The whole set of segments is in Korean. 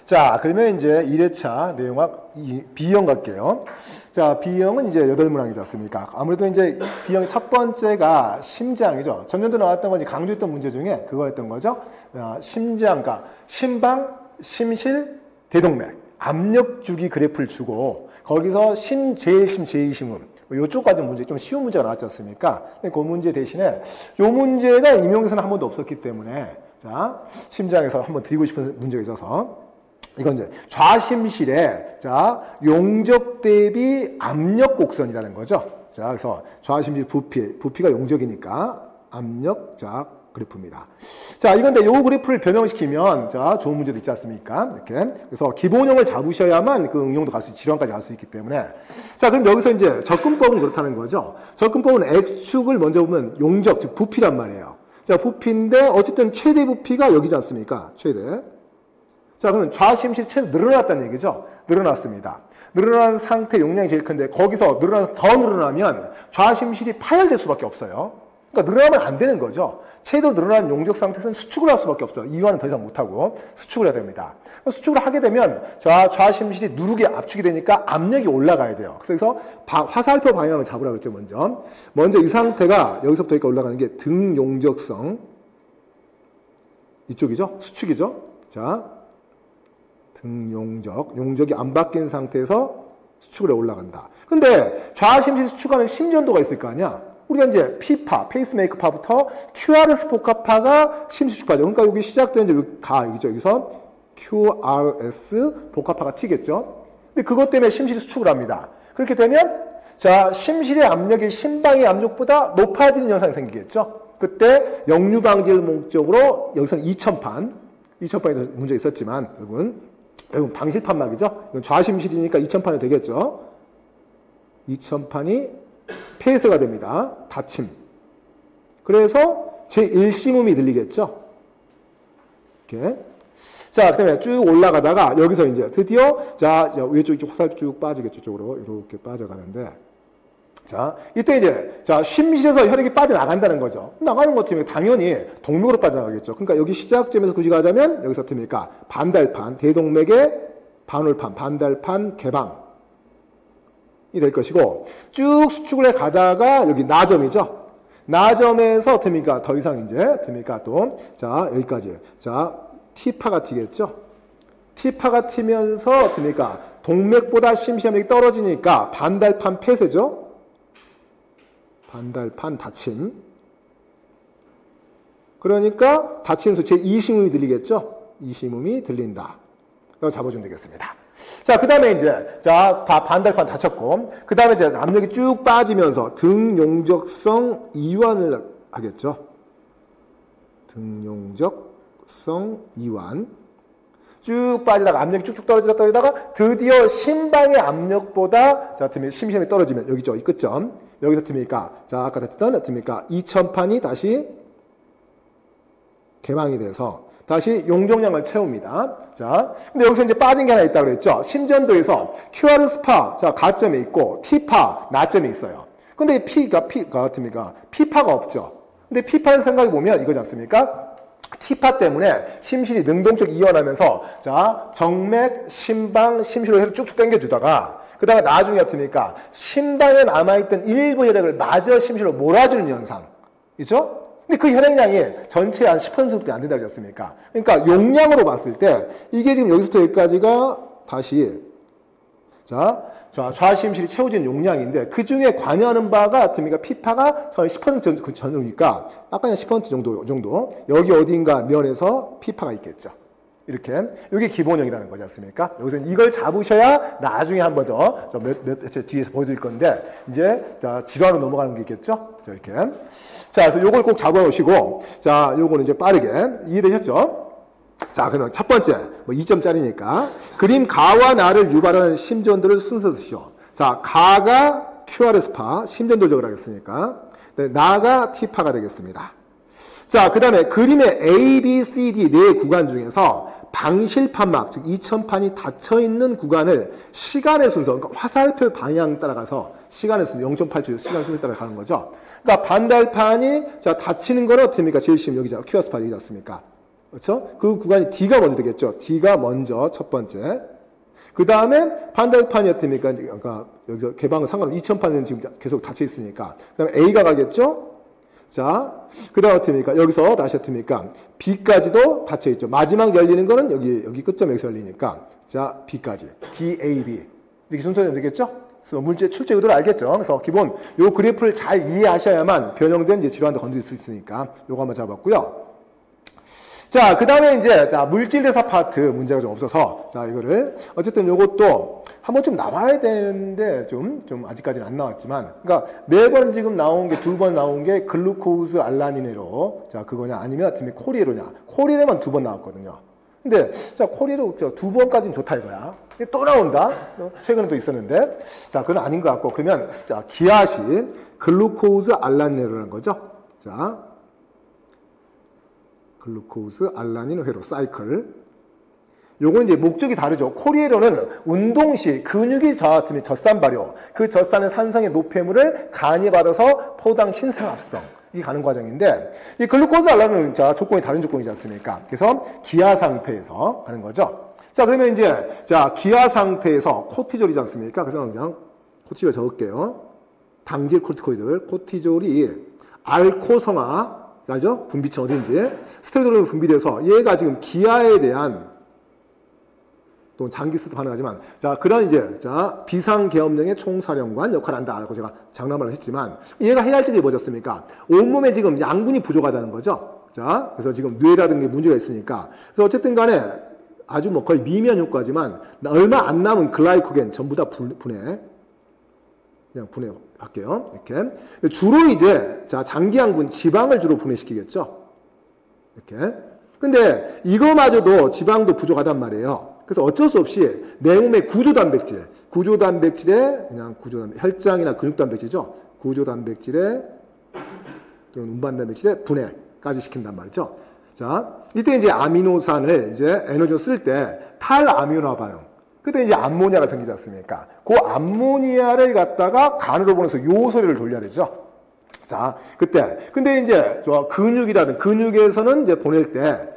자, 그러면 이제 1회차 내용학 B형 갈게요. 자, B형은 이제 8문항이지 않습니까? 아무래도 이제 B형의 첫 번째가 심장이죠. 전년도 나왔던 건 강조했던 문제 중에 그거였던 거죠. 심장, 그러니까 심방, 심실, 대동맥, 압력 주기 그래프를 주고 거기서 제일심, 제2심음 이쪽까지 문제, 좀 쉬운 문제가 나왔지 않습니까? 그 문제 대신에 이 문제가 임용에서는 한 번도 없었기 때문에 자, 심장에서 한번 드리고 싶은 문제가 있어서 이건 이제 좌심실에 자, 용적 대비 압력 곡선이라는 거죠. 자, 그래서 좌심실 부피가 용적이니까 압력 자 그래프입니다. 자, 이건데 요 그래프를 변형시키면 자, 좋은 문제도 있지 않습니까? 이렇게. 그래서 기본형을 잡으셔야만 그 응용도 갈 수, 질환까지 갈 수 있기 때문에. 자, 그럼 여기서 이제 접근법은 그렇다는 거죠. 접근법은 X축을 먼저 보면 용적, 즉 부피란 말이에요. 자, 부피인데 어쨌든 최대 부피가 여기지 않습니까? 최대. 자, 그러면 좌심실 최대 늘어났다는 얘기죠. 늘어났습니다. 늘어난 상태 용량이 제일 큰데 거기서 더 늘어나면 좌심실이 파열될 수밖에 없어요. 그러니까 늘어나면 안 되는 거죠. 최대로 늘어난 용적 상태에서는 수축을 할 수밖에 없어요. 이완은 더 이상 못하고 수축을 해야 됩니다. 수축을 하게 되면 좌심실이 누르게 압축이 되니까 압력이 올라가야 돼요. 그래서 화살표 방향을 잡으라고 했죠. 먼저 이 상태가 여기서부터 여기까지 올라가는 게 등 용적성 이쪽이죠. 수축이죠. 자, 등 용적이 안 바뀐 상태에서 수축을 해 올라간다. 근데 좌심실 수축하는 심전도가 있을 거 아니야. 우리가 이제 P파, 페이스메이커 파부터 QRS 복합파가 심수축파죠. 그러니까 여기 시작되는 이제 여기죠. 여기서 QRS 복합파가 T겠죠. 근데 그것 때문에 심실이 수축을 합니다. 그렇게 되면 자, 심실의 압력이 심방의 압력보다 높아지는 현상이 생기겠죠. 그때 역류 방지를 목적으로 여기서는 2000판에도 문제 있었지만 여러분 방실판막이죠. 이건 좌심실이니까 2000판이 되겠죠. 2000판이 폐쇄가 됩니다. 닫힘. 그래서 제1심음이 들리겠죠. 이렇게. 자, 그 다음에 쭉 올라가다가 여기서 이제 드디어 자, 왼쪽 이쪽 화살 쭉 빠지겠죠. 쪽으로 이렇게 빠져가는데 자, 이때 이제 자, 심실에서 혈액이 빠져나간다는 거죠. 나가는 것 같으면 당연히 동맥으로 빠져나가겠죠. 그러니까 여기 시작점에서 굳이 가자면 여기서 어떻습니까? 반달판, 대동맥의 반월판, 반달판, 개방 될 것이고 쭉 수축을 해 가다가 여기 나점이죠. 나점에서 어떻습니까? 더 이상 이제 어떻습니까? 또 자, 여기까지. 자, T파가 튀겠죠. T파가 튀면서 어떻습니까? 동맥보다 심시압력이 떨어지니까 반달판 폐쇄죠. 반달판 닫힘. 그러니까 닫힌 수 제2심음이 들리겠죠. 2심음이 들린다. 그럼 잡아주면 되겠습니다. 자, 그 다음에 이제, 자, 반달판 닫혔고, 그 다음에 이제 압력이 쭉 빠지면서 등용적성 이완을 하겠죠. 등용적성 이완. 쭉 빠지다가 압력이 쭉쭉 떨어지다가 드디어 심방의 압력보다, 자, 심심이 떨어지면, 여기죠. 이 끝점. 여기서 어떻습니까? 자, 아까 했던, 어떻습니까? 2000판이 다시 개방이 돼서, 다시 용적량을 채웁니다. 자, 근데 여기서 이제 빠진 게 하나 있다고 그랬죠. 심전도에서 QRS파, 자, 가점이 있고, T파, 나점이 있어요. 근데 P가 어떻습니까? P파가 없죠. 근데 P파를 생각해 보면 이거지 않습니까? T파 때문에 심실이 능동적 이완하면서, 자, 정맥, 심방, 심실로 혈을 쭉쭉 당겨주다가, 그 다음에 나중에 어떻습니까? 심방에 남아있던 일부 혈액을 마저 심실로 몰아주는 현상. 있죠? 근데 그 혈액량이 전체의 한 10%밖에 안 된다고 했습니까? 그러니까 용량으로 봤을 때 이게 지금 여기서부터 여기까지가 다시 자, 좌심실이 채워진 용량인데 그 중에 관여하는 바가 어떻습니까? P파가 10% 정도니까 약간 10% 정도 여기 어딘가 면에서 P파가 있겠죠. 이렇게 이게 기본형이라는 거지 않습니까? 여기서 이걸 잡으셔야 나중에 한번 며칠 뒤에서 보여드릴 건데 이제 자, 질환으로 넘어가는 게 있겠죠? 자, 이렇게 자, 그래서 요걸 꼭 잡아오시고 자, 요거는 이제 빠르게 이해되셨죠? 자, 그러면 첫 번째 2점짜리니까 그림 가와 나를 유발하는 심전도를 순서 쓰시오. 자, 가가 QRS파 심전도적을 하겠으니까 나가 T파가 되겠습니다. 자, 그 다음에 그림의 A, B, C, D 네 구간 중에서 방실판막, 즉 2000판이 닫혀있는 구간을 시간의 순서, 그러니까 화살표 방향 따라가서 시간의 순서, 0.8초 시간 순서에 따라 가는 거죠. 그러니까 반달판이 자 닫히는 거는 어떻습니까? 제일 쉬운 여기잖아. QRS파 여기지 않습니까? 그렇죠? 그 구간이 D가 먼저 되겠죠. D가 먼저 첫 번째. 그 다음에 반대판이 어떻습니까? 그러니까 여기서 개방은 상관없이 2000판은 지금 계속 닫혀 있으니까. 그 다음에 A가 가겠죠? 자, 그 다음 어떻습니까? 여기서 다시 어떻습니까? B까지도 닫혀 있죠. 마지막 열리는 거는 여기 끝점 여기서 열리니까. 자, B까지. D, A, B. 이렇게 순서대로 되겠죠? 그래서 문제 출제 의도를 알겠죠? 그래서 기본 요 그래프를 잘 이해하셔야만 변형된 이제 질환도 건드릴 수 있으니까 요거 한번 잡았고요. 자, 그 다음에 이제, 물질대사 파트 문제가 좀 없어서, 자, 이거를, 어쨌든 요것도 한번 좀 나와야 되는데, 좀 아직까지는 안 나왔지만, 그러니까 매번 지금 나온 게, 2번 나온 게 글루코즈 알라닌으로, 자, 그거냐, 아니면 코리에로냐. 코리에로만 2번 나왔거든요. 근데, 자, 코리에로 2번까지는 좋다 이거야. 또 나온다? 최근에 또 있었는데. 자, 그건 아닌 것 같고, 그러면, 자, 기아신 글루코즈 알라닌으로라는 거죠. 자, 글루코즈, 알라닌, 회로, 사이클. 요건 이제 목적이 다르죠. 코리에로는 운동 시 근육이 저하면 젖산 발효, 그 젖산의 산성의 노폐물을 간이 받아서 포당 신생합성. 이게 가는 과정인데, 이 글루코즈, 알라닌은 자, 조건이 다른 조건이지 않습니까? 그래서 기아 상태에서 가는 거죠. 자, 그러면 이제, 자, 기아 상태에서 코티졸이지 않습니까? 그래서 그냥 코티졸 적을게요. 당질 코티코이드, 코티졸이 알코성화, 알죠? 분비층 어딘지. 스테로이드로 분비돼서 얘가 지금 기아에 대한 또 장기 스트레스 반응하지만 자, 그런 이제 자, 비상계엄령의 총사령관 역할을 한다 라고 제가 장난말을 했지만 얘가 해야 할 일이 뭐였습니까? 온몸에 지금 양분이 부족하다는 거죠. 자, 그래서 지금 뇌라든가 문제가 있으니까. 그래서 어쨌든 간에 아주 뭐 거의 미미한 효과지만 얼마 안 남은 글라이코겐 전부 다 분해. 그냥 분해할게요. 이렇게. 주로 이제, 자, 장기양분, 지방을 주로 분해시키겠죠. 이렇게. 근데 이거마저도 지방도 부족하단 말이에요. 그래서 어쩔 수 없이 내 몸의 구조단백질에, 그냥 혈장이나 근육단백질이죠. 구조단백질에, 또는 운반단백질에 분해까지 시킨단 말이죠. 자, 이때 이제 아미노산을 이제 에너지로 쓸 때 탈아미노화 반응. 그때 이제 암모니아가 생기지 않습니까? 그 암모니아를 갖다가 간으로 보내서 요소를 돌려야 되죠. 자, 그때. 근데 이제, 근육에서는 이제 보낼 때,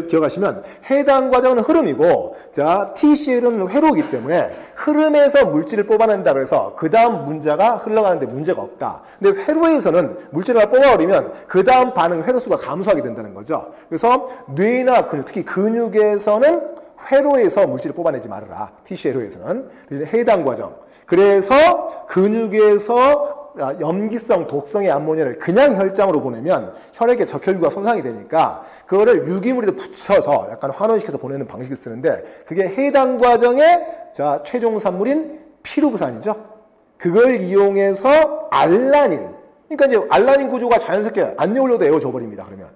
기억하시면, 해당 과정은 흐름이고, 자, TCL은 회로이기 때문에, 흐름에서 물질을 뽑아낸다 그래서, 그 다음 문자가 흘러가는데 문제가 없다. 근데 회로에서는 물질을 뽑아버리면, 그 다음 반응 회로수가 감소하게 된다는 거죠. 그래서, 뇌나 근육, 특히 근육에서는 회로에서 물질을 뽑아내지 말아라. 티슈 회로에서는. 해당 과정. 그래서 근육에서 염기성, 독성의 암모니아를 그냥 혈장으로 보내면 혈액의 적혈구가 손상이 되니까 그거를 유기물에 붙여서 약간 환원시켜서 보내는 방식을 쓰는데 그게 해당 과정의 자, 최종 산물인 피루부산이죠. 그걸 이용해서 알라닌. 그러니까 이제 알라닌 구조가 자연스럽게 안 올려도 에워져 버립니다. 그러면.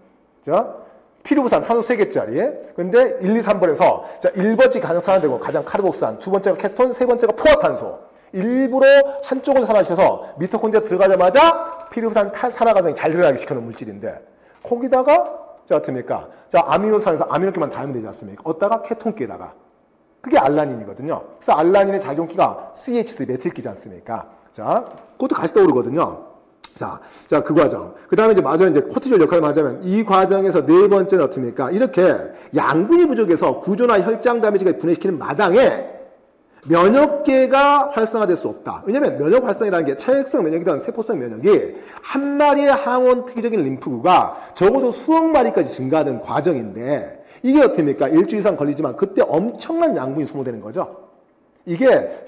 자. 피루부산 탄소 3개짜리. 근데 1, 2, 3번에서 자, 1번째 가장 산화되고 가장 카르복산, 두 번째가 케톤, 세 번째가 포화탄소. 일부러 한쪽을 산화시켜서 미토콘드리아 들어가자마자 피루부산 산화 과정이 잘 들어가게 시켜놓은 물질인데 거기다가 자, 어떻습니까? 자, 아미노산에서 아미노끼만 달면 되지 않습니까? 어디다가 케톤끼에다가. 그게 알라닌이거든요. 그래서 알라닌의 작용기가 CH3 메틸기지 않습니까? 자, 그것도 같이 떠오르거든요. 자, 그 과정. 그 다음에 이제 코티졸 역할을 하자면 이 과정에서 네 번째는 어떻습니까? 이렇게 양분이 부족해서 구조나 혈장 다미지가 분해시키는 마당에 면역계가 활성화될 수 없다. 왜냐면 면역 활성이라는 게 체액성 면역이든 세포성 면역이 한 마리의 항원 특이적인 림프구가 적어도 수억 마리까지 증가하는 과정인데 이게 어떻습니까? 일주일 이상 걸리지만 그때 엄청난 양분이 소모되는 거죠. 이게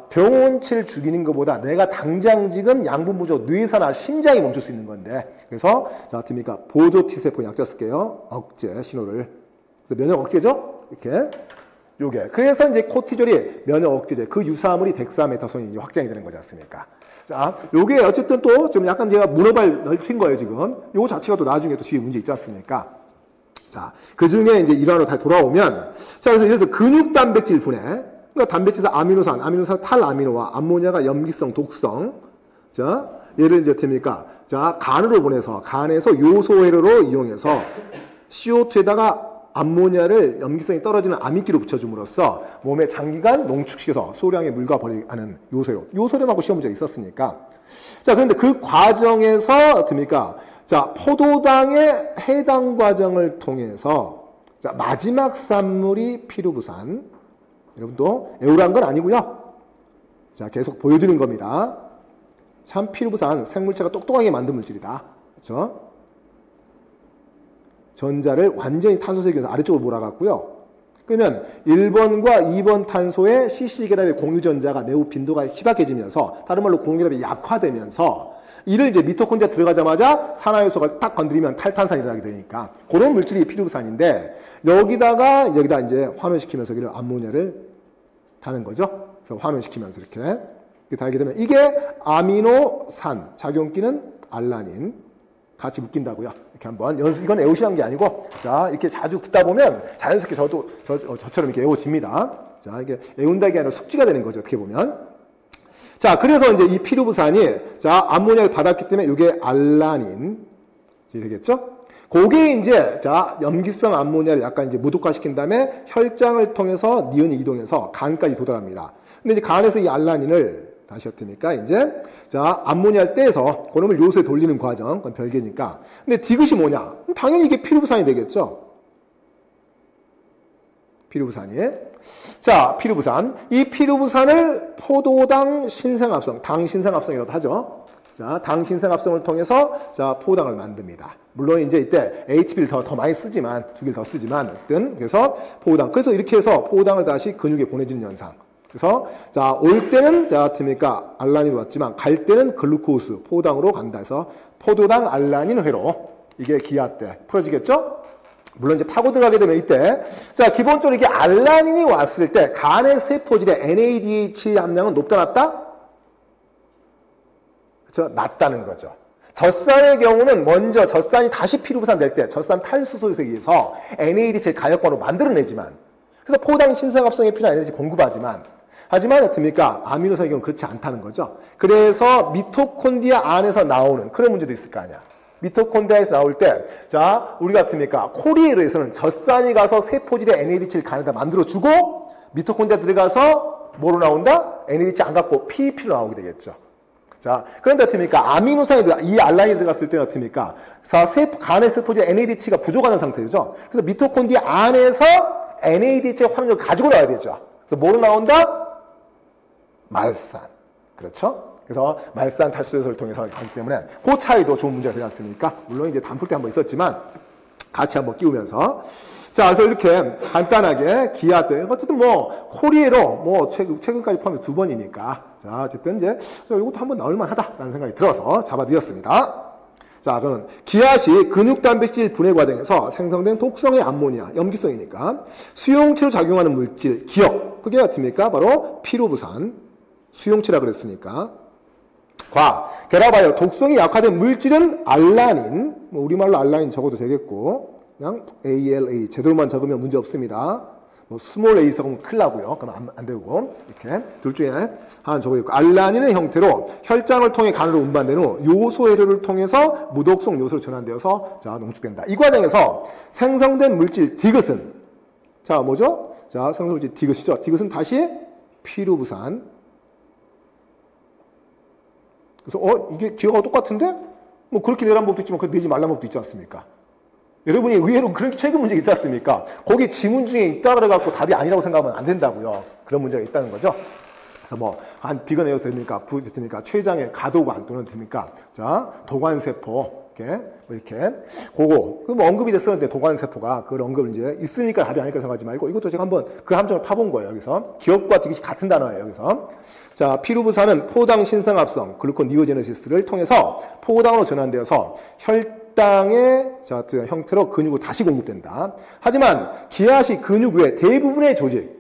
병원치를 죽이는 것보다 내가 당장 지금 양분 부족 뇌사나 심장이 멈출 수 있는 건데 그래서 어떻습니까? 보조 T세포 약자 쓸게요. 억제 신호를. 그래서 면역 억제죠? 이렇게. 요게. 그래서 이제 코티졸이 면역 억제제 그 유사물이 덱사메타손이 이제 확장이 되는 거지 않습니까? 자, 요게 어쨌든 또 좀 약간 제가 문어발 넓힌 거예요, 지금. 요거 자체가 또 나중에 또 뒤에 문제 있지 않습니까? 자, 그 중에 이제 일환으로 다시 돌아오면, 자, 그래서 이래서 근육단백질 분해. 그러니까 단백질에서 아미노산 탈아미노와 암모니아가 염기성, 독성. 자, 얘를 이제 어떻습니까? 자, 간으로 보내서, 간에서 요소 회로로 이용해서 CO2에다가 암모니아를 염기성이 떨어지는 아미끼로 붙여줌으로써 몸에 장기간 농축시켜서 소량의 물과 버리하는 요소료. 요소료하고 시험 문제가 있었으니까. 자, 그런데 그 과정에서 어떻습니까? 자, 포도당의 해당 과정을 통해서 자, 마지막 산물이 피루부산. 여러분도 애우란 건 아니고요. 자, 계속 보여드리는 겁니다. 참 피루부산 생물체가 똑똑하게 만든 물질이다. 그렇죠? 전자를 완전히 탄소세균에서 아래쪽으로 몰아갔고요. 그러면 1번과 2번 탄소의 CC 결합의 공유전자가 매우 빈도가 희박해지면서 다른 말로 공유결합이 약화되면서 이를 이제 미토콘드리아 들어가자마자 산화효소가 딱 건드리면 탈탄산이 일어나게 되니까 그런 물질이 피루부산인데 여기다 이제 환원시키면서 여기를 암모니아를 다는 거죠. 그래서 환원시키면서 이렇게 달게 되면 이게 아미노산 작용기는 알라닌 같이 묶인다고요. 이렇게 한번 연습, 이건 애우시는 게 아니고, 자, 이렇게 자주 듣다 보면 자연스럽게 저처럼 이렇게 애워집니다. 자, 이게 애운다는 게 아니라 숙지가 되는 거죠. 어떻게 보면. 자, 그래서 이제 이 피루부산이, 자, 암모니아를 받았기 때문에 이게 알라닌, 되겠죠? 그게 이제, 자, 염기성 암모니아를 약간 이제 무독화시킨 다음에 혈장을 통해서 니은이 이동해서 간까지 도달합니다. 근데 이제 간에서 이 알라닌을 다시 했으니까 이제 자 암모니아를 떼서 그놈을 요소에 돌리는 과정 그건 별개니까. 근데 디귿이 뭐냐? 당연히 이게 피루부산이 되겠죠. 피루부산이. 자, 피루부산. 이 피루부산을 포도당 신생합성, 당 신생합성이라고 하죠. 자, 당 신생합성을 통해서 자 포도당을 만듭니다. 물론 이제 이때 ATP를 더 많이 쓰지만 두 개를 더 쓰지만 어쨌든 그래서 포도당. 그래서 이렇게 해서 포도당을 다시 근육에 보내주는 현상. 그래서 자 올 때는 자 같으니까 알라닌이 왔지만 갈 때는 글루코스 포도당으로 간다 해서 포도당 알라닌 회로 이게 기아 때 풀어지겠죠? 물론 이제 파고 들어가게 되면 이때 자 기본적으로 이게 알라닌이 왔을 때 간의 세포질의 NADH 함량은 높다 낮다? 그렇죠? 낮다는 거죠. 젖산의 경우는 먼저 젖산이 다시 피루부산 될 때 젖산 탈수소에 의해서 NADH를 가역관으로 만들어내지만 그래서 포도당 신생합성에 필요한 에너지 하지만 어떻습니까? 아미노산의 경우는 그렇지 않다는 거죠. 그래서 미토콘드리아 안에서 나오는 그런 문제도 있을 거 아니야. 미토콘드리아에서 나올 때, 자, 우리 같으니까 코리에르에서는 젖산이 가서 세포질의 NADH를 간에다 만들어주고 미토콘드리아 들어가서 뭐로 나온다? NADH 안 갖고 PEP로 나오게 되겠죠. 자, 그런데 어떻습니까? 아미노산이 이 알라닌이 들어갔을 때는 어떻습니까? 간의 세포질의 NADH가 부족하는 상태죠. 그래서 미토콘드리아 안에서 NADH의 환원을 가지고 나와야 되죠. 그래서 뭐로 나온다? 말산. 그렇죠? 그래서 말산 탈수요소를 통해서 가기 때문에 그 차이도 좋은 문제가 되지 않습니까? 물론 이제 단풀 때 한번 있었지만 같이 한번 끼우면서 자, 그래서 이렇게 간단하게 기아 때 어쨌든 뭐 코리에로 뭐 최근까지 포함해서 2번이니까 자, 어쨌든 이제 이것도 한번 나올 만하다라는 생각이 들어서 잡아드렸습니다. 자, 그럼 기아시 근육단백질 분해 과정에서 생성된 독성의 암모니아, 염기성이니까 수용체로 작용하는 물질 기억, 그게 어떻습니까? 바로 피루부산. 수용체라 그랬으니까. 결합하여 독성이 약화된 물질은 알라닌, 뭐 우리말로 알라닌 적어도 되겠고, 그냥 ALA 제대로만 적으면 문제 없습니다. 뭐 스몰 a 적으면 큰일 나고요. 그럼 안 되고 이렇게 둘 중에 하나 적어있고 알라닌의 형태로 혈장을 통해 간으로 운반된 후 요소 해류를 통해서 무독성 요소로 전환되어서 자 농축된다. 이 과정에서 생성된 물질 디귿은 자 뭐죠? 자 생성 물질 디귿이죠. 디귿은 다시 피루부산. 그래서 이게 기호가 똑같은데? 뭐 그렇게 내란 법도 있지만 그렇게 내지 말란 법도 있지 않습니까? 여러분이 의외로 그런 최근 문제가 있지 않습니까? 거기 지문 중에 있다 그래갖고 답이 아니라고 생각하면 안 된다고요. 그런 문제가 있다는 거죠. 그래서 뭐, 한 비건 에어스 됩니까? 됩니까? 췌장의 가도관 또는 됩니까? 자, 도관세포. 이렇게. 그거, 뭐 언급이 됐었는데 도관세포가 그걸 언급을 이제 있으니까 답이 아닐까 생각하지 말고 이것도 제가 한번 그 함정을 타본 거예요. 여기서. 기억과 디귿이 같은 단어예요. 여기서. 자, 피루부산은 포당 신생합성, 글루콘 니오제네시스를 통해서 포당으로 전환되어서 혈당의 자, 형태로 근육으로 다시 공급된다. 하지만 기아시 근육 외 대부분의 조직,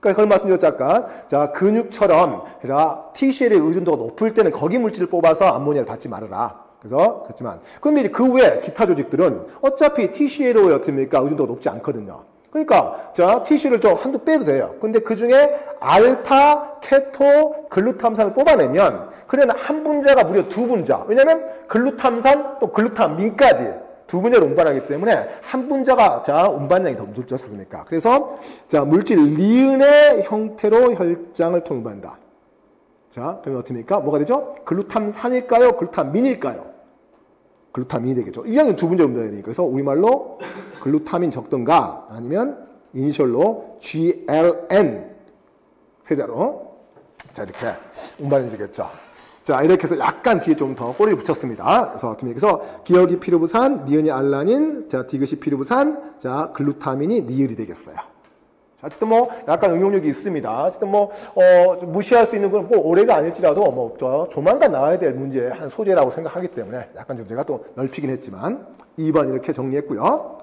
그러니까 그걸 말씀드렸죠 아까. 자, 근육처럼 자, TCL의 의존도가 높을 때는 거기 물질을 뽑아서 암모니아를 받지 말아라. 그래서 그렇지만 그런데 이제 그 외 기타 조직들은 어차피 TCL의 어떻습니까? 의존도가 높지 않거든요. 그러니까 자, TCL을 좀 한두 빼도 돼요. 근데 그 중에 알파, 케토, 글루탐산을 뽑아내면 그래는 한 분자가 무려 두 분자. 왜냐면 글루탐산 또 글루타민까지 두 분자로 운반하기 때문에 한 분자가 자 운반량이 더 높았습니까? 그래서 자 물질 리은의 형태로 혈장을 통해 운반한다. 자 그러면 어떻습니까? 뭐가 되죠? 글루탐산일까요? 글루타민일까요? 글루타민이 되겠죠. 이왕이면 두 문제로 문제가 되니까. 그래서 우리말로 글루타민 적던가 아니면 이니셜로 GLN 세자로. 자, 이렇게 운반이 되겠죠. 자, 이렇게 해서 약간 뒤에 좀 더 꼬리를 붙였습니다. 그래서 기억이 피루부산, 니은이 알라닌, 자, 디귿이 피루부산, 자, 글루타민이 니을이 되겠어요. 자, 어쨌든 뭐 약간 응용력이 있습니다. 어쨌든 뭐 좀 무시할 수 있는 건 꼭 올해가 아닐지라도 뭐 조만간 나와야 될 문제의 한 소재라고 생각하기 때문에 약간 좀 제가 또 넓히긴 했지만 2번 이렇게 정리했고요.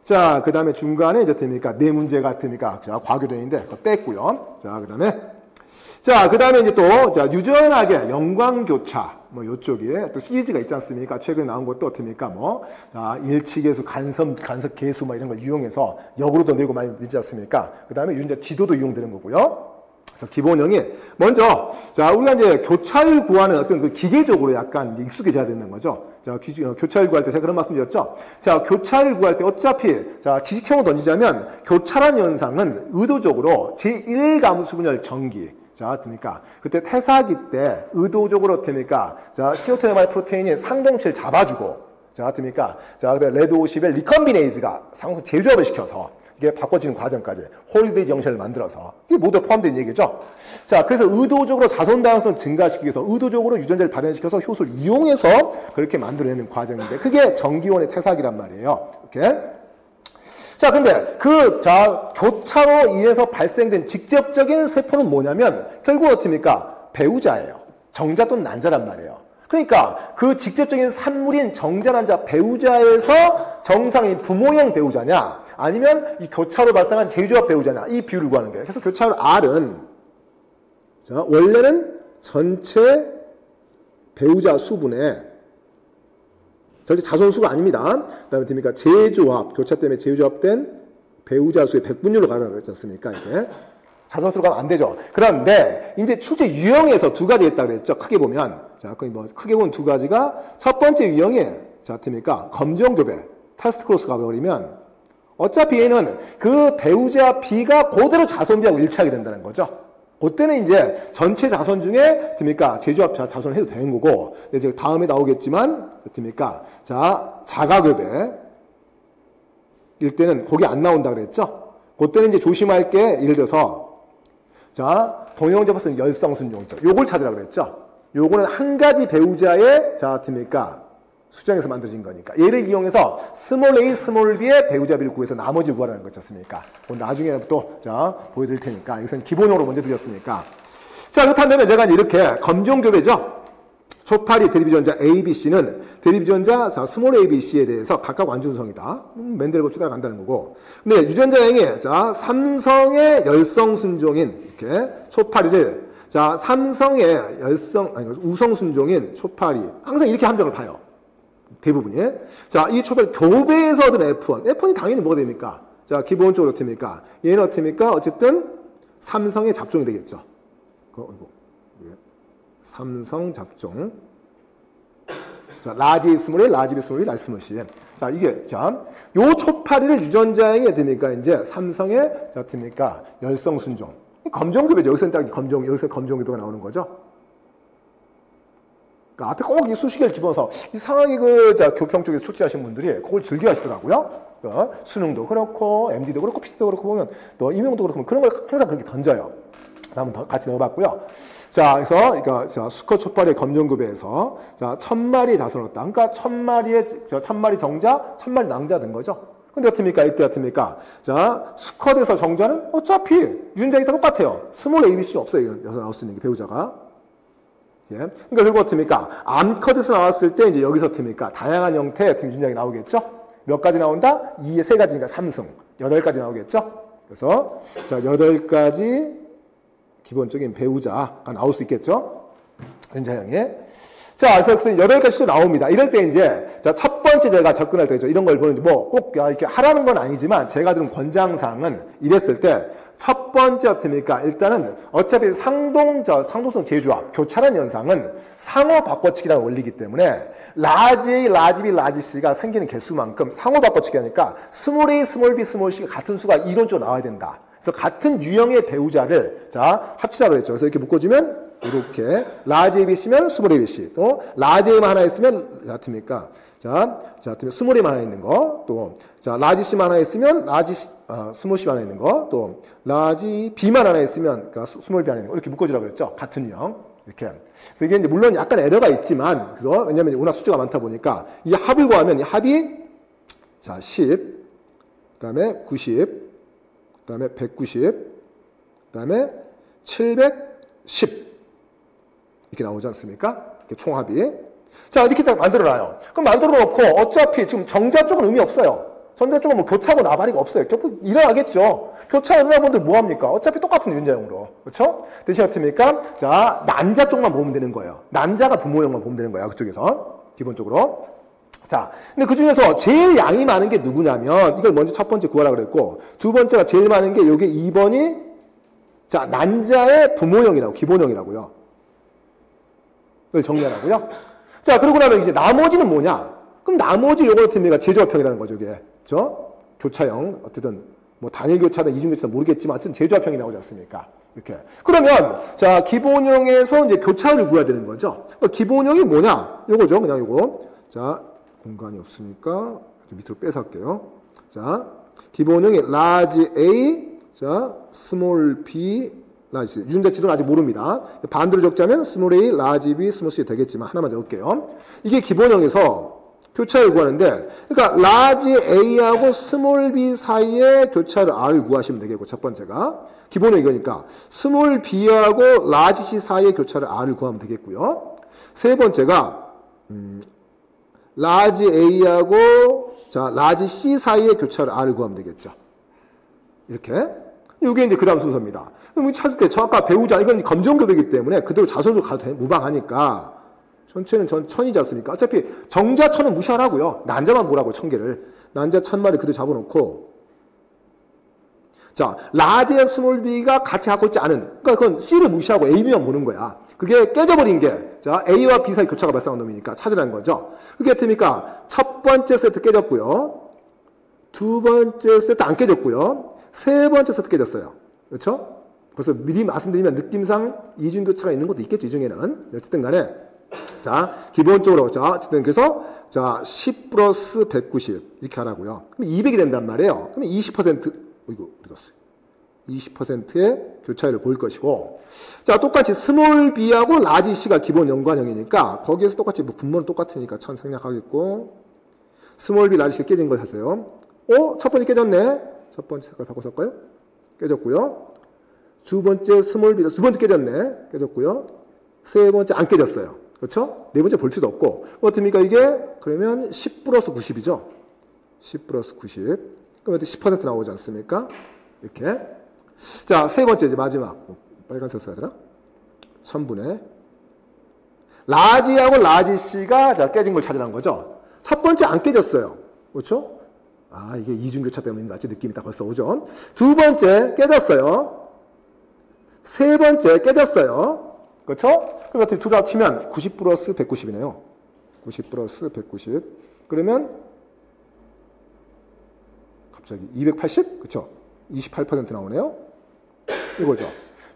자, 그 다음에 중간에 이제 됩니까? 네 문제가 됩니까? 자, 과교련인데 그거 뺐고요. 자, 그 다음에 이제 또, 자, 유전하게 영광교차, 뭐, 요쪽에 또 시리즈가 있지 않습니까? 최근에 나온 것도 어떻습니까? 뭐, 자, 일치계수, 간섭계수, 뭐, 이런 걸 이용해서 역으로도 내고 많이 되지 않습니까? 그 다음에 유전자 지도도 이용되는 거고요. 그래서 기본형이, 먼저, 자, 우리가 이제 교차율 구하는 어떤 그 기계적으로 약간 이제 익숙해져야 되는 거죠. 자, 교차율 구할 때 제가 그런 말씀 드렸죠. 자, 교차율 구할 때 어차피, 자, 지식형으로 던지자면, 교차란 현상은 의도적으로 제1감수 분열 전기, 자, 됩니까? 그때 태사기 때 의도적으로 됩니까? 자, CO2 프로테인이 상동체를 잡아주고, 자, 됩니까? 자, 그다음 레드 50의 리컨비네이즈가 상수 재조합을 시켜서 이게 바꿔지는 과정까지 홀리데이 정션을 만들어서 이게 모두 포함된 얘기죠. 자, 그래서 의도적으로 자손 다양성을 증가시키기 위해서 의도적으로 유전자를 발현시켜서 효소를 이용해서 그렇게 만들어내는 과정인데 그게 전기원의 태사기란 말이에요. 이렇게. 자, 근데 교차로 인해서 발생된 직접적인 세포는 뭐냐면, 결국 어떻습니까? 배우자예요. 정자 또는 난자란 말이에요. 그러니까, 그 직접적인 산물인 정자, 난자, 배우자에서 정상인 부모형 배우자냐, 아니면 이 교차로 발생한 제조합 배우자냐, 이 비율을 구하는 거예요. 그래서 교차율 R은, 자, 원래는 전체 배우자 수분의 절대 자손수가 아닙니다. 그 다음에 됩니까? 재조합, 교차 때문에 재조합된 배우자 수의 백분율로 가는 거지 않습니까? 이렇게. 자손수로 가면 안 되죠. 그런데, 이제 출제 유형에서 두 가지 있다고 그랬죠. 크게 보면. 자, 거의 뭐, 크게 보면 두 가지가, 첫 번째 유형이, 자, 됩니까? 검정교배, 테스트크로스 가버리면, 어차피 얘는 그 배우자 B가 그대로 자손비하고 일치하게 된다는 거죠. 그때는 이제 전체 자손 중에 됩니까? 제조합 자손을 해도 되는 거고, 이제 다음에 나오겠지만, 됩니까? 자, 자가교배. 일 때는 거기 안 나온다 그랬죠? 그때는 이제 조심할 게, 예를 들어서, 자, 동형자 버스는 열성순종 있죠. 요걸 찾으라 그랬죠? 요거는 한 가지 배우자의, 자, 됩니까? 수정해서 만들어진 거니까. 얘를 이용해서 스몰 a, 스몰 b의 배우자 비를 구해서 나머지 구하라는 거지 않습니까? 나중에 또, 자, 보여드릴 테니까. 여기서는 기본적으로 먼저 드렸으니까. 자, 그렇다면 제가 이렇게 검정교배죠? 초파리 대립유전자 A, B, C는 대립유전자 스몰 A, B, C에 대해서 각각 완전성이다. 맨델법 따라간다는 거고. 근데 유전자형이, 자, 삼성의 열성순종인, 이렇게, 초파리를, 자, 삼성의 우성순종인 초파리. 항상 이렇게 함정을 파요. 대부분이. 자, 이 초파리 교배에서 얻은 F1. F1이 당연히 뭐가 됩니까? 자, 기본적으로 어떻습니까? 얘는 어떻습니까? 어쨌든 삼성의 잡종이 되겠죠. 삼성 잡종. 자, 라지 스몰이, 라지 비 스몰이, 라지 스몰 C. 자, 이게, 자, 요 초파리를 유전자형이 됩니까? 이제 삼성의, 자, 됩니까? 열성 순종. 검정급이죠. 여기서 딱 여기서 검정급여가 나오는 거죠. 그러니까 앞에 꼭 이 수식을 집어서 이상하게 교평 쪽에서 출제하신 분들이 그걸 즐겨 하시더라고요. 그러니까 수능도 그렇고, MD도 그렇고, PT도 그렇고 보면 또 임용도 그렇고 그런 걸 항상 그렇게 던져요. 한번 더 같이 넣어봤고요. 자, 그래서, 그러니까, 수컷 초파리의 검정급여에서, 자, 1000마리의 자손을 얻다. 그러니까 1000마리 정자, 1000마리 낭자 된 거죠. 근데 어떻습니까? 이때 어떻습니까? 자, 수컷에서 정자는 어차피 유전자가 똑같아요. 스몰 ABC 없어요. 여기서 나올 수 있는 게 배우자가. 예. 그러니까 그리고 어떻습니까? 암컷에서 나왔을 때 이제 여기서 어떻습니까? 다양한 형태의 유전자가 나오겠죠? 몇 가지 나온다? 2에 3가지니까 3승. 8가지 나오겠죠? 그래서, 자, 8가지 기본적인 배우자가 나올 수 있겠죠? 유전자형이. 자, 그래서 8가지씩 나옵니다. 이럴 때 이제, 자, 첫 번째 제가 접근할 때, 이런 걸 보는지 뭐 꼭 이렇게 하라는 건 아니지만, 제가 들은 권장사항은 이랬을 때, 첫 번째 어떻습니까? 일단은 어차피 상동성 재조합, 교차란 현상은 상호 바꿔치기라는 원리이기 때문에, 라지 A, 라지 B, 라지 C가 생기는 개수만큼 상호 바꿔치기 하니까, 스몰 A, 스몰 B, 스몰 C가 같은 수가 이론적으로 나와야 된다. 그래서 같은 유형의 배우자를, 자, 합치자고 했죠. 그래서 이렇게 묶어주면, 이렇게 라지 ABC면 스몰 ABC, 또 라지 A만 하나 있으면 같습니까? 자, 스몰 A만 하나 있는 거, 또 자 라지 C만 하나 있으면 스몰 C만 하나 있는 거, 또 라지 B만 하나 있으면 그러니까 스몰 B 하나 있는 거 이렇게 묶어주라고 그랬죠? 같은 유형 이렇게. 그래서 이게 이제 물론 약간 에러가 있지만, 그래서 왜냐면 워낙 숫자가 많다 보니까 이 합을 구하면 이 합이 자 10, 그다음에 90, 그다음에 190, 그다음에 710 이렇게 나오지 않습니까? 이렇게 총합이. 자, 이렇게 딱 만들어놔요. 그럼 만들어 놓고 어차피 지금 정자 쪽은 의미 없어요. 전자 쪽은 뭐 교차하고 나발이가 없어요. 일어나겠죠. 교차하는 분들 뭐 합니까? 어차피 똑같은 유전자형으로. 그렇죠? 대신 어떻습니까? 자, 난자 쪽만 보면 되는 거예요. 난자가 부모형만 보면 되는 거예요. 그쪽에서. 기본적으로. 자, 근데 그 중에서 제일 양이 많은 게 누구냐면, 이걸 먼저 첫 번째 구하라 그랬고, 두 번째가 제일 많은 게 요게 2번이, 자, 난자의 부모형이라고, 기본형이라고요. 이걸 정리하라고요. 자, 그러고 나면 이제 나머지는 뭐냐? 그럼 나머지 요거 같은 제조합형이라는 거죠, 이게. 그죠? 교차형. 어쨌든, 뭐, 단일 교차든 이중 교차든 모르겠지만, 하여튼 제조합형이 나오지 않습니까? 이렇게. 그러면, 자, 기본형에서 이제 교차를 구해야 되는 거죠. 기본형이 뭐냐? 요거죠, 그냥 요거. 자, 공간이 없으니까 좀 밑으로 빼서 할게요. 자, 기본형이 large A, 자, small b, large C. 유전자 지도는 아직 모릅니다. 반대로 적자면 small a, large b, small c 되겠지만 하나만 적을게요. 이게 기본형에서 교차를 구하는데, 그러니까 large A하고 small b 사이에 교차를 R을 구하시면 되겠고, 첫 번째가 기본형 이거니까 small b하고 large C 사이에 교차를 R을 구하면 되겠고요. 세 번째가 large A하고 자 large C 사이의 교차를 R을 구하면 되겠죠. 이렇게. 이게 이제 그 다음 순서입니다. 그럼 찾을 때 저 아까 배우자, 이건 검정교배이기 때문에 그대로 자손으로 가도 돼, 무방하니까. 전체는 천이지 않습니까? 어차피 정자 천은 무시하라고요. 난자만 보라고, 1000개를. 난자 1000마리 그대로 잡아놓고. 자, 라지와 스몰 b가 같이 갖고 있지 않은, 그러니까 그건 C를 무시하고 AB만 보는 거야. 그게 깨져버린 게, 자, A와 B 사이 교차가 발생한 놈이니까 찾으라는 거죠. 그게 어떻습니까? 첫 번째 세트 깨졌고요. 두 번째 세트 안 깨졌고요. 세 번째 세트 깨졌어요. 그렇죠? 벌써 미리 말씀드리면 느낌상 이중교차가 있는 것도 있겠죠, 이 중에는. 어쨌든 간에. 자, 기본적으로, 자, 어쨌든 그래서, 자, 10 플러스 190. 이렇게 하라고요. 그럼 200이 된단 말이에요. 그러면 20%, 이거, 어디 갔어요? 20%의 교차율을 보일 것이고, 자, 똑같이 스몰 b하고 라지 c가 기본 연관형이니까, 거기에서 똑같이, 뭐, 분모는 똑같으니까 천 생략하겠고, 스몰 b, 라지 c가 깨진 걸 하세요. 첫 번째 깨졌네? 첫 번째 색깔 바꿔서 할까요? 깨졌고요. 두 번째 스몰 b, 두 번째 깨졌네? 깨졌고요. 세 번째 안 깨졌어요. 그렇죠? 네 번째 볼 필요도 없고. 어떻습니까? 이게, 그러면 10 플러스 90이죠? 10 플러스 90. 그러면 10% 나오지 않습니까? 이렇게. 자, 세 번째, 이제 마지막. 빨간색 써야 되나? 1000분의. 라지하고 라지 C가 자, 깨진 걸 찾으라는 거죠. 첫 번째 안 깨졌어요. 그렇죠? 아, 이게 이중교차 때문인 것 같지? 느낌이 딱 벌써 오죠? 두 번째 깨졌어요. 세 번째 깨졌어요. 그렇죠? 그럼 둘 다 합치면 90 플러스 190이네요. 90 플러스 190. 그러면 갑자기 280? 그렇죠? 28% 나오네요. 이거죠.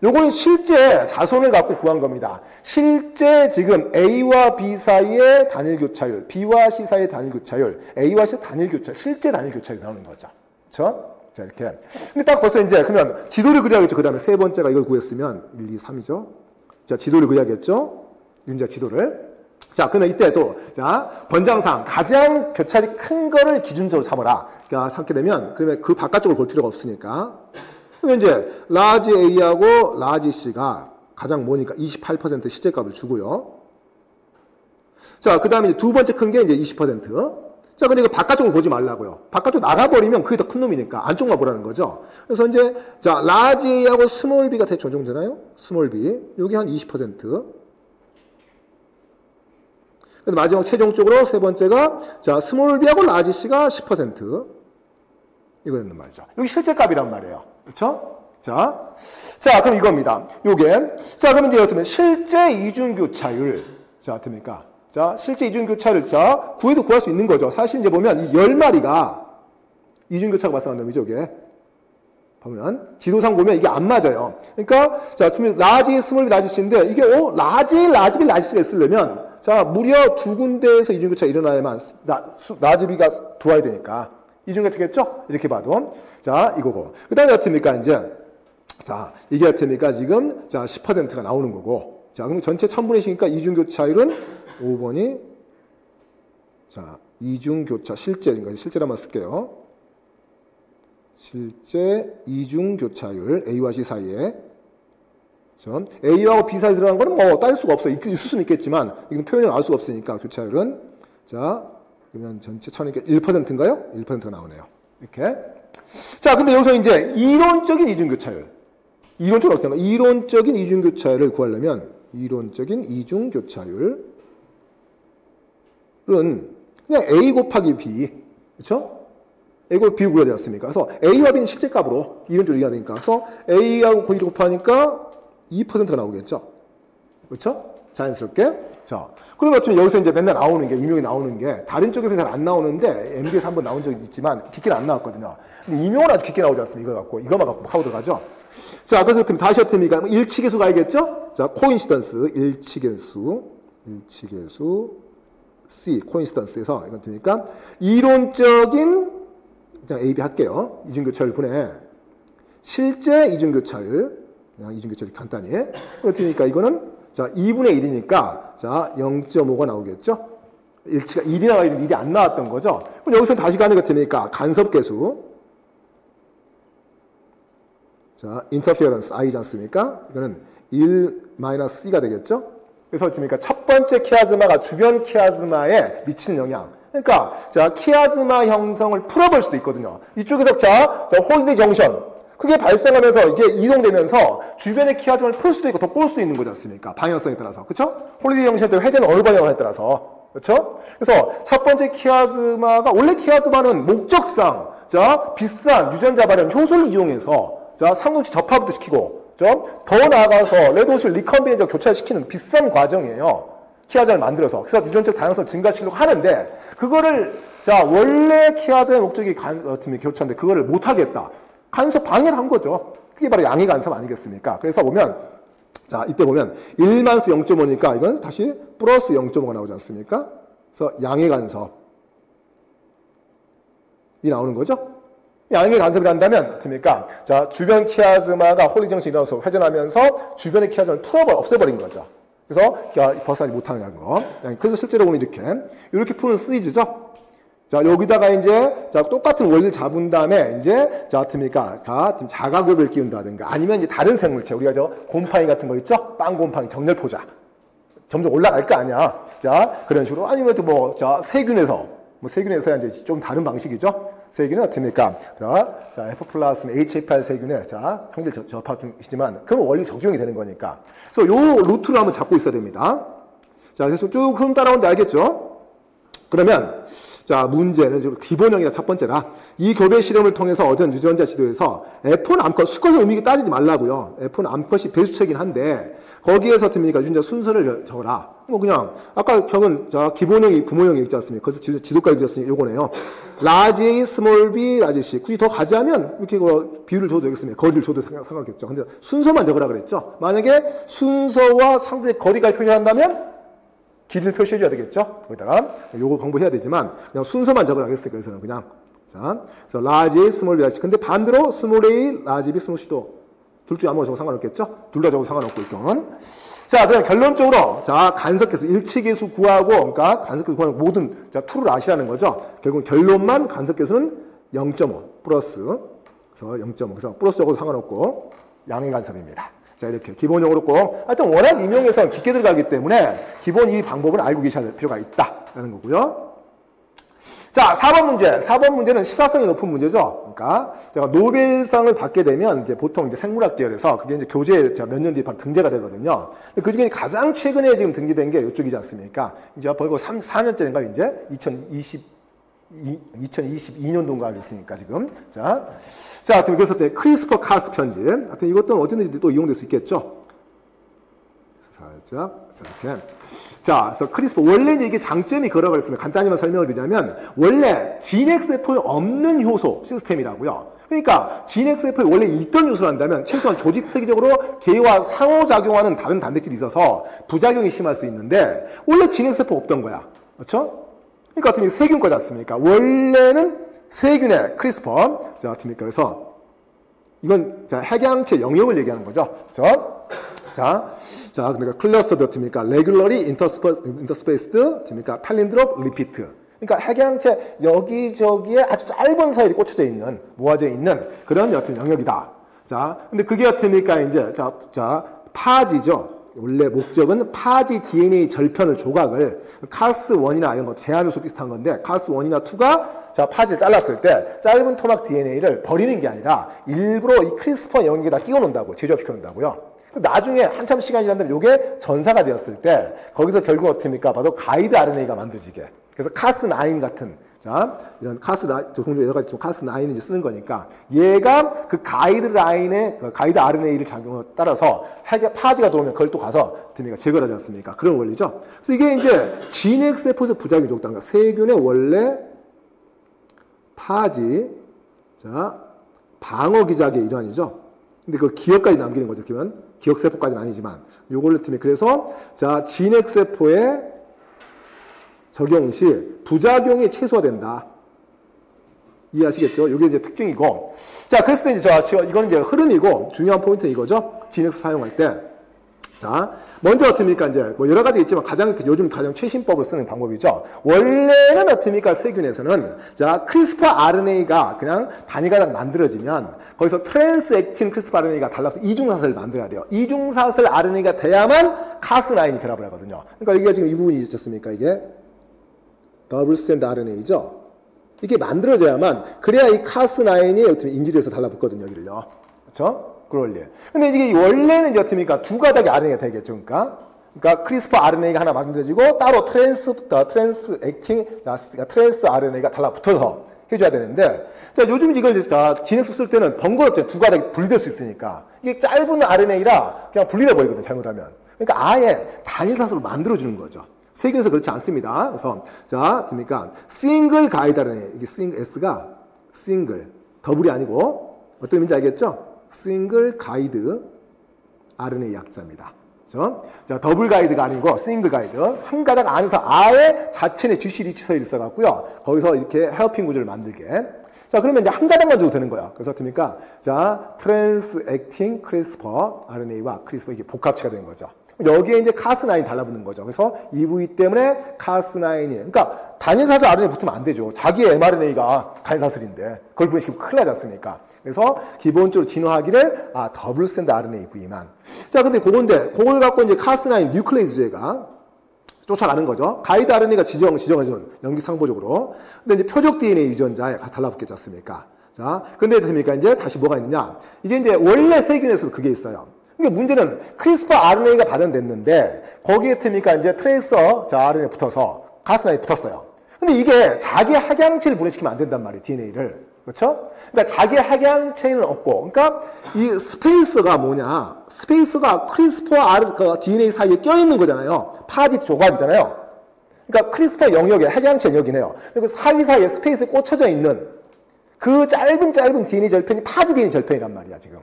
요거는 실제 자손을 갖고 구한 겁니다. 실제 지금 A와 B 사이의 단일 교차율, B와 C 사이의 단일 교차율, A와 C 단일 교차율, 실제 단일 교차율이 나오는 거죠. 그렇죠? 자, 이렇게. 근데 딱 벌써 이제 그러면 지도를 그려야겠죠. 그 다음에 세 번째가 이걸 구했으면 1, 2, 3이죠. 자, 지도를 그려야겠죠. 윤자 지도를. 자, 그러면 이때 또, 자, 권장상 가장 교차율이 큰 거를 기준적으로 삼아라. 그러니까 삼게 되면, 그러면 그 바깥쪽을 볼 필요가 없으니까. 그러면 이제, 라지 A하고 라지 C가 가장 뭐니까 28% 시제값을 주고요. 자, 그 다음에 두 번째 큰 게 이제 20%. 자, 근데 이거 바깥쪽을 보지 말라고요. 바깥쪽 나가버리면 그게 더 큰 놈이니까 안쪽만 보라는 거죠. 그래서 이제, 자, 라지 A하고 스몰 B가 대충 적용되나요? 스몰 B. 여기 한 20%. 근데 마지막 최종적으로 세 번째가, 자, 스몰 B하고 라지 C가 10%. 이거였단 말이죠. 여기 실제 값이란 말이에요. 그렇죠? 자, 그럼 이겁니다. 요게. 자, 그러면 이제 어떻게 실제 이중교차율. 자, 어떻습니까? 자, 실제 이중교차를, 자, 구해도 구할 수 있는 거죠. 사실 이제 보면 이 10마리가 이중교차가 발생한 놈이죠, 이게. 보면 지도상 보면 이게 안 맞아요. 그러니까 자, 라지, 스몰, 라지 C인데 이게 라지, 라지 B, 라지 C가 있으려면 자, 무려 두 군데에서 이중교차가 일어나야만 라지 B가 들어와야 되니까 이중교차겠죠? 이렇게 봐도 자, 이거고. 그다음에 어떻습니까? 이제 자, 이게 어떻습니까? 지금 자, 10%가 나오는 거고. 자, 그럼 전체 1000분의시니까 이중교차율은 5번이 자, 이중교차 실제인가? 실제로 한번 쓸게요. 실제 이중교차율 A와 C 사이에 A하고 B 사이에 들어간 거는 뭐 따질 수가 없어요. 있을 수는 있겠지만 이건 표현이 나올 수가 없으니까 교차율은 자, 그러면 전체 1000이니까 1%인가요? 1%가 나오네요. 이렇게. 자, 근데 여기서 이제 이론적인 이중교차율. 이론적으로 어떻게 하나? 이론적인 이중교차율을 구하려면 이론적인 이중교차율은 그냥 A 곱하기 B. 그렇죠? A 곱하기 B를 구해야 되지 않습니까? 그래서 A와 B는 실제 값으로 이론적으로 얘기해야 되니까. 그래서 A하고 B를 곱하니까 2%가 나오겠죠? 그렇죠? 자연스럽게. 자, 그럼 같으면 여기서 이제 맨날 나오는 게, 임용이 나오는 게, 다른 쪽에서 잘 안 나오는데, MD에서 한번 나온 적이 있지만, 깊게는 안 나왔거든요. 근데 임용은 아주 깊게 나오지 않습니까? 이거 갖고, 이거만 갖고 하고 들어가죠? 자, 그래서 다시 어떻습니까? 일치계수 가야겠죠? 자, 코인시던스, 일치계수 C, 코인시던스에서, 이건 됩니까? 이론적인, 그냥 A, B 할게요. 이중교차율 분해. 실제 이중교차율, 그냥 이중교차율 간단히. 어떻습니까? 이거는 자, 2분의 1이니까, 자, 0.5가 나오겠죠? 일치가 1이 나와야 되는데 1이 안 나왔던 거죠? 그럼 여기서 다시 가는 것 같으니까, 간섭계수. 자, interference, I지 않습니까? 이거는 1-C가 되겠죠? 그래서 어떻습니까? 첫 번째 키아즈마가 주변 키아즈마에 미치는 영향. 그러니까, 자, 키아즈마 형성을 풀어볼 수도 있거든요. 이쪽에서 자, 홀리데이 정션. 그게 발생하면서 이게 이동되면서 주변의 키아즈마를 풀 수도 있고 더 꼴 수도 있는 거지 않습니까? 방향성에 따라서. 그쵸? 홀리데이 형성에 따라 회전은 어느 방향에 따라서. 그쵸? 그래서 첫 번째 키아즈마가, 원래 키아즈마는 목적상, 자, 비싼 유전자 발현 효소를 이용해서, 자, 삼국지 접합도 시키고, 더 나아가서 레드오실 리컨비네이션 교차시키는 비싼 과정이에요. 키아즈마를 만들어서. 그래서 유전적 다양성 증가시키려고 하는데, 그거를, 자, 원래 키아즈마의 목적이 교차인데, 그거를 못하겠다. 간섭 방해를 한 거죠. 그게 바로 양의 간섭 아니겠습니까? 그래서 보면, 자, 이때 보면 1-0.5니까 이건 다시 플러스 0.5가 나오지 않습니까? 그래서 양의 간섭이 나오는 거죠. 양의 간섭이 난다면 어떻습니까? 자, 주변 키아즈마가 홀리 정신이 일어나서 회전하면서 주변의 키아즈마를 없애버린 거죠. 그래서 벗어나지 못하는 거. 그래서 실제로 보면 이렇게 푸는 시리즈죠. 자, 여기다가 이제, 자, 똑같은 원리를 잡은 다음에, 이제, 자, 어떻습니까? 자가급을 끼운다든가, 아니면 이제 다른 생물체, 우리가 곰팡이 같은 거 있죠? 빵 곰팡이, 정렬포자. 점점 올라갈 거 아니야. 자, 그런 식으로. 아니면 또 뭐, 자, 세균에서 이제 좀 다른 방식이죠? 세균은 어떻습니까? 자, 에포플라스마 HA8 세균에, 자, 항질 접합 중이지만, 그런 원리 적용이 되는 거니까. 그래서 요 루트를 한번 잡고 있어야 됩니다. 자, 그래서 쭉 흐름 따라오는데 알겠죠? 그러면, 자, 문제는 좀 기본형이라 첫 번째라. 이 교배 실험을 통해서 얻은 유전자 지도에서 F1 암컷, 수컷의 의미가 따지지 말라고요. F1 암컷이 배수체긴 한데, 거기에서 어떻습니까? 유전자 순서를 적어라. 뭐 그냥, 아까 경은, 자, 기본형이 부모형이 있지 않습니까? 거기서 지도까지 그렸으니 요거네요. 라지 A, 스몰 B, 라지 C. 굳이 더 가지하면, 이렇게 비율을 줘도 되겠습니다. 거리를 줘도 상관없겠죠. 근데 순서만 적으라 그랬죠. 만약에 순서와 상대의 거리가 표시한다면, 길이를 표시해줘야 되겠죠? 거기다가 요거 공부해야 되지만 그냥 순서만 적으라 그랬어요. 그래서는 그냥 자, 그래서 라지 A, 스몰 B, 라지 C. 근데 반대로 스몰 A, 라지 B, 스몰 C도 둘 중에 아무거나 적어도 상관없겠죠? 둘 다 적어도 상관없고 이경은. 자, 그럼 결론적으로 자, 간섭계수, 일치계수 구하고 그러니까 간섭계수 구하는 모든 자, 툴을 아시라는 거죠. 결국 결론만 간섭계수는 0.5 플러스 그래서 0.5 그래서 플러스 적어도 상관없고 양의 간섭입니다. 자, 이렇게 기본용어로 꼭 하여튼 워낙 임용에서 깊게 들어가기 때문에 기본 이 방법을 알고 계셔야 될 필요가 있다라는 거고요. 자, 4번 문제. 4번 문제는 시사성이 높은 문제죠. 그러니까 제가 노벨상을 받게 되면 이제 보통 이제 생물학 계열에서 그게 이제 교재에 몇 년 뒤에 바로 등재가 되거든요. 근데 그 중에 가장 최근에 지금 등재된 게 이쪽이지 않습니까? 이제 벌써 4년째인가 이제 2022년도인가 됐으니까 지금. 자, 하여튼 그래서 때 크리스퍼 카스 편집. 하여튼 이것도 어쨌든지 또 이용될 수 있겠죠. 살짝, 이렇게. 자, 그래서 크리스퍼. 원래 이게 장점이 그러고 그랬습니다. 간단히만 설명을 드리자면, 원래 진핵세포에 없는 효소 시스템이라고요. 그러니까 GNXF에 원래 있던 요소를 한다면 최소한 조직 특이적으로 걔와 상호작용하는 다른 단백질이 있어서 부작용이 심할 수 있는데 원래 GNXF 없던 거야. 그렇죠? 그러니까 어떻게 세균 거지 않습니까? 원래는 세균의 크리스퍼. 자, 어떻게 그래서 이건 자, 핵양체 영역을 얘기하는 거죠. 그렇죠? 자, 그러니까 클러스터드 어떻습니까? 레귤러리 인터스페이스드 어떻습니까? 팔린드롭 리피트. 그러니까 핵양체 여기저기에 아주 짧은 사이에 꽂혀져 있는, 모아져 있는 그런 여튼 영역이다. 자, 근데 그게 어떻습니까? 이제, 파지죠. 원래 목적은 파지 DNA 절편을 조각을, 카스1이나 이런 거 제한요소 비슷한 건데, 카스1이나 2가 파지를 잘랐을 때, 짧은 토막 DNA를 버리는 게 아니라, 일부러 이 크리스퍼 영역에다 끼워 놓는다고, 제조합시켜 놓는다고요. 나중에 한참 시간이 지난 다음에 이게 전사가 되었을 때, 거기서 결국 어떻습니까? 바로 가이드 RNA가 만들어지게. 그래서 카스9 같은, 자, 이런 카스9, 종종 여러 가지 카스9을 이제 쓰는 거니까, 얘가 그 가이드 라인의, 그 가이드 RNA를 작용에 따라서 핵에 파지가 들어오면 그걸 또 가서, 제거를 하지 않습니까? 그런 원리죠. 그래서 이게 이제, GNXF에서 부작용이 적다는 거야. 세균의 원래 파지, 자, 방어 기작의 일환이죠. 근데 그 기억까지 남기는 거죠. 그러면 기억세포까지는 아니지만, 요걸로 팀에, 그래서, 자, GNXF의 적용 시 부작용이 최소화된다. 이해하시겠죠? 이게 이제 특징이고. 자, 그랬을 때 이제 이거는 이제 흐름이고, 중요한 포인트는 이거죠. GNX 사용할 때. 자, 먼저 어떻습니까? 이제 뭐 여러 가지 있지만 요즘 가장 최신법을 쓰는 방법이죠. 원래는 어떻습니까? 세균에서는 자, 크리스퍼 RNA가 그냥 단위가닥 만들어지면 거기서 트랜스 액틴 크리스퍼 RNA가 달라서 이중사슬을 만들어야 돼요. 이중사슬 RNA가 돼야만 카스9이 결합을 하거든요. 그러니까 여기가 지금 이 부분이 있었습니까? 이게 더블 스탠드 RNA죠. 이게 만들어져야만 그래야 이 카스9이 어떻게 인지돼서 달라붙거든요. 여기를요. 그렇죠? 그럴 리. 근데 이게 원래는 이제 어떻습니까? 두 가닥의 RNA가 되겠죠. 그러니까 크리스퍼 RNA가 하나 만들어지고 따로 트랜스 RNA가 달라붙어서 해줘야 되는데, 자, 요즘 이걸 이제 GNX 쓸 때는 번거롭죠. 두 가닥이 분리될 수 있으니까. 이게 짧은 RNA라 그냥 분리돼 버리거든, 잘못하면. 그러니까 아예 단일사슬로 만들어주는 거죠. 세균에서 그렇지 않습니다. 그래서, 자, 됩니까? 싱글 가이드 RNA. 이게 S가 싱글. 더블이 아니고, 어떤 의미인지 알겠죠? 싱글 가이드 RNA 약자입니다. 그렇죠? 자, 더블 가이드가 아니고 싱글 가이드. 한 가닥 안에서 아예 자체 GC 리치서열이 있어갖고요. 거기서 이렇게 헤어핀 구조를 만들게. 자, 그러면 이제 한 가닥만 줘도 되는 거야. 그래서 어떻습니까? 자, 트랜스 액팅 크리스퍼 RNA와 크리스퍼 이게 복합체가 되는 거죠. 여기에 이제 카스9 달라붙는 거죠. 그래서 EV 때문에 카스9이. 그러니까 단일사슬 RNA 붙으면 안 되죠. 자기의 mRNA가 단일사슬인데 그걸 분해시키면 큰일 나지 않습니까? 그래서 기본적으로 진화하기를 더블 스탠드 RNAV만. 자, 근데 그걸 갖고 이제 카스9 뉴클레이즈제가 쫓아가는 거죠. 가이드 RNA가 지정해준 염기상보적으로. 근데 이제 표적 DNA 유전자에 달라붙겠지 않습니까? 자, 근데 됩니까? 이제 다시 뭐가 있느냐? 이게 이제 원래 세균에서도 그게 있어요. 그러니까 문제는 크리스퍼 RNA가 발현됐는데 거기에 됩니까? 이제 트레이서 RNA 붙어서 카스9이 붙었어요. 근데 이게 자기 핵양체를 분해시키면 안 된단 말이에요. DNA를. 그렇죠? 그러니까 자기 핵양체는 없고, 그러니까 이 스페이스가 뭐냐? 스페이스가 크리스퍼 DNA 사이에 껴있는 거잖아요. 파지 조각이잖아요. 그러니까 크리스퍼 영역에 핵양체 영역이네요. 그리고 사이사이에 스페이스에 꽂혀져 있는 그 짧은 DNA 절편이 파지 DNA 절편이란 말이야, 지금.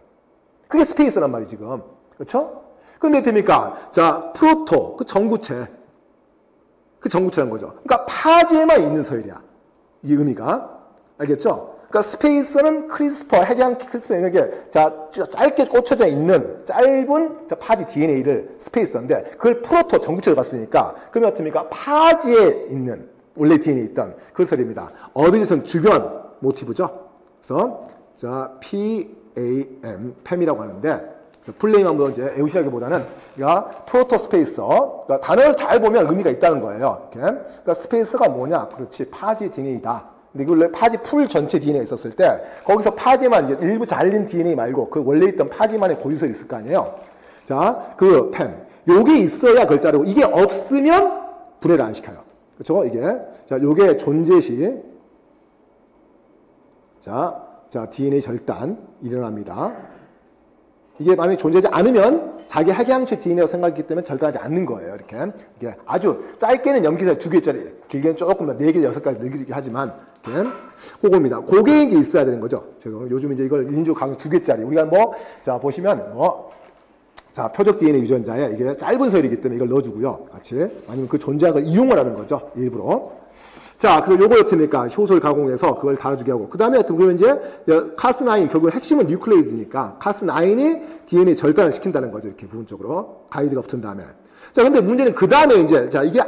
그게 스페이스란 말이야, 지금. 그렇죠? 근데 됩니까? 자, 프로토, 그 전구체라는 거죠. 그러니까 파지에만 있는 서열이야. 이 의미가. 알겠죠? 그러니까 스페이스는 크리스퍼, 크리스퍼 영역에 짧게 꽂혀져 있는 짧은 파지 DNA를 스페이스인데 그걸 프로토 전구체로 갔으니까 그러면 어떻습니까? 파지에 있는 원래 DNA 있던 그 설입니다. 어드니슨 주변 모티브죠. 그래서 자, PAM, 팸이라고 하는데 플레임 한번 이제 애우시라기보다는 프로토 스페이서, 그러니까 단어를 잘 보면 의미가 있다는 거예요. 이렇게. 그러니까 스페이스가 뭐냐? 그렇지, 파지 DNA다. 근데 이거 원래 파지 풀 전체 DNA가 있었을 때 거기서 파지만 이제 일부 잘린 DNA 말고 그 원래 있던 파지만의 고유설이 있을 거 아니에요. 자, 그 팸. 요게 있어야 그걸 자르고 이게 없으면 분해를 안 시켜요. 그렇죠? 이게. 자, 요게 존재 시 자, DNA 절단 일어납니다. 이게 만약에 존재하지 않으면 자기 핵양체 DNA라고 생각했기 때문에 절단하지 않는 거예요. 이렇게. 이게 아주 짧게는 염기사에 2개짜리, 길게는 조금 4개, 6개까지 늘리게 하지만 이렇게. 그겁니다. 그게 이제 있어야 되는 거죠. 제가 요즘 이제 이걸 인조 강의 2개짜리. 우리가 뭐, 자, 보시면 뭐, 자, 표적 DNA 유전자에 이게 짧은 서열이기 때문에 이걸 넣어주고요. 같이. 아니면 그 존재학을 이용을 하는 거죠. 일부러. 자, 그래서 요거 어떻습니까? 효소를 가공해서 그걸 달아주게 하고. 그 다음에 그러면 이제 카스9, 결국 핵심은 뉴클레이즈니까 카스9이 DNA 절단을 시킨다는 거죠. 이렇게 부분적으로. 가이드가 붙은 다음에. 자, 근데 문제는 그 다음에 이제, 자, 이게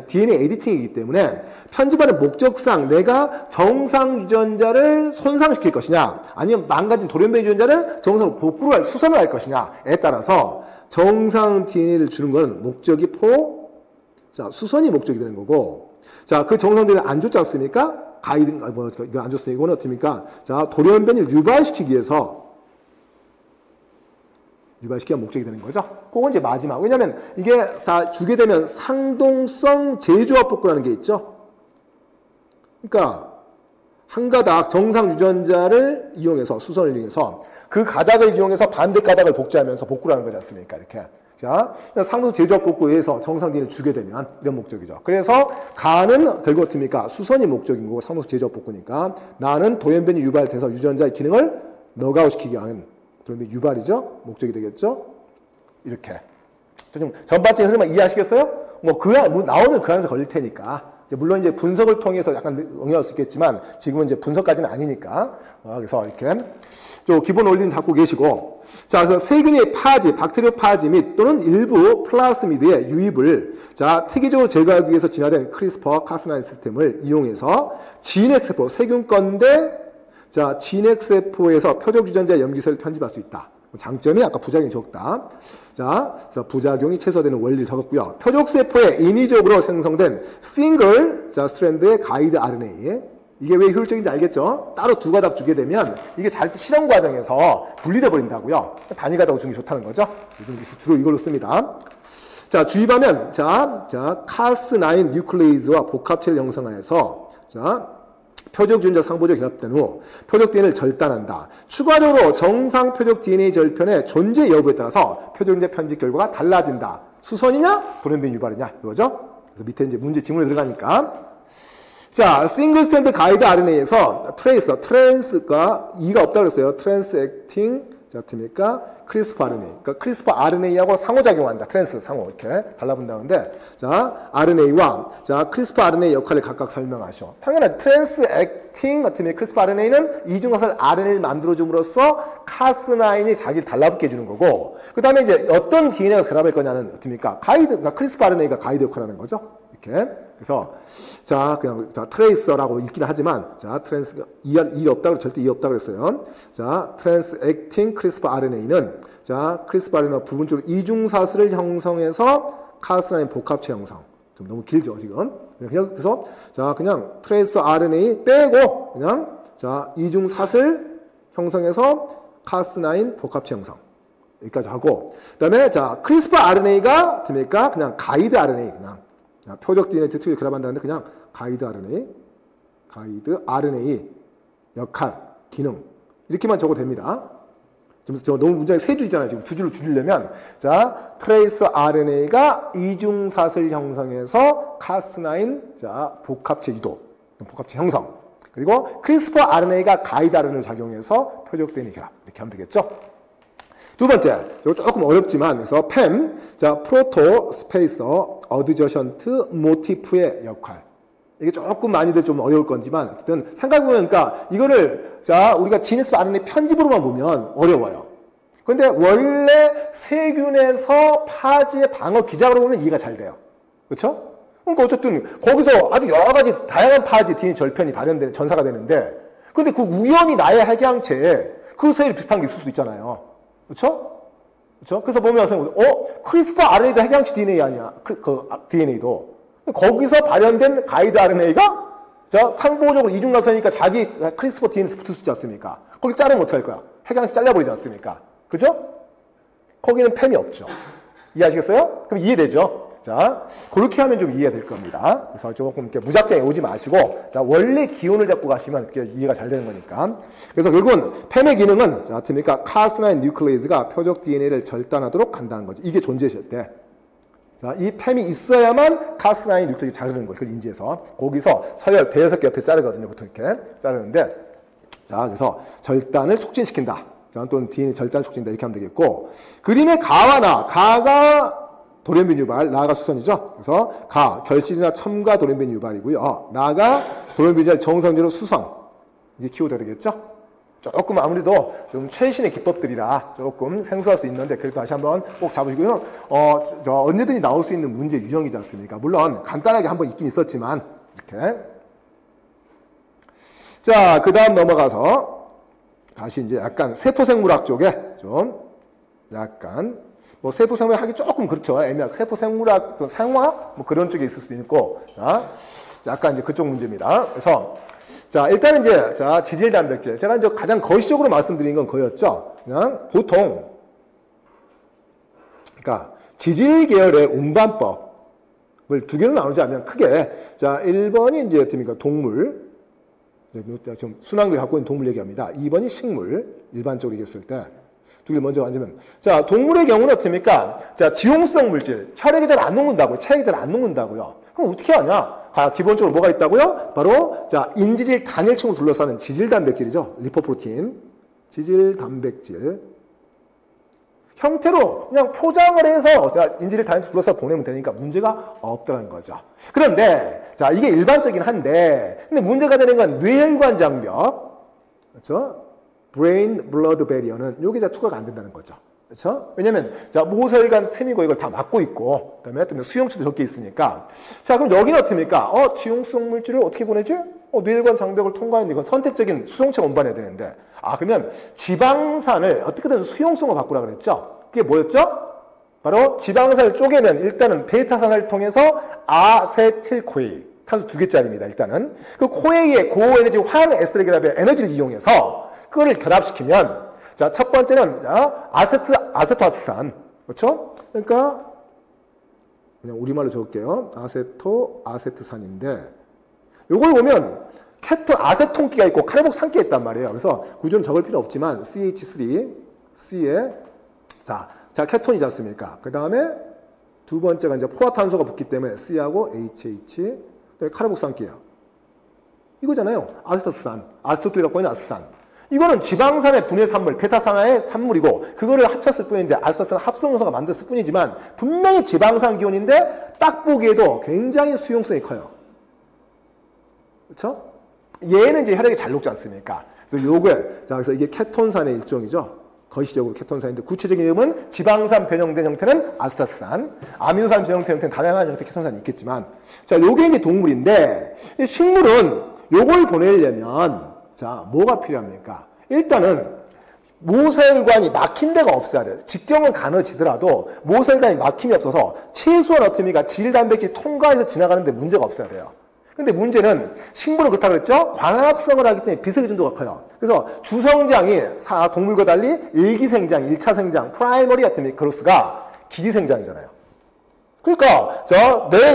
DNA 에디팅이기 때문에 편집하는 목적상 내가 정상 유전자를 손상시킬 것이냐, 아니면 망가진 돌연변이 유전자를 정상으로 복구를 수선을 할 것이냐에 따라서 정상 DNA를 주는 건 목적이 자, 수선이 목적이 되는 거고, 자, 그 정상 DNA를 안 줬지 않습니까? 이걸 안 줬으니 이거는 어떻습니까? 자, 돌연변이를 유발시키기 위해서 유발시키는 목적이 되는 거죠. 그건 이제 마지막. 왜냐면 이게 주게 되면 상동성 재조합 복구라는 게 있죠. 그러니까 한 가닥 정상 유전자를 이용해서 수선을 이용해서 그 가닥을 이용해서 반대 가닥을 복제하면서 복구를 하는 거지 않습니까? 이렇게. 자, 상동성 재조합 복구에 의해서 정상 DNA를 주게 되면 이런 목적이죠. 그래서 가는 결국 어떻습니까? 수선이 목적인 거고 상동성 재조합 복구니까 나는 돌연변이 유발돼서 유전자의 기능을 너가웃시키게 하는 그러면 유발이죠? 목적이 되겠죠? 이렇게. 좀 전반적인 흐름을 이해하시겠어요? 나오면 그 안에서 걸릴 테니까. 물론 이제 분석을 통해서 약간 응용할 수 있겠지만 지금은 이제 분석까지는 아니니까. 그래서 이렇게. 좀 기본 원리는 잡고 계시고. 자, 그래서 세균의 파지, 박테리오 파지 및 또는 일부 플라스미드의 유입을 자, 특이적으로 제거하기 위해서 진화된 크리스퍼 카스9 시스템을 이용해서 진핵세포, 세균 건데 자, 진핵세포에서 표적 유전자 염기세를 편집할 수 있다. 장점이 아까 부작용이 적다. 자, 부작용이 최소화되는 원리를 적었고요. 표적세포에 인위적으로 생성된 싱글 스트랜드의 가이드 RNA. 이게 왜 효율적인지 알겠죠? 따로 두 가닥 주게 되면 이게 실험 과정에서 분리돼 버린다고요. 단위 가닥을 주는 게 좋다는 거죠. 요즘 주로 이걸로 씁니다. 자, 주입하면 카스9 뉴클레이즈와 복합체를 형성하여서 표적 유전자 상보적 결합된 후 표적 DNA를 절단한다. 추가적으로 정상 표적 DNA 절편의 존재 여부에 따라서 표적 유전자 편집 결과가 달라진다. 수선이냐? 돌연변이 유발이냐? 이거죠? 그래서 밑에 이제 문제 지문에 들어가니까. 자, 싱글 스탠드 가이드 RNA에서 트랜스가 E가 없다고 그랬어요. 트랜스 액팅, 뭡니까? 크리스퍼 RNA. 그러니까 크리스퍼 RNA하고 상호작용한다. 상호 이렇게 달라붙는다는데, 자, RNA와 크리스퍼 RNA 역할을 각각 설명하셔. 당연하죠. 트랜스 액팅 같은 경우에 크리스퍼 RNA는 이중화살 RNA를 만들어줌으로써 카스9이 자기를 달라붙게 해주는 거고, 그 다음에 이제 어떤 DNA가 결합할 거냐는 어떻습니까? 그러니까 크리스퍼 RNA가 가이드 역할을 하는 거죠. 이렇게. 그래서 트레이서라고 읽기는 하지만 트랜스가 E 없다고 절대 E 없다고 그랬어요. 트랜스 액팅 크리스퍼 RNA는 크리스퍼 RNA가 부분적으로 이중사슬을 형성해서 카스9 복합체 형성. 좀 너무 길죠, 지금. 그래서 그냥 트레이서 RNA 빼고 그냥 이중사슬 형성해서 카스9 복합체 형성. 여기까지 하고 그다음에 크리스퍼 RNA가 됩니까? 그냥 가이드 RNA 그냥 표적 DNA 특유에 결합한다는데 그냥 가이드 RNA 역할, 기능 이렇게만 적어도 됩니다. 지금 너무 문장이 세 줄이잖아요. 지금 두 줄로 줄이려면 트레이서 RNA가 이중사슬 형성해서 카스9 복합체 유도, 복합체 형성 그리고 크리스퍼 RNA가 가이드 RNA를 작용해서 표적 DNA 결합 이렇게 하면 되겠죠. 두 번째, 이거 조금 어렵지만, 그래서 PAM, 프로토 스페이서 어드저션트 모티프의 역할. 이게 조금 많이들 좀 어려울 건지만, 어쨌든 생각해보면, 그러니까 이거를, 우리가 GNX RNA 편집으로만 보면 어려워요. 근데 원래 세균에서 파지의 방어 기작으로 보면 이해가 잘 돼요. 그렇죠? 그러니까 어쨌든 거기서 아주 여러 가지 다양한 파지 DNA 절편이 발현되는, 전사가 되는데, 근데 그 우연히 나의 핵양체에 그 사이에 비슷한 게 있을 수도 있잖아요. 그렇죠? 그래서 보면 크리스퍼 RNA도 핵양치 DNA 아니야? DNA도 거기서 발현된 가이드 RNA가 상보적으로 이중가선이니까 자기 크리스퍼 DNA에 붙을 수 있지 않습니까? 거기 자르면 어떻게 할 거야? 핵양치 잘라버리지 않습니까? 그죠? 거기는 팸이 없죠. 이해하시겠어요? 그럼 이해되죠? 그렇게 하면 좀 이해가 될 겁니다. 그래서 조금 이렇게 무작정에 오지 마시고, 원래 기운을 잡고 가시면 그게 이해가 잘 되는 거니까. 그래서 결국은 팸의 기능은, 그러니까 카스9 뉴클레이즈가 표적 DNA를 절단하도록 한다는 거죠. 이게 존재실 때. 자, 이 팸이 있어야만 카스나인 뉴클릭이 자르는 거예요. 그걸 인지해서. 거기서 서열 대여섯 개 옆에 자르거든요. 보통 이렇게 자르는데. 자, 그래서 절단을 촉진시킨다. 자, 또는 DNA 절단 촉진다. 이렇게 하면 되겠고. 그림의 가와 나. 가가 돌연변 유발, 나가 수선이죠. 그래서 가, 결실이나 첨가 돌연변 유발이고요. 나가 돌연변 유발 정상적으로 수선. 이게 키워드가 되겠죠. 조금 아무래도 좀 최신의 기법들이라 조금 생소할 수 있는데 그래도 다시 한번 꼭 잡으시고요. 언제든지 나올 수 있는 문제 유형이지 않습니까? 물론 간단하게 한번 있긴 있었지만 이렇게. 자, 그 다음 넘어가서 다시 이제 약간 세포생물학 쪽에 좀 약간 뭐 세포생물학 하기 조금 그렇죠. 애매하고 세포생물학 또 생화 뭐 그런 쪽에 있을 수도 있고. 자, 약간 이제 그쪽 문제입니다. 그래서 자, 일단은 이제, 자, 지질 단백질. 제가 이제 가장 거시적으로 말씀드린 건 그거였죠. 그냥 보통, 그러니까 지질 계열의 운반법을 두 개로 나누자면 크게, 자, 1번이 이제 어떻습니까? 동물. 지금 순환을 갖고 있는 동물 얘기합니다. 2번이 식물. 일반적으로 얘기했을 때. 두 개를 먼저 앉으면. 자, 동물의 경우는 어떻습니까? 자, 지용성 물질. 혈액이 잘 안 녹는다고요. 체액이 잘 안 녹는다고요. 그럼 어떻게 하냐? 기본적으로 뭐가 있다고요? 바로 자 인지질 단일층으로 둘러싸는 지질 단백질이죠. 리포프로틴, 지질 단백질 형태로 그냥 포장을 해서 자 인지질 단일층 둘러싸 보내면 되니까 문제가 없다는 거죠. 그런데 자 이게 일반적인 한데 근데 문제가 되는 건 뇌혈관 장벽, 그렇죠? 브레인 블러드 베리어는 요게 자 추가가 안 된다는 거죠. 그렇죠? 왜냐면 자 모세혈관 틈이고 이걸 다 막고 있고 그다음에 또 수용체도 적게 있으니까 자 그럼 여기는 어떻습니까? 지용성 물질을 어떻게 보내지? 뇌혈관 장벽을 통과했는데 이건 선택적인 수용체가 운반해야 되는데 그러면 지방산을 어떻게든 수용성으로 바꾸라 그랬죠? 그게 뭐였죠? 바로 지방산을 쪼개면 일단은 베타산을 통해서 아세틸코이 탄소 2개짜리입니다. 일단은 그 코에이의 고에너지 화학 에스테르기랍의 에너지를 이용해서 그거를 결합시키면 자, 첫 번째는 아세토아세산. 그렇죠? 그러니까 그냥 우리말로 적을게요. 아세토아세트산인데 요걸 보면 아세톤기가 있고 카르복산기가 있단 말이에요. 그래서 구조는 적을 필요 없지만 CH3 C에 자 케톤이지 않습니까? 그다음에 두 번째가 이제 포화탄소가 붙기 때문에 C하고 HH 카르복산기예요. 이거잖아요. 아세토산. 아세토길 갖고 있는 아세산. 이거는 지방산의 분해 산물, 베타산화의 산물이고 그거를 합쳤을 뿐인데 아세토산 합성효소가 만들었을 뿐이지만 분명히 지방산 기온인데 딱 보기에도 굉장히 수용성이 커요. 그렇죠? 얘는 이제 혈액이 잘 녹지 않습니까? 그래서 요게 자 그래서 이게 케톤산의 일종이죠. 거시적으로 케톤산인데 구체적인 이름은 지방산 변형된 형태는 아세토산, 아미노산 변형된 형태는 다양한 형태의 케톤산이 있겠지만 자 요게 이제 동물인데 식물은 요걸 보내려면 자, 뭐가 필요합니까? 일단은 모세혈관이 막힌 데가 없어야 돼요. 직경은 가능지더라도 모세혈관이 막힘이 없어서 최소한 어떻습니까? 지질단백질 통과해서 지나가는데 문제가 없어야 돼요. 근데 문제는 식물은 그렇다고 그랬죠? 광합성을 하기 때문에 비세기 정도가 커요. 그래서 주성장이 동물과 달리 일기생장, 1차 생장, 프라이머리 같은 그로스가 기기생장이잖아요. 그러니까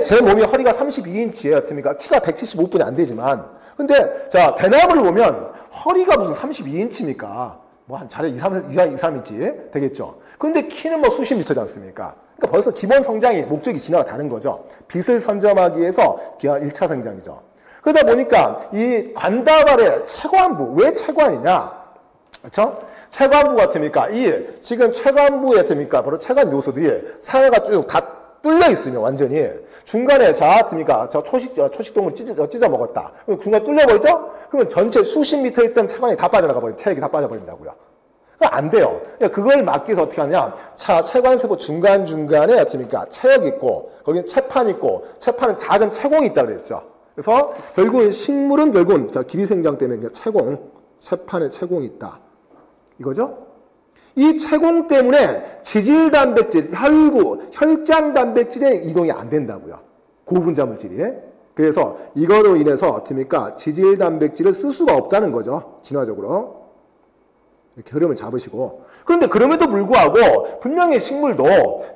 제 몸이 허리가 32인치예요. 어떻습니까? 키가 175분이 안 되지만 근데 자 대나무를 보면 허리가 무슨 32인치입니까? 뭐 한 잘해 2, 3인치 되겠죠. 근데 키는 뭐 수십 미터지 않습니까? 그러니까 벌써 기본 성장이 목적이 진화가 다른 거죠. 빛을 선점하기 위해서 1차 생장이죠. 그러다 보니까 이 관다발의 체관부, 왜 체관이냐? 그렇죠? 체관부 같으니까 지금 체관부에 같으니까 바로 체관 요소들이 사회가 쭉 다 뚫려 있으면 완전히 중간에 저 초식동물 찢어 먹었다. 그럼 중간에 뚫려 버리죠? 그러면 전체 수십 미터 있던 체관이 다 빠져나가 버려. 체액이 다 빠져버린다고요. 그러니까 안 돼요. 그걸 막기 위해서 어떻게 하냐? 체관세포 중간중간에 어떻습니까? 체액 있고, 거기는 체판 있고, 체판은 작은 체공이 있다고 그랬죠. 그래서 결국은 식물은 결국은 기리생장 때문에 체판에 체공이 있다. 이거죠? 이 체공 때문에 지질단백질, 혈장 단백질의 이동이 안 된다고요. 고분자 물질이. 그래서 이거로 인해서 어떻습니까? 지질단백질을 쓸 수가 없다는 거죠. 진화적으로. 이렇게 흐름을 잡으시고. 그런데 그럼에도 불구하고 분명히 식물도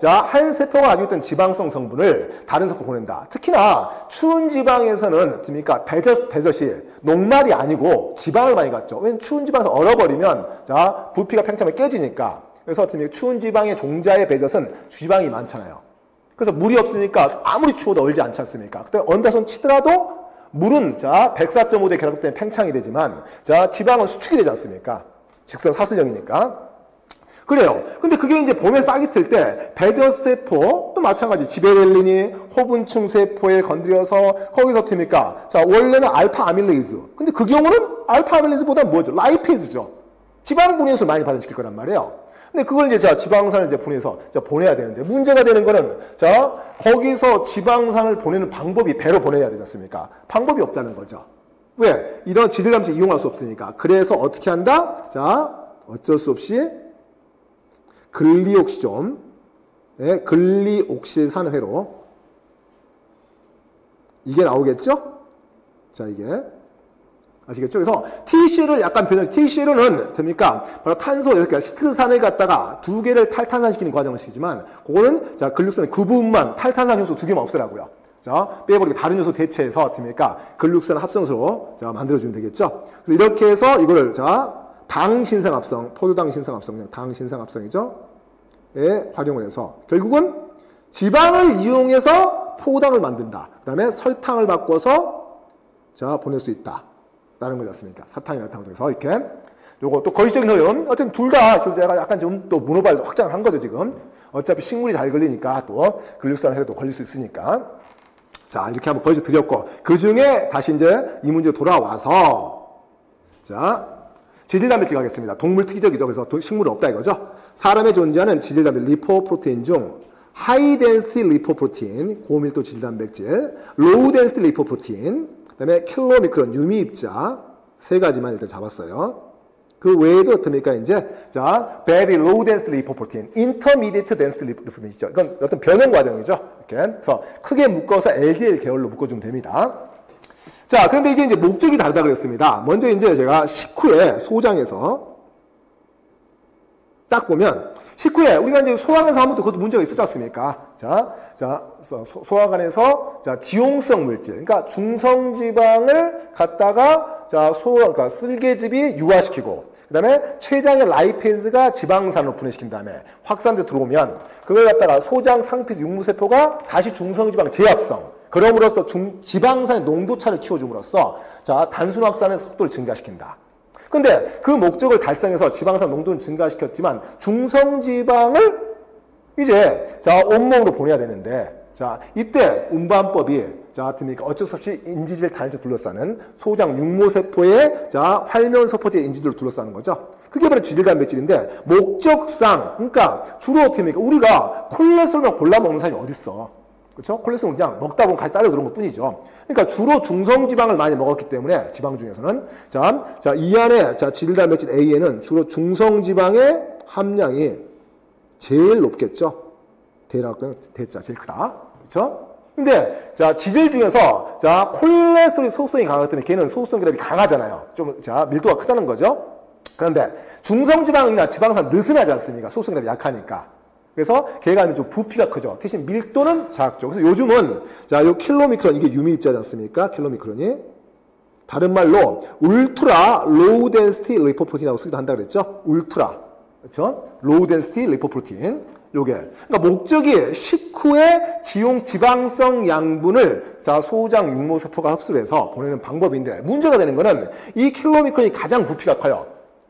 한 세포가 가지고 있던 지방성 성분을 다른 세포 보낸다. 특히나 추운 지방에서는 어떻습니까? 배젖이 녹말이 아니고 지방을 많이 갖죠. 왜냐면 추운 지방에서 얼어버리면 부피가 팽창하면 깨지니까. 그래서 어떻습니까? 추운 지방의 종자의 배젖은 지방이 많잖아요. 그래서 물이 없으니까 아무리 추워도 얼지 않지 않습니까? 그때 언다손 치더라도 물은 자 104.5대 결합 때문에 팽창이 되지만 자 지방은 수축이 되지 않습니까? 직선 사슬형이니까. 그래요. 근데 그게 이제 봄에 싹이 틀 때 배저세포 또 마찬가지 지베렐린이 호분충 세포에 건드려서 거기서 틉니까? 자 원래는 알파 아밀레이즈. 근데 그 경우는 알파 아밀레이즈보다 뭐죠? 라이페이즈죠. 지방 분해에서 많이 발현시킬 거란 말이에요. 근데 그걸 이제 자 지방산을 이제 분해서 자 보내야 되는데 문제가 되는 거는 자 거기서 지방산을 보내는 방법이 배로 보내야 되지 않습니까? 방법이 없다는 거죠. 왜? 이런 지질감지 이용할 수 없으니까. 그래서 어떻게 한다? 자 어쩔 수 없이 글리옥시존, 네, 글리옥실 산회로 이게 나오겠죠? 자 이게 아시겠죠? 그래서 TCL을 약간 변형, TCL은 됩니까? 바로 탄소 이렇게 시트르산을 갖다가 두 개를 탈탄산시키는 과정을 시키지만, 그거는 자 글육산의 그 부분만 탈탄산 요소 두 개만 없애라고요. 자 빼버리고 다른 요소 대체해서 됩니까? 글육산 합성수로 자 만들어주면 되겠죠? 그래서 이렇게 해서 이거를 자 당신상합성, 포도당 신상합성, 당신상합성이죠? 에 활용을 해서 결국은 지방을 이용해서 포도당을 만든다. 그 다음에 설탕을 바꿔서 자 보낼 수 있다. 라는 거지 않습니까? 사탕이나糖 통해서 이렇게 요거 또 거시적인 흐름 어쨌든 둘 다 제가 약간 좀 또 문호발 확장을 한 거죠 지금. 어차피 식물이 잘 걸리니까 또 글루산 해도 걸릴 수 있으니까 자 이렇게 한번 거시적 드렸고 그 중에 다시 이제 이 문제 돌아와서 자 지질단백질 가겠습니다. 동물 특이적이죠. 그래서 식물은 없다 이거죠. 사람에 존재하는 지질단백 리포프로테인 중 하이 덴시티 리포프로테인 고밀도 지질단백질, 로우 덴시티 리포프로테인 그 다음에 킬로미크론, 유미입자 세 가지만 일단 잡았어요. 그 외에도 어떻습니까? 이제 자, very low density lipoprotein, intermediate density lipoprotein 있죠. 이건 어떤 변형 과정이죠. 이렇게 그래서 크게 묶어서 LDL 계열로 묶어주면 됩니다. 자, 그런데 이게 이제 목적이 다르다 그랬습니다. 먼저 이제 제가 식후에 소장에서 딱 보면 식후에 우리가 이제 소화관에서 한 번도 그것도 문제가 있었지 않습니까? 소화관에서 자 지용성 물질, 그러니까 중성지방을 갖다가 자 그러니까 쓸개즙이 유화시키고, 그다음에 췌장의 라이페이즈가 지방산으로 분해시킨 다음에 확산돼 들어오면 그걸 갖다가 소장 상피스 육무세포가 다시 중성지방 재합성, 그럼으로써 지방산의 농도차를 키워줌으로써 자 단순 확산의 속도를 증가시킨다. 근데 그 목적을 달성해서 지방산 농도는 증가시켰지만 중성지방을 이제 자 온몸으로 보내야 되는데 자 이때 운반법이 자 같으니까 어쩔 수 없이 인지질 단위로 둘러싸는 소장 육모세포의 자 활면세포제 인지질로 둘러싸는 거죠. 그게 바로 지질단백질인데 목적상 그러니까 주로 어떻게 합니까? 우리가 콜레스테롤만 골라 먹는 사람이 어디 있어? 그렇죠? 콜레스테롤 그냥 먹다 보면 같이 딸려 들어온 것 뿐이죠. 그러니까 주로 중성지방을 많이 먹었기 때문에 지방 중에서는 자 이 안에 자 지질단백질 A에는 주로 중성지방의 함량이 제일 높겠죠. 대자 제일 크다. 그렇죠? 근데 자 지질 중에서 자 콜레스테롤이 소수성이 강하기 때문에 걔는 소수성 결합이 강하잖아요. 좀 자 밀도가 크다는 거죠. 그런데 중성지방이나 지방산 느슨하지 않습니까? 소수성 결합이 약하니까. 그래서 걔가 좀 부피가 크죠. 대신 밀도는 작죠. 그래서 요즘은 자, 요 킬로미크론 이게 유미입자지 않습니까? 킬로미크론이 다른 말로 울트라 로우 덴시티 리포프로틴이라고 쓰기도 한다 그랬죠. 울트라 그렇죠? 로우 덴시티 리포프로틴 요게 그러니까 목적이 식후에 지방성 양분을 자 소장 육모세포가 흡수를 해서 보내는 방법인데 문제가 되는 거는 이 킬로미크론이 가장 부피가 커요.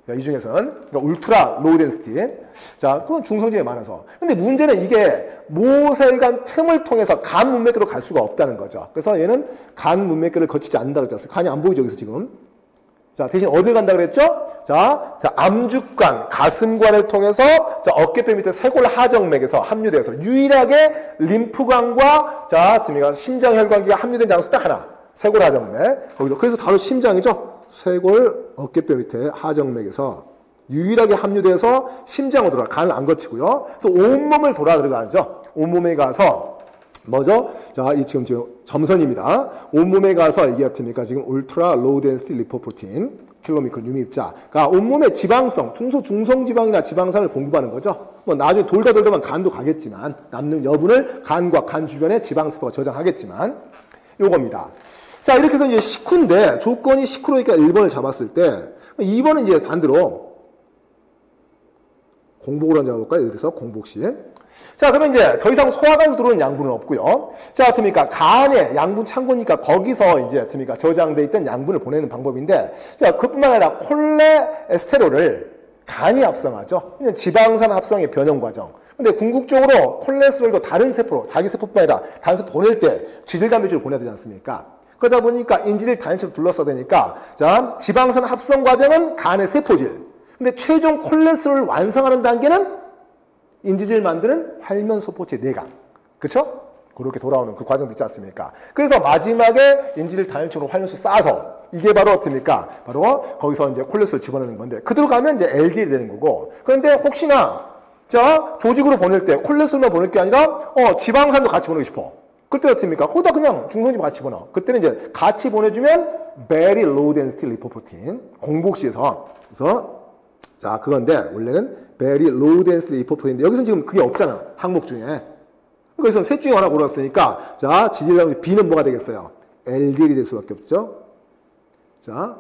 이 중에서는 그러니까 울트라 로우 덴시티 자 그건 중성지방이 많아서 근데 문제는 이게 모세혈관 틈을 통해서 간 문맥으로 갈 수가 없다는 거죠. 그래서 얘는 간 문맥을 거치지 않는다 그랬잖아요. 간이 안 보이죠 여기서 지금. 자 대신 어딜 간다 그랬죠? 자 암죽관 가슴관을 통해서 자 어깨뼈 밑에 쇄골 하정맥에서 합류돼서 유일하게 림프관과 자 심장혈관기가 합류된 장소 딱 하나 쇄골 하정맥 거기서 그래서 바로 심장이죠. 쇄골 어깨뼈 밑에 하정맥에서 유일하게 합류돼서 심장으로 들어가 간을 안 거치고요. 그래서 온몸을 돌아 들어가죠. 온몸에 가서 뭐죠? 자, 이 지금 점선입니다. 온몸에 가서 이게 어떻습니까? 지금 울트라 로우 덴시티 리포프로틴 킬로미크론 유미입자가 온몸의 지방성, 중성지방이나 지방산을 공급하는 거죠. 뭐 나중에 돌다만 간도 가겠지만 남는 여분을 간과 간 주변에 지방세포가 저장하겠지만 요겁니다. 자, 이렇게 해서 이제 식후인데 조건이 식후로니까 1번을 잡았을 때 2번은 이제 반대로 공복으로 한번 잡아볼까요? 예를 들어서 공복시. 자, 그러면 이제 더 이상 소화관에서 들어오는 양분은 없고요. 자, 어떻습니까? 간에 양분 창고니까 거기서 이제 어떻습니까? 저장돼 있던 양분을 보내는 방법인데, 자, 그뿐만 아니라 콜레스테롤을 간이 합성하죠. 지방산 합성의 변형 과정. 근데 궁극적으로 콜레스테롤도 다른 세포로, 자기 세포뿐만 아니라 다른 세포 보낼 때 지질단백질을 보내야 되지 않습니까? 그러다 보니까 인지질 단백질을 둘러싸야 되니까, 자, 지방산 합성 과정은 간의 세포질. 근데 최종 콜레스테롤을 완성하는 단계는 인지질 만드는 활면소포체 내각. 그쵸? 그렇게 돌아오는 그 과정도 있지 않습니까? 그래서 마지막에 인지질 단일체로 활면소 싸서 이게 바로 어떻습니까? 바로 거기서 이제 콜레스테롤 집어넣는 건데 그대로 가면 이제 LDL이 되는 거고 그런데 혹시나 자 조직으로 보낼 때 콜레스테롤만 보낼 게 아니라 지방산도 같이 보내고 싶어. 그때 어떻습니까? 거기다 그냥 중성지방 같이 보내. 그때는 이제 같이 보내주면 very low density lipoprotein 공복시에서 그래서 자 그건데 원래는 very low density lipoprotein인데 여기서는 지금 그게 없잖아 항목 중에. 그래서 셋 중에 하나 골랐으니까 자 지질단백질 B는 뭐가 되겠어요? LDL이 될 수밖에 없죠. 자,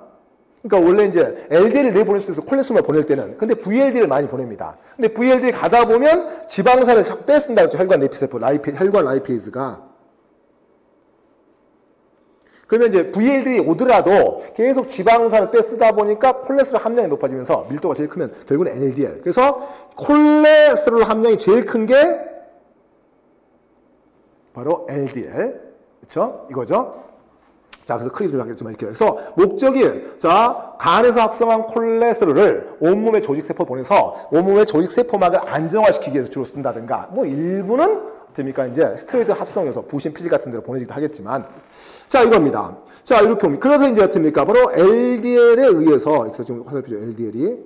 그러니까 원래 이제 LDL을 내보낼 수도 있어 콜레스테롤만 보낼 때는. 근데 VLD를 많이 보냅니다. 근데 VLD 가다 보면 지방산을 자꾸 뺏쓴다 그랬죠. 혈관 내피세포, 혈관 라이페이즈가. 그러면 이제 VLD이 오더라도 계속 지방산을 뺏쓰다 보니까 콜레스테롤 함량이 높아지면서 밀도가 제일 크면 결국은 LDL. 그래서 콜레스테롤 함량이 제일 큰 게 바로 LDL. 그렇죠? 이거죠? 자, 그래서 크게 들어가겠지만 이렇게. 그래서 목적이 자, 간에서 합성한 콜레스테롤을 온몸의 조직세포 보내서 온몸의 조직세포막을 안정화시키기 위해서 주로 쓴다든가 뭐 일부는 됩니까? 이제 스테로이드 합성해서 부신 필 같은 데로 보내기도 하겠지만 자 이겁니다. 자 이렇게 옵니다. 그래서 이제 어떻습니까? 바로 LDL에 의해서 그래서 지금 화살표죠. LDL이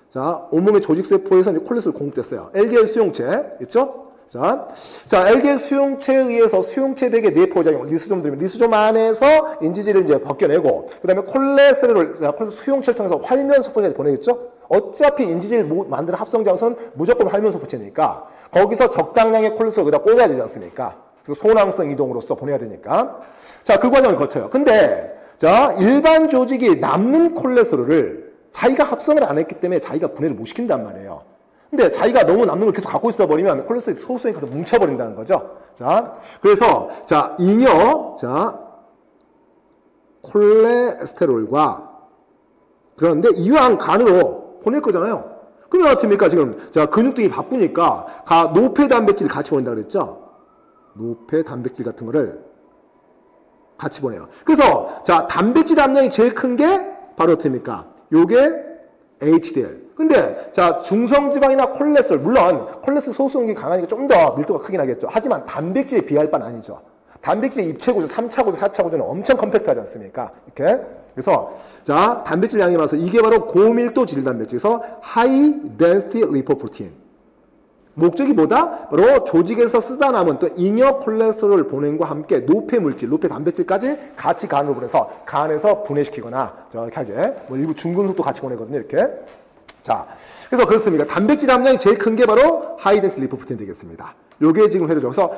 자 온몸의 조직세포에서 이제 콜레스테롤 공급됐어요. LDL 수용체 있죠? 자 LDL 수용체에 의해서 수용체 벽의 내포작용 리소좀 들으면 리소좀 안에서 인지질을 이제 벗겨내고 그 다음에 콜레스테롤을 수용체를 통해서 활면소포체에 보내겠죠? 어차피 인지질 만드는 합성 장소는 무조건 활면소포체니까 거기서 적당량의 콜레스테롤을 거기다 꽂아야 되지 않습니까? 그래서 소낭성 이동으로서 보내야 되니까 자 그 과정을 거쳐요. 근데 자 일반 조직이 남는 콜레스테롤을 자기가 합성을 안 했기 때문에 자기가 분해를 못 시킨단 말이에요. 근데 자기가 너무 남는 걸 계속 갖고 있어 버리면 콜레스테롤이 소수에 가서 뭉쳐버린다는 거죠. 자 그래서 자 잉여 자 콜레스테롤과 그런데 이왕 간으로 보낼 거잖아요. 그러면 어떻습니까? 지금 자 근육등이 바쁘니까 노폐 단백질을 같이 보낸다 그랬죠. 노폐 단백질 같은 거를 같이 보내요. 그래서 자 단백질 함량이 제일 큰 게 바로 어떻습니까? 요게 HDL. 근데 자 중성지방이나 콜레스테롤 물론 콜레스테롤 소수성이 강하니까 좀 더 밀도가 크긴 하겠죠. 하지만 단백질에 비할 바는 아니죠. 단백질의 입체 구조, 3차 구조, 4차 구조는 엄청 컴팩트하지 않습니까? 이렇게. 그래서 자 단백질 양이 많아서 이게 바로 고밀도 질단백질에서 high density lipoprotein. 목적이 뭐다? 바로 조직에서 쓰다 남은 또 잉여 콜레스테롤 보냄과 함께 노폐 물질, 노폐 단백질까지 같이 간으로 보내서 간에서 분해시키거나 저렇게 하게 뭐 일부 중금속도 같이 보내거든요. 이렇게. 자, 그래서 그렇습니다. 단백질 함량이 제일 큰 게 바로 high density lipoprotein 되겠습니다. 요게 지금 회로죠. 그래서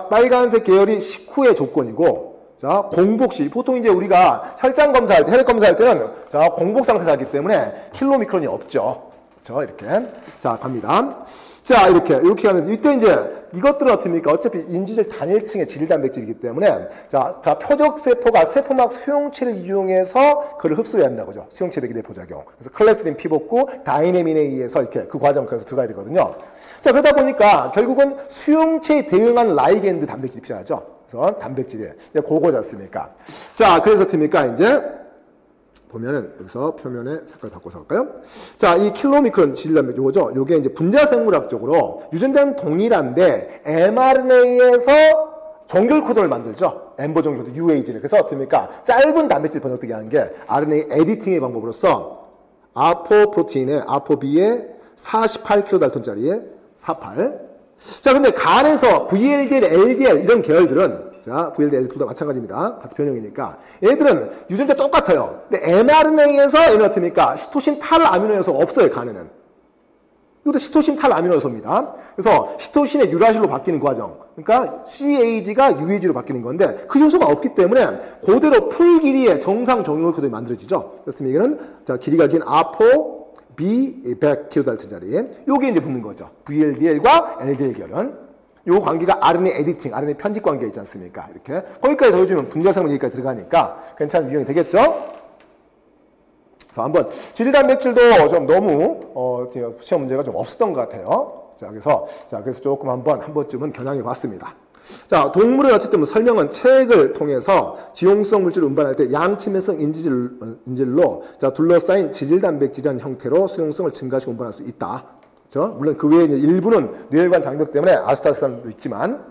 빨간색 계열이 식후의 조건이고 자, 공복시. 보통 이제 우리가 혈장 검사할 때, 혈액 검사할 때는 자, 공복 상태가 있기 때문에 킬로미크론이 없죠. 그렇죠? 이렇게. 자, 갑니다. 자, 이렇게 하면 이때 이제 이것들은 어떻습니까? 어차피 인지질 단일층의 질단백질이기 때문에 자, 표적세포가 세포막 수용체를 이용해서 그를 흡수해야 한다는 거죠. 수용체 배기 내포작용. 그래서 클레스틴 피복구, 다이내민에 의해서 이렇게 그 과정 그래서 들어가야 되거든요. 자, 그러다 보니까 결국은 수용체에 대응한 라이겐드 단백질이 필요하죠. 그래서 단백질이 그거지 않습니까? 자, 그래서 어떻습니까? 이제 보면은 여기서 표면에 색깔 바꿔서 할까요? 자, 이 킬로미크론 질단백질 요거죠. 요게 이제 분자생물학적으로 유전자는 동일한데 mRNA에서 정결 코드를 만들죠. 엠버 정결 코드 UAG를. 그래서 어떻습니까? 짧은 단백질 번역되게 하는 게 RNA 에디팅의 방법으로서 아포프로틴의 아포B에 48kDalton짜리에 48. 자, 근데 간에서 VLDL, LDL 이런 계열들은 자, VLDL, LDL도 마찬가지입니다. 같은 변형이니까. 얘들은 유전자 똑같아요. 근데 mRNA에서 얘는 어떻습니까? 시토신 탈 아미노 요소가 없어요, 간에는. 이것도 시토신 탈 아미노 요소입니다. 그래서 시토신의 유라실로 바뀌는 과정. 그러니까 CAG가 UAG로 바뀌는 건데 그 요소가 없기 때문에 그대로 풀 길이의 정상 정렬 코드가 만들어지죠. 그렇습니다. 이거는 자, 길이가 긴 아포 B100kDa. 요게 이제 붙는 거죠. VLDL과 LDL 결은. 요 관계가 RNA 에디팅, RNA 편집 관계 있지 않습니까? 이렇게. 거기까지 더해주면 분자성분 얘기까지 들어가니까 괜찮은 유형이 되겠죠? 그래서 한번 질단백질도 좀 너무, 시험 문제가 좀 없었던 것 같아요. 그래서 조금 한 번쯤은 겨냥해 봤습니다. 자, 동물은 어쨌든 설명은 책을 통해서 지용성 물질을 운반할 때 양침해성 인질로 둘러싸인 지질단백질이라는 형태로 수용성을 증가시켜 운반할 수 있다. 그렇죠? 물론 그 외에 일부는 뇌혈관 장벽 때문에 아스타산도 있지만,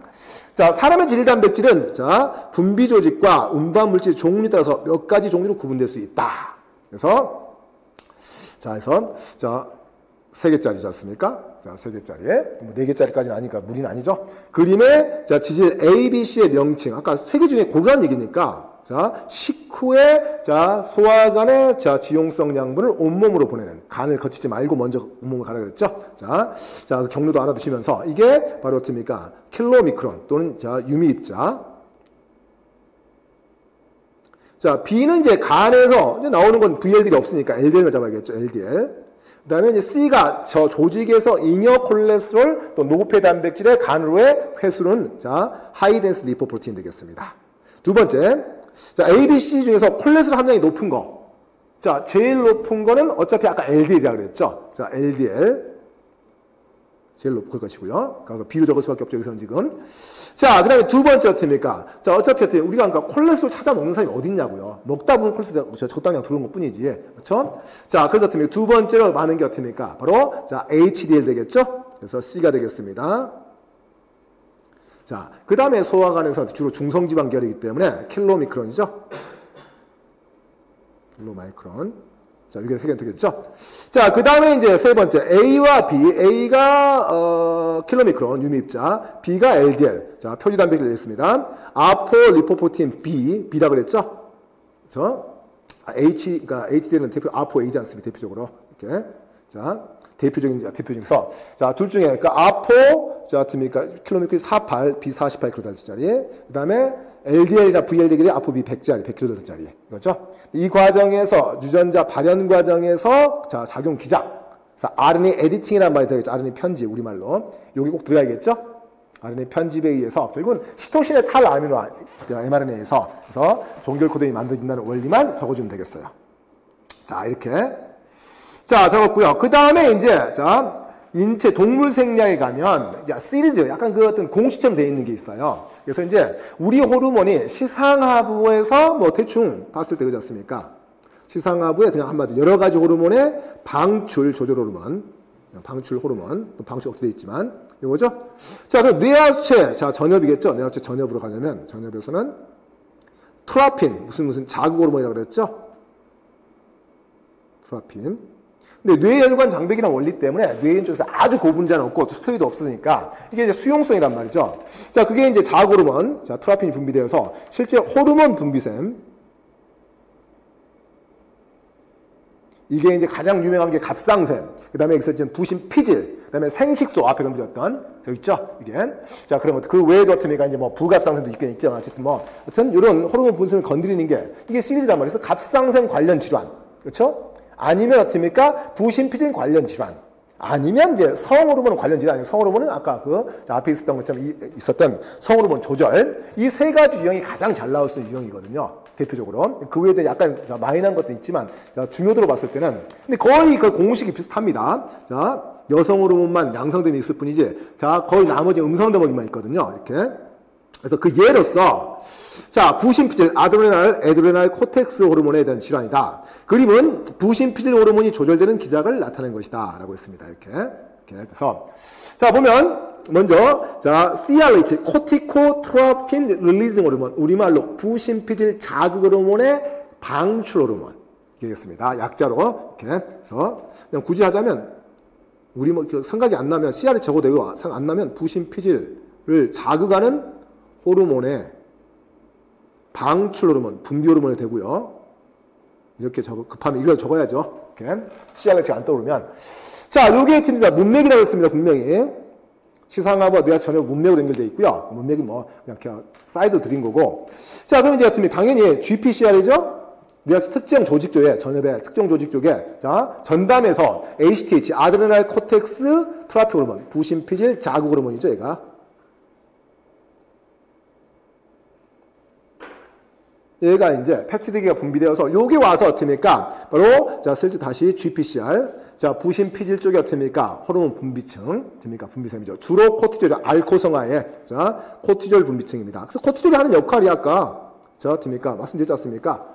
자, 사람의 지질단백질은 분비 조직과 운반 물질 종류에 따라서 몇 가지 종류로 구분될 수 있다. 그래서 3개짜리지 않습니까? 자, 3개짜리에, 4개짜리까지는 아니니까 무리는 아니죠. 그림에, 지질 A, B, C의 명칭. 아까 3개 중에 고르란 얘기니까, 식후에, 소화관에, 지용성 양분을 온몸으로 보내는, 간을 거치지 말고 먼저 온몸을 가라 그랬죠. 경로도 알아두시면서, 이게 바로 어떻습니까? 킬로미크론 또는, 유미입자. B는 이제 간에서 이제 나오는 건 VLDL이 없으니까 LDL만 잡아야겠죠. LDL. 그 다음에 이제 C가 저 조직에서 잉여 콜레스테롤 또 노폐 단백질의 간으로의 회수는 하이 덴스 리포프로테인 되겠습니다. 두 번째, A, B, C 중에서 콜레스테롤 함량이 높은 거. 제일 높은 거는 어차피 아까 LDL이라고 그랬죠. LDL. 제일 높을 것이고요. 그래서 B로 적을 수밖에 없죠. 여기서는 지금. 그 다음에 두 번째 어떻습니까? 어차피 우리가 콜레스테롤 찾아 먹는 사람이 어딨냐고요. 먹다 보면 콜레스테롤 적당량 들어온 것 뿐이지. 그렇죠? 그래서 어떻습니까? 두 번째로 많은 게 어떻습니까? 바로, HDL 되겠죠? 그래서 C가 되겠습니다. 그 다음에 소화관에서 주로 중성지방 계열이기 때문에 킬로미크론이죠? 킬로마이크론. 이게 3개 되겠죠? 그 다음에 이제 세 번째, A와 B. A가, 킬로미크론, 유미입자. B가 LDL. 표지 단백질 되겠습니다. 아포 리포프로테인 B라고 그랬죠? 그렇죠? 그러니까 HDL은 아포 A지 않습니까? 대표적으로. 이렇게. 대표적인서. 둘 중에, 그러니까 아포, 킬로미크론 48, B 48kD짜리. 그 다음에 LDL이나 VLDL이 아포 B 100짜리, 100kD짜리. 이거죠? 이 과정에서, 유전자 발현 과정에서, 작용 기작. 그래서 RNA 에디팅이라는 말이 들어있죠. RNA 편집, 우리말로. 여기 꼭 들어가야겠죠? RNA 편집에 의해서, 결국은 시토신의 탈아미노 mRNA에서, 그래서 종결 코드인이 만들어진다는 원리만 적어주면 되겠어요. 이렇게. 적었고요. 그 다음에 이제, 인체 동물 생략에 가면 시리즈 약간 그 어떤 공식처럼 되어 있는 게 있어요. 그래서 이제 우리 호르몬이 시상하부에서 뭐 대충 봤을 때 그렇지 않습니까? 시상하부에 그냥 한마디 여러 가지 호르몬의 방출 조절 호르몬, 방출 어떻게 되어 있지만 이거죠. 그럼 뇌하수체 전엽이겠죠. 뇌하수체 전엽으로 가려면 전엽에서는 트라핀 무슨 자극 호르몬이라고 그랬죠. 트라핀. 근데 뇌혈관 장벽이라는 원리 때문에 뇌인 쪽에서 아주 고분자는 없고 스테로이드 없으니까 이게 이제 수용성이란 말이죠. 그게 이제 자극 호르몬, 트라핀이 분비되어서 실제 호르몬 분비샘. 이게 이제 가장 유명한 게 갑상샘. 그 다음에 여기서 지금 부신 피질. 그 다음에 생식소 앞에 건드렸던. 저기 있죠? 이게. 그러면 그 외에도 어떻습니까? 이제 뭐 부갑상샘도 있긴 있죠. 어쨌든 하여튼 이런 호르몬 분비샘을 건드리는 게 이게 시리즈란 말이에요. 그래서 갑상샘 관련 질환. 그렇죠? 아니면 어떻습니까? 부신피질 관련 질환. 아니면 이제 성호르몬 관련 질환. 성호르몬은 아까 앞에 있었던 것처럼 있었던 성호르몬 조절. 이 세 가지 유형이 가장 잘 나올 수 있는 유형이거든요. 대표적으로. 그 외에도 약간 마이너한 것도 있지만, 중요도로 봤을 때는. 근데 거의 그 공식이 비슷합니다. 여성 호르몬만 양성됨이 있을 뿐이지, 거의 나머지 음성 대목만 있거든요. 이렇게. 그래서 그 예로서, 부신피질, 에드레날 코텍스 호르몬에 대한 질환이다. 그림은 부신피질 호르몬이 조절되는 기작을 나타낸 것이다. 라고 했습니다. 이렇게. 그래서, 보면, 먼저, CRH, 코티코트로핀 릴리징 호르몬. 우리말로 부신피질 자극 호르몬의 방출 호르몬. 이겠습니다. 약자로. 이렇게. 그래서, 그냥 굳이 하자면, 우리 생각이 안 나면, CRH 적어도 되고, 생각 안 나면 부신피질을 자극하는 호르몬의 방출 호르몬, 분비 호르몬이 되고요. 이렇게 급하면 이걸 적어야죠. 이렇게. CRH가 안 떠오르면. 요게 팀입니다. 문맥이라고 했습니다. 분명히. 시상하부와 뇌하수 전혀 문맥으로 연결되어 있고요. 문맥이 그냥 사이드 드린 거고. 그럼 이제 당연히 GPCR이죠? 뇌하 특정 조직조에, 전엽의 특정 조직쪽에, 자, 전담해서 ACTH, 아드레날 코텍스 트라피 호르몬, 부신피질 자극 호르몬이죠, 얘가. 얘가 이제 펩티드계가 분비되어서 요게 와서 어떻습니까? 바로 자 슬쩍 다시 GPCR 자 부신피질 쪽이 어떻습니까? 호르몬 분비층 됩니까? 분비성이죠. 주로 코티졸이 알코성화의 자 코티졸 분비층입니다. 그래서 코티졸이 하는 역할이 아까 자 어떻습니까? 말씀드렸지 않습니까?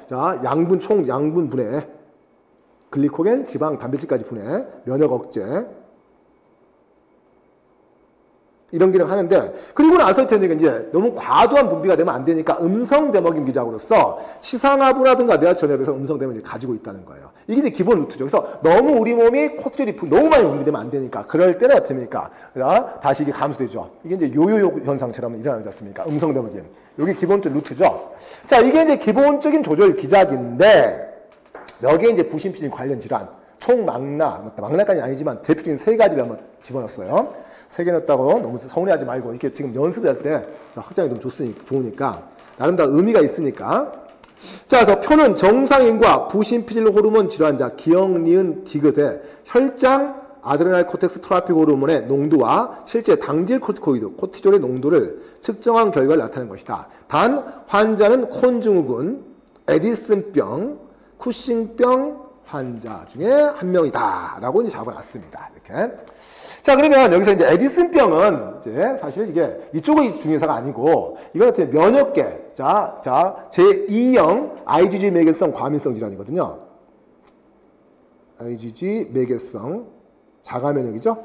자 양분 총 양분 분해 글리코겐, 지방, 단백질까지 분해, 면역 억제 이런 기능 하는데 그리고 나서 이제 너무 과도한 분비가 되면 안 되니까 음성 대먹임 기작으로서 시상하부라든가 뇌하천엽에서 음성 대먹임을 가지고 있다는 거예요. 이게 이제 기본 루트죠. 그래서 너무 우리 몸이 코티졸이 너무 많이 분비되면 안 되니까 그럴 때는 어떻습니까? 다시 이게 감소되죠. 이게 이제 요요 현상처럼 일어나지 않습니까? 음성 대먹임. 이게 기본적 루트죠. 자, 이게 이제 기본적인 조절 기작인데 여기에 이제 부신피질 관련 질환 총망라까지는 아니지만 대표적인 세 가지를 한번 집어넣었어요. 세 개 넣었다고 너무 서운해하지 말고 이렇게 지금 연습할 때 확장이 너무 좋으니까 나름 다 의미가 있으니까 자 그래서 표는 정상인과 부신피질 호르몬 질환자 기억, 니은, 디귿의 혈장 아드레날 코텍스 트라피 호르몬의 농도와 실제 당질 코티코이드 코티졸의 농도를 측정한 결과를 나타낸 것이다. 단 환자는 콘 증후군, 에디슨병, 쿠싱병 환자 중에 한 명이다 라고 이제 잡아놨습니다. 이렇게. 자, 그러면 여기서 이제 에디슨병은 이제 사실 이게 이쪽의 중요사가 아니고 이건 어떻게 면역계 자 제2형 IgG 매개성 과민성 질환이거든요. IgG 매개성 자가면역이죠.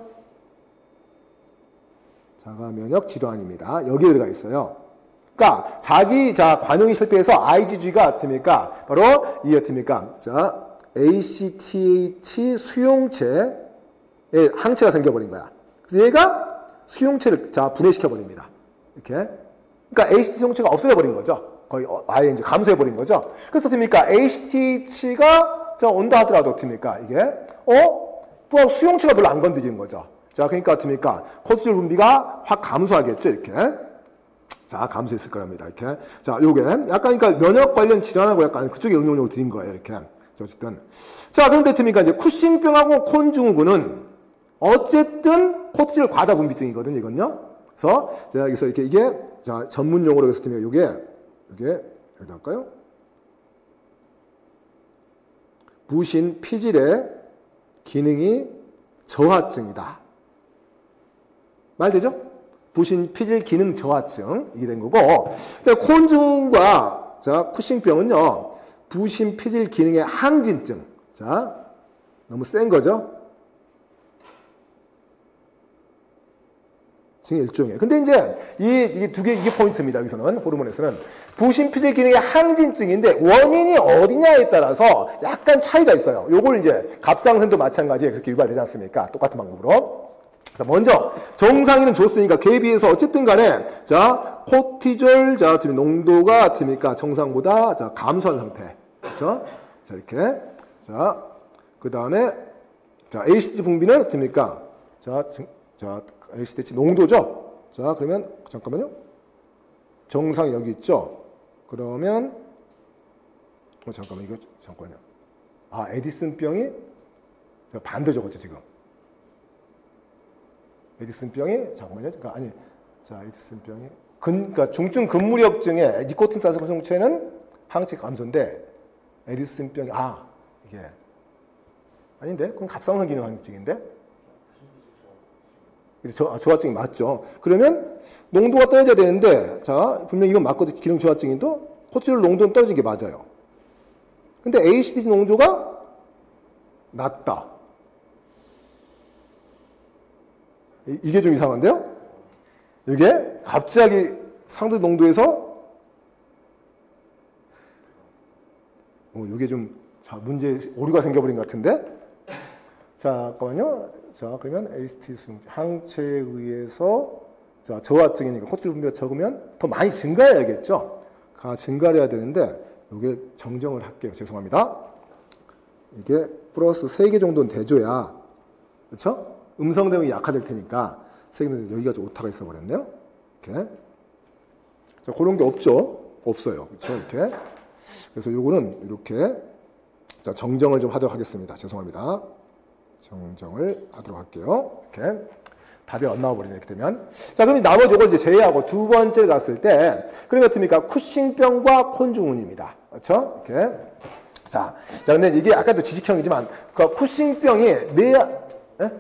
자가면역 질환입니다. 여기에 들어가 있어요. 그러니까 자기 관용이 실패해서 IgG가 어떻습니까? 바로 이 어떻습니까? 자 ACTH 수용체에 항체가 생겨버린 거야. 그래서 얘가 수용체를 분해시켜버립니다. 이렇게. 그러니까 ACT 수용체가 없어져버린 거죠. 거의 아예 이제 감소해버린 거죠. 그래서 어떻습니까? ACTH가 온다 하더라도 어떻습니까? 이게, 또 수용체가 별로 안 건드리는 거죠. 자, 그러니까 어떻습니까? 코티졸 분비가 확 감소하겠죠. 이렇게. 자, 감소했을 거랍니다. 이렇게. 자, 요게 약간 그러니까 면역 관련 질환하고 약간 그쪽에 응용력을 드린 거예요. 이렇게. 어쨌든. 자, 그런데 어떻습니까? 이제 쿠싱병하고 콘 증후군은 어쨌든 코티졸 과다 분비증이거든요, 이건요. 그래서 제가 여기서 이렇게 이게 자 전문 용어로 해서 드리면 이게 여기다 할까요? 부신 피질의 기능이 저하증이다. 말되죠? 부신 피질 기능 저하증 이게 된 거고, 콘 증후군과 자 쿠싱병은요 부신 피질 기능의 항진증. 자 너무 센 거죠? 지금 일종의. 근데 이제 이게 두 개 이게 포인트입니다. 여기서는 호르몬에서는 부신 피질 기능의 항진증인데 원인이 어디냐에 따라서 약간 차이가 있어요. 요걸 이제 갑상선도 마찬가지에 그렇게 유발되지 않습니까? 똑같은 방법으로. 그래서 먼저 정상인은 좋습니까? 그에 비해서 어쨌든 간에 자 코티졸 자 지금 농도가 어떻습니까? 정상보다 자 감소한 상태. 그렇죠? 자 이렇게 자 그다음에 자 ACT 분비는 어떻습니까? 자 ACTH 농도죠. 자 그러면 잠깐만요. 정상 여기 있죠. 그러면 잠깐만 이거 잠깐만요. 아 에디슨병이 반대 적었죠 지금. 에디슨병이 잠깐만요. 그러니까 아니 자 에디슨병이 그러니까 중증 근무력증의 니코틴 산소 구성체는 항체 감소인데 에디슨병이 이게 아닌데 그럼 갑상선 기능 항진증인데. 저하증이 맞죠. 그러면 농도가 떨어져야 되는데 자 분명히 이건 맞거든요. 기능 저하증인도 코티졸 농도는 떨어진 게 맞아요. 근데 ACTH 농도가 낮다. 이게 좀 이상한데요? 이게 갑자기 상대 농도에서 이게 좀 문제 오류가 생겨버린 것 같은데. 자 잠깐만요. 자 그러면 ACTH 항체에 의해서 자 저하증이니까 코티졸 분비가 적으면 더 많이 증가해야겠죠. 증가해야 되는데 여기 정정을 할게요. 죄송합니다. 이게 플러스 3개 정도는 돼줘야 그렇죠? 음성 대응이 약화될 테니까 3개는 여기가 좀 오타가 있어 버렸네요. 이렇게 자 그런 게 없죠. 없어요. 그렇죠? 이렇게 그래서 요거는 이렇게 자, 정정을 좀 하도록 하겠습니다. 죄송합니다. 정정을 하도록 할게요. 이렇게. 답이 안 나와버리네, 이렇게 되면. 자, 그럼 나머지 이걸 이제 제외하고 두 번째를 갔을 때, 그런 것 같으니까 쿠싱병과 콘중운입니다. 그렇죠? 이렇게. 자, 근데 이게 아까도 지식형이지만, 그 쿠싱병이 뇌, 네?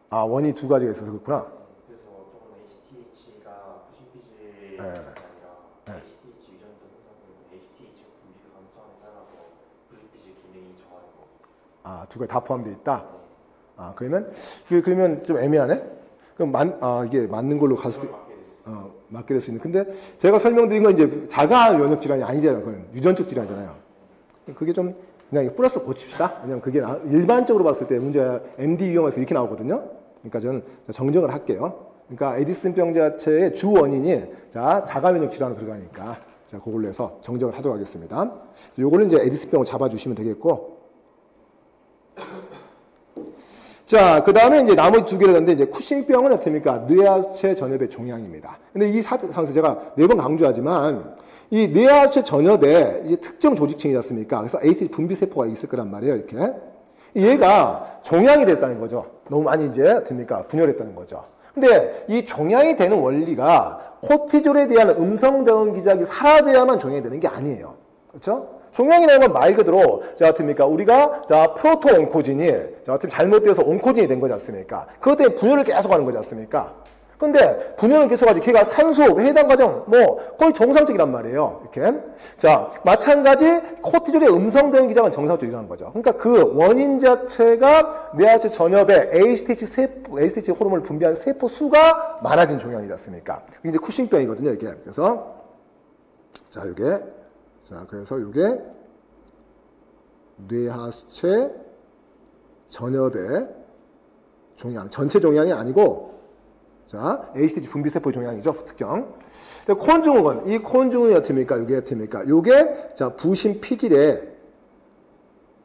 아, 원인이 두 가지가 있어서 그렇구나. 그래서 저건 HTH가 부신피질이 네. 아니라 HTH 유전자 손상으로 HTH 분비가 감소함에 따라서 부신피질 기능이 저하는 겁니다. 아, 두 가지 다 포함되어 있다? 아, 그러면 좀 애매하네? 그럼 이게 맞는 걸로 갈 수도, 맞게 될 수 있는. 근데 제가 설명드린 건 이제 자가 면역 질환이 아니잖아요. 그건 유전적 질환이잖아요. 그게 좀 그냥 플러스 고칩시다. 왜냐면 그게 일반적으로 봤을 때 문제가 MD 유형에서 이렇게 나오거든요. 그러니까 저는 정정을 할게요. 그러니까 에디슨병 자체의 주 원인이 자가 면역 질환으로 들어가니까 자, 그걸로 해서 정정을 하도록 하겠습니다. 요거는 이제 에디슨병을 잡아주시면 되겠고. 자, 그 다음에 이제 나머지 두 개를 갔는데, 이제 쿠싱병은 어떻습니까? 뇌하체 전엽의 종양입니다. 근데 이 상에서 제가 매번 강조하지만, 이 뇌하체 전엽에 이제 특정 조직층이지 않습니까? 그래서 ACTH 분비세포가 있을 거란 말이에요, 이렇게. 얘가 종양이 됐다는 거죠. 너무 많이 이제, 됩니까? 분열했다는 거죠. 근데 이 종양이 되는 원리가 코티졸에 대한 음성대응 기작이 사라져야만 종양이 되는 게 아니에요. 그렇죠? 종양이라는 건 말 그대로 같습니까? 우리가 프로토 온코진이 잘못돼서 온코진이 된 거지 않습니까? 그것 때문에 분열을 계속하는 거지 않습니까? 근데 분열은 계속하지. 걔가 산소 해당 과정 거의 정상적이란 말이에요. 이렇게. 자, 마찬가지 코티졸의 음성 대응 기작은 정상적으로 일어나는 거죠. 그러니까 그 원인 자체가 뇌하체 전엽에 ACTH 호르몬을 분비하는 세포 수가 많아진 종양이지 않습니까? 이게 이제 쿠싱병이거든요, 이게. 그래서 그래서 요게 뇌하체 전엽의 종양, 전체 종양이 아니고 ACTH 분비세포 종양이죠, 특정. 콘중은, 이 콘중은이 어떻습니까? 요게 부신피질의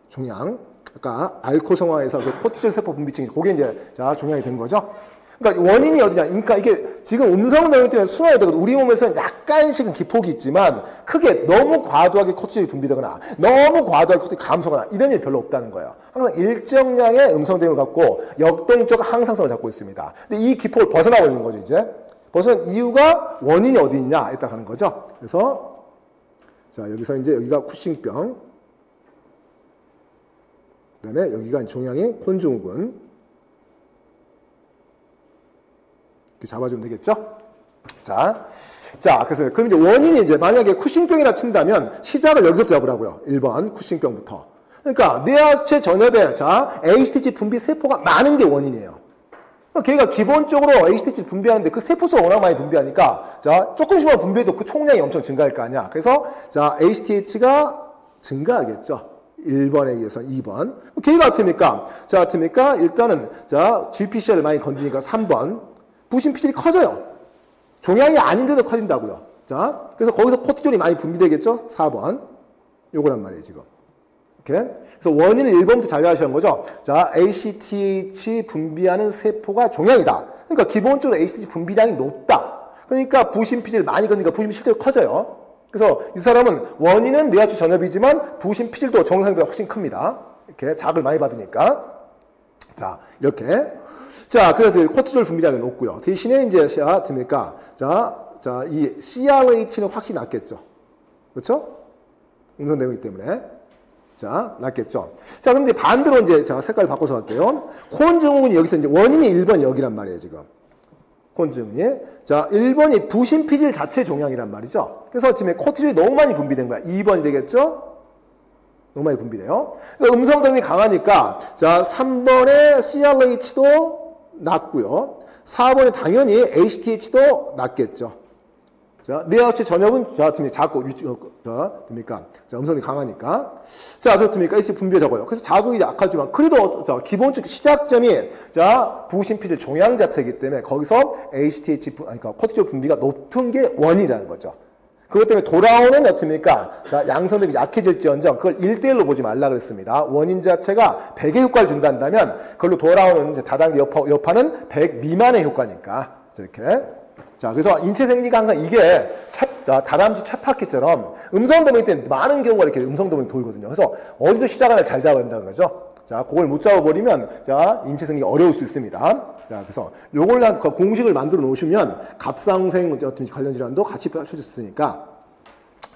종양. 아까 알코성화에서 코티졸 세포 분비층이, 그게 이제, 종양이 된 거죠. 그러니까 원인이 어디냐? 그러니까 이게 지금 음성 내용 때문에 순환이 되거든. 우리 몸에서는 약간씩은 기폭이 있지만 크게 너무 과도하게 코티졸이 분비되거나 너무 과도하게 코티졸이 감소하거나 이런 일이 별로 없다는 거예요. 항상 일정량의 음성 대응을 갖고 역동적 항상성을 갖고 있습니다. 근데 이 기폭을 벗어나 버리는 거죠, 이제. 벗어난 이유가 원인이 어디 있냐에 따라 가는 거죠. 그래서 여기서 이제 여기가 쿠싱병. 그다음에 여기가 종양의 콘중후군. 잡아주면 되겠죠? 그래서 그럼 이제 원인이 이제 만약에 쿠싱병이라 친다면 시작을 여기서 잡으라고요. 1번 쿠싱병부터. 그러니까 뇌하체 전엽에 ACTH 분비 세포가 많은 게 원인이에요. 걔가 기본적으로 ACTH 분비하는데 그 세포수가 워낙 많이 분비하니까 조금씩만 분비해도 그 총량이 엄청 증가할 거 아니야. 그래서 ACTH가 증가하겠죠. 1번에 의해서 2번. 걔가 같으니까 일단은 GPCR을 많이 건드리니까 3번. 부신피질이 커져요. 종양이 아닌데도 커진다고요. 그래서 거기서 코티졸이 많이 분비되겠죠? 4번. 요거란 말이에요, 지금. 이렇게. 그래서 원인을 1번부터 잘 아시는 거죠? ACTH 분비하는 세포가 종양이다. 그러니까 기본적으로 ACTH 분비량이 높다. 그러니까 부신피질 많이 건드니까 부신피 실제로 커져요. 그래서 이 사람은 원인은 뇌하체 전엽이지만 부신피질도 정상보다 훨씬 큽니다. 이렇게 자극을 많이 받으니까. 이렇게. 그래서 코티졸 분비량이 높고요. 대신에 이제 됩니까? 이 CRH는 확실히 낮겠죠. 그렇죠? 음성 내용이기 때문에. 낮겠죠. 그럼 이제 반대로 이제 색깔을 바꿔서 할게요. 콘증후군이 여기서 이제 원인이 1번 여기란 말이에요, 지금. 콘증후군이. 1번이 부신피질 자체 종양이란 말이죠. 그래서 지금 코티졸이 너무 많이 분비된 거야. 2번이 되겠죠? 너무 많이 분비돼요. 음성 대응이 강하니까 3번의 CRH도 낮고요. 4번에 당연히 ACTH도 낮겠죠. 뇌하체 전엽은 작고 됩니까? 음성이 강하니까. 그렇습니까? ACTH 분비가 적어요. 그래서 자극이 약하지만 그래도 기본적 시작점이 부신피질 종양 자체이기 때문에 거기서 ACTH 그러니까 코티졸 분비가 높은 게 원인이라는 거죠. 그것 때문에 돌아오는 어떻습니까? 양성 대응이 약해질지언정 그걸 1대1로 보지 말라 그랬습니다. 원인 자체가 100의 효과를 준다면 그걸로 돌아오는 다단계 여파는 100 미만의 효과니까. 이렇게. 자, 그래서 인체 생리가 항상 이게 다람쥐 쳇바퀴처럼 음성 도메인 때는 많은 경우가 이렇게 음성 도메인 돌거든요. 그래서 어디서 시작하나 잘 잡아야 된다는 거죠. 자, 그걸 못 잡아버리면, 자, 인체 생리가 어려울 수 있습니다. 자, 그래서 요걸 공식을 만들어 놓으시면 갑상생 어떤 관련 질환도 같이 펼쳐질 수 있으니까.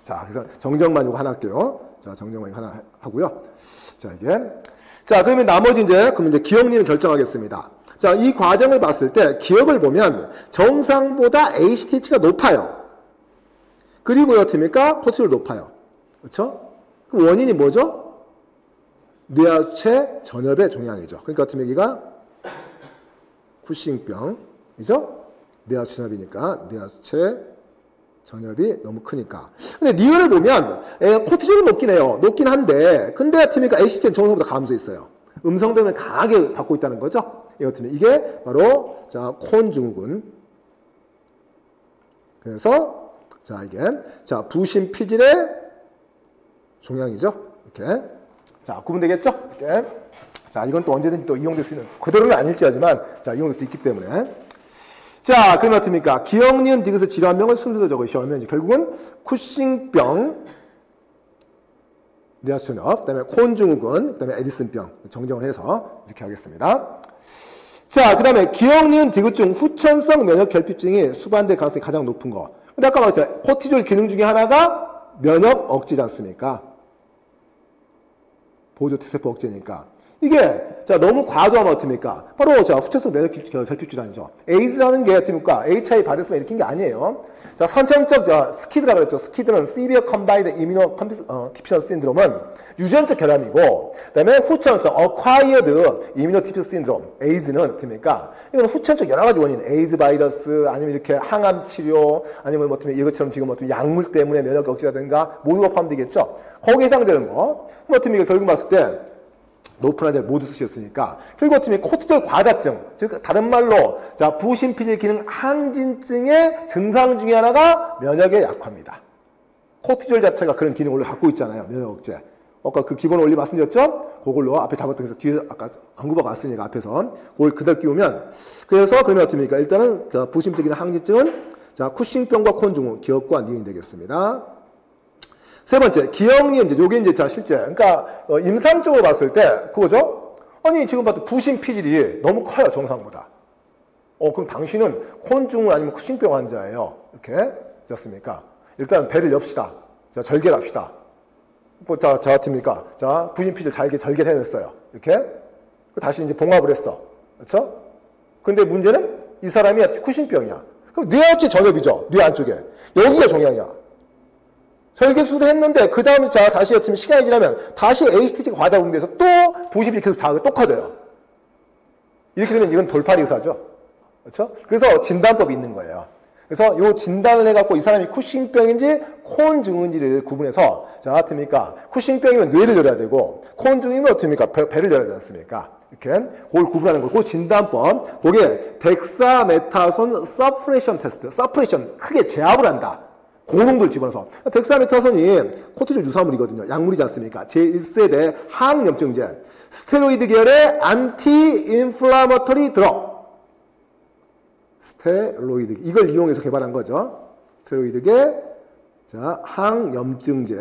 자, 그래서 정정만 요거 하나 할게요. 자, 정정만 이거 하나 하고요. 자, 이게. 자, 그러면 나머지 그럼 이제 기억력을 결정하겠습니다. 자, 이 과정을 봤을 때 기억을 보면 정상보다 ACTH가 높아요. 그리고 어떻습니까? 코티졸 높아요. 그렇죠? 그 원인이 뭐죠? 뇌하수체 전엽의 종양이죠. 그러니까 어떻게 여기가 쿠싱병이죠? 뇌하수체 전엽이니까 뇌하수체 전엽이 너무 크니까. 근데 니은을 보면 코티졸은 높긴 해요. 높긴 한데 근데 어떻습니까? ACT는 정상보다 감소했어요. 음성도면을 강하게 받고 있다는 거죠. 이게 바로 자 콘 증후군. 그래서 자 이게 자 부신 피질의 종양이죠. 이렇게 자 구분되겠죠? 이렇게. 자 이건 또 언제든지 또 이용될 수 있는 그대로는 아닐지하지만 자 이용될 수 있기 때문에 자 그러면 어떻습니까? 기억 니은 디귿의 질환명을 순서대로 적으시면 결국은 쿠싱병 뇌하수체전엽, 그다음에 콘 증후군, 그다음에 에디슨병 정정을 해서 이렇게 하겠습니다. 자, 그다음에 기억 니은 디귿중 후천성 면역 결핍증이 수반될 가능성이 가장 높은 거. 근데 아까 말했잖아요. 코티졸 기능 중에 하나가 면역 억제지 않습니까? 보조 T세포 억제니까. 이게 자 너무 과도하면 어떻습니까? 바로 자 후천성 면역 결핍 질환이죠. 에이즈라는 게 어떻습니까? HIV 바이러스만 일으킨 게 아니에요. 자 선천적 스키드라고 그랬죠. 스키드는 Severe Combined Immunodeficiency Syndrome은 유전적 결함이고, 그다음에 후천성 Acquired Immunodeficiency Syndrome 에이즈는 어떻습니까? 이건 후천적 여러 가지 원인, 에이즈 바이러스 아니면 이렇게 항암 치료 아니면 뭐 어떻게 이것처럼 지금 어떻게 약물 때문에 면역 억제라든가 모두가 포함되겠죠. 거기에 해당되는 거. 뭐 어떻습니까? 결국 봤을 때. 높은 환자를 모두 쓰셨으니까 결국 어떻게 코티졸 과다증, 즉 다른 말로 자 부신피질 기능 항진증의 증상 중에 하나가 면역의 약화입니다. 코티졸 자체가 그런 기능을 원래 갖고 있잖아요. 면역 억제. 아까 그 기본 원리 말씀드렸죠? 그걸로 앞에 잡았던 게 뒤에 아까 안구박 왔으니까 앞에서 그걸 그대로 끼우면 그래서 그러면 어떻습니까? 일단은 그 부신피질 기능 항진증은 자 쿠싱병과 콘 증후 기억과 니은이 되겠습니다. 세 번째, 기억니은 요게 이제 자 실제, 그러니까 임상적으로 봤을 때 그거죠. 아니 지금 봐도 부신 피질이 너무 커요 정상보다. 그럼 당신은 콘증후 아니면 쿠싱병 환자예요. 이렇게 됐습니까? 일단 배를 엽시다. 자 절개를 합시다. 자 같습니까? 자 부신 피질 잘게 절개를 해냈어요. 이렇게 다시 이제 봉합을 했어. 그렇죠? 근데 문제는 이 사람이 쿠싱병이야. 그럼 뇌하수체 전엽이죠. 뇌 안쪽에 여기가 종양이야. 절개수술을 했는데 그 다음에 자 다시 어쩌면 시간이 지나면 다시 ACTG가 과다 분비해서 또 부신피질 계속 자극이 또 커져요. 이렇게 되면 이건 돌팔이 의사죠. 그렇죠? 그래서 진단법이 있는 거예요. 그래서 요 진단을 해갖고 이 사람이 쿠싱병인지 콘 증후인지를 구분해서 자 어떻습니까? 쿠싱병이면 뇌를 열어야 되고 콘 증후이면 어떻습니까? 배를 열어야 되지 않습니까? 이렇게 그걸 구분하는 거. 그 진단법 그게 덱사메타손 서프레션 테스트. 서프레션 크게 제압을 한다. 고농도를 집어넣어서 덱사메타손이 코티졸 유사물이거든요. 약물이지 않습니까? 제1세대 항염증제 스테로이드 계열의 안티인플라머터리 드럭 스테로이드 이걸 이용해서 개발한 거죠. 스테로이드계 자 항염증제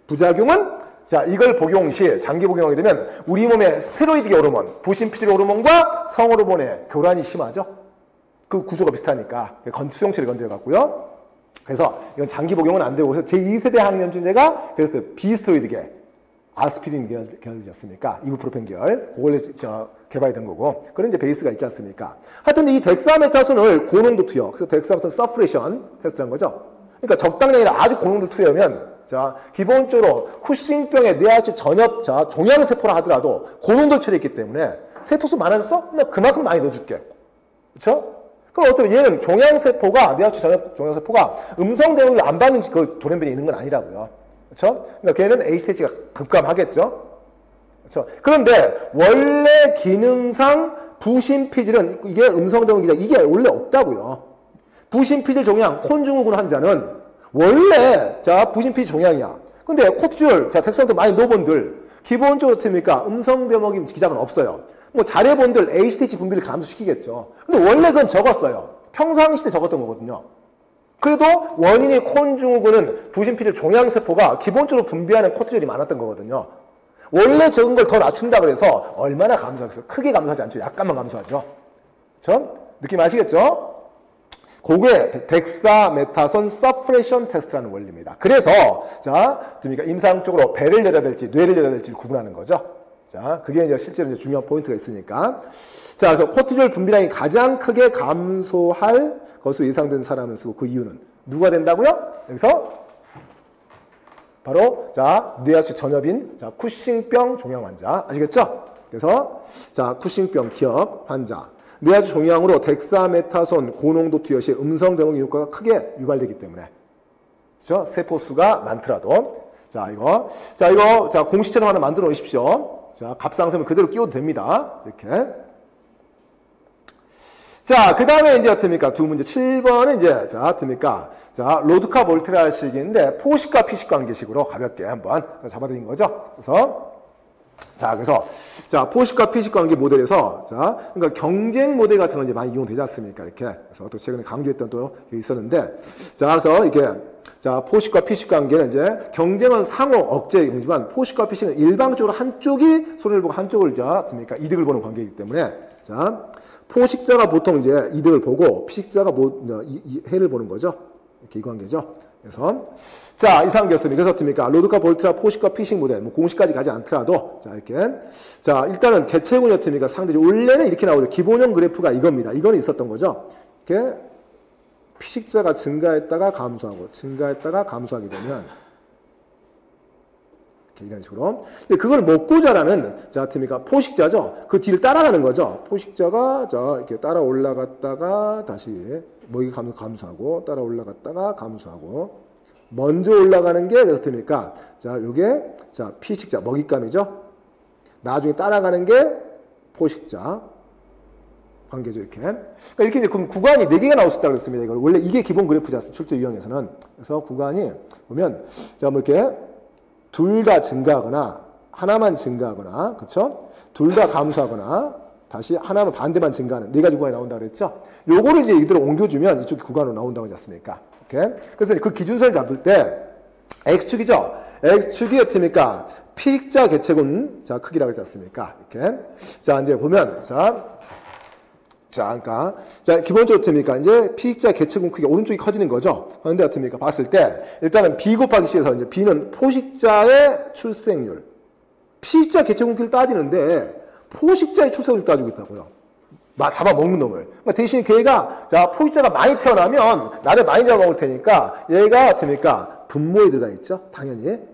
부작용은 자 이걸 복용 시 장기 복용하게 되면 우리 몸의 스테로이드계 호르몬 부신피질 호르몬과 성호르몬의 교란이 심하죠. 그 구조가 비슷하니까 수용체를 건드려갖고요. 그래서 이건 장기 복용은 안 되고 그래서 제2세대 항염증제가 그래서 비스테로이드계 아스피린 계열이었습니까? 이부프로펜 계열 그걸 개발이 된 거고 그런 이제 베이스가 있지 않습니까? 하여튼 이 덱사메타손을 고농도 투여 그래서 덱사메타손 서프레션 테스트라는 거죠. 그러니까 적당량이 아니라 아주 고농도 투여면 자 기본적으로 쿠싱병의 뇌하수체 전엽 자 종양세포라 하더라도 고농도 처리했기 때문에 세포수 많아졌어? 그만큼 많이 넣어줄게. 그렇죠? 그럼 어쩌면 얘는 종양세포가, 뇌하수체 종양세포가 음성 대응을 안 받는 그 돌연변이 있는 건 아니라고요. 그렇죠? 그러니까 걔는 ACTH가 급감하겠죠? 그렇죠? 그런데 원래 기능상 부신피질은 이게 음성 대응 기자 이게 원래 없다고요. 부신피질 종양, 콘증후군 환자는 원래 자 부신피질 종양이야. 근데 코티졸, 자 덱사메타손 많이 넣은 분들 기본적으로 어떻습니까? 음성 대응기 기장은 없어요. 뭐 자료본들 HTH 분비를 감소시키겠죠. 근데 원래 그건 적었어요. 평상시 때 적었던 거거든요. 그래도 원인이 콘 증후군은 부신피질 종양세포가 기본적으로 분비하는 코티졸이 많았던 거거든요. 원래 적은 걸 더 낮춘다 그래서 얼마나 감소하겠어요? 크게 감소하지 않죠. 약간만 감소하죠. 그렇죠? 느낌 아시겠죠? 그게 덱사메타손 서프레션 테스트라는 원리입니다. 그래서 자, 그러니까 임상적으로 배를 내려야 될지 뇌를 내려야 될지 구분하는 거죠. 자, 그게 이제 실제로 이제 중요한 포인트가 있으니까. 자, 그래서 코티졸 분비량이 가장 크게 감소할 것으로 예상된 사람을 쓰고 그 이유는 누가 된다고요? 여기서 바로 자, 뇌하수 전엽인 자, 쿠싱병 종양 환자 아시겠죠? 그래서 자, 쿠싱병 기억 환자. 뇌하수 종양으로 덱사메타손 고농도 투여시 음성 대응 효과가 크게 유발되기 때문에. 그렇죠? 세포 수가 많더라도. 자, 이거 공식처럼 하나 만들어 놓으십시오. 자, 값상승을 그대로 끼워도 됩니다. 이렇게. 자, 그 다음에 이제 어떻습니까? 두 문제 7번은 이제, 자, 어떻습니까? 자, 로드카 볼트라식인데, 포식과 피식 관계식으로 가볍게 한번 잡아드린 거죠. 그래서, 포식과 피식 관계 모델에서, 자, 그러니까 경쟁 모델 같은 건 이제 많이 이용되지 않습니까? 이렇게. 그래서 또 최근에 강조했던 또 있었는데, 자, 그래서 이게, 자, 포식과 피식 관계는 이제 경쟁은 상호 억제 경지만 포식과 피식은 일방적으로 한쪽이 손해를 보고 한쪽을 자, 어떻습니까? 이득을 보는 관계이기 때문에, 자, 포식자가 보통 이제 이득을 보고 피식자가 해를 보는 거죠. 이렇게 이 관계죠. 그래서 자, 이상계였습니다. 그래서 어떻습니까? 로드카 볼트라 포식과 피식 모델 뭐 공식까지 가지 않더라도 자, 이렇게 자, 일단은 개체군이 어떻습니까? 상대적으로 원래는 이렇게 나오죠. 기본형 그래프가 이겁니다. 이거는 있었던 거죠. 이렇게 피식자가 증가했다가 감소하고 증가했다가 감소하게 되면 이런 식으로. 그걸 먹고 자라는, 자, 어떻습니까? 포식자죠? 그 뒤를 따라가는 거죠. 포식자가, 자, 이렇게 따라 올라갔다가 다시, 먹이가 감소하고, 따라 올라갔다가 감소하고, 먼저 올라가는 게, 어떻습니까? 자, 요게, 자, 피식자, 먹잇감이죠? 나중에 따라가는 게 포식자. 관계죠, 이렇게. 그러니까 이렇게 이제 그럼 구간이 4개가 나올 수 있다고 그랬습니다. 이걸. 원래 이게 기본 그래프지 않습니까? 출제 유형에서는. 그래서 구간이, 보면, 자, 뭐 이렇게, 둘 다 증가하거나 하나만 증가하거나 그렇죠? 둘 다 감소하거나 다시 하나만 반대만 증가하는 4가지 구간이 나온다고 그랬죠? 요거를 이제 이대로 옮겨주면 이쪽 구간으로 나온다고 하지 않습니까? 이렇게. 그래서 그 기준선을 잡을 때 X축이죠? X축이 어떻습니까? 피익자 개체군 자 크기라고 했지 않습니까? 이렇게. 자, 이제 보면 그러니까 자, 기본적으로 어떻습니까? 이제 피익자 개체군 크기 오른쪽이 커지는 거죠. 그런데 어떻습니까? 봤을 때 일단은 B 곱하기 C에서 이제 B는 포식자의 출생률. 피익자 개체군 크기를 따지는데 포식자의 출생률을 따지고 있다고요. 잡아먹는 놈을. 그러니까 대신 걔가 자, 포식자가 많이 태어나면 나를 많이 잡아먹을 테니까 얘가 어떻습니까? 분모에 들어가 있죠. 당연히.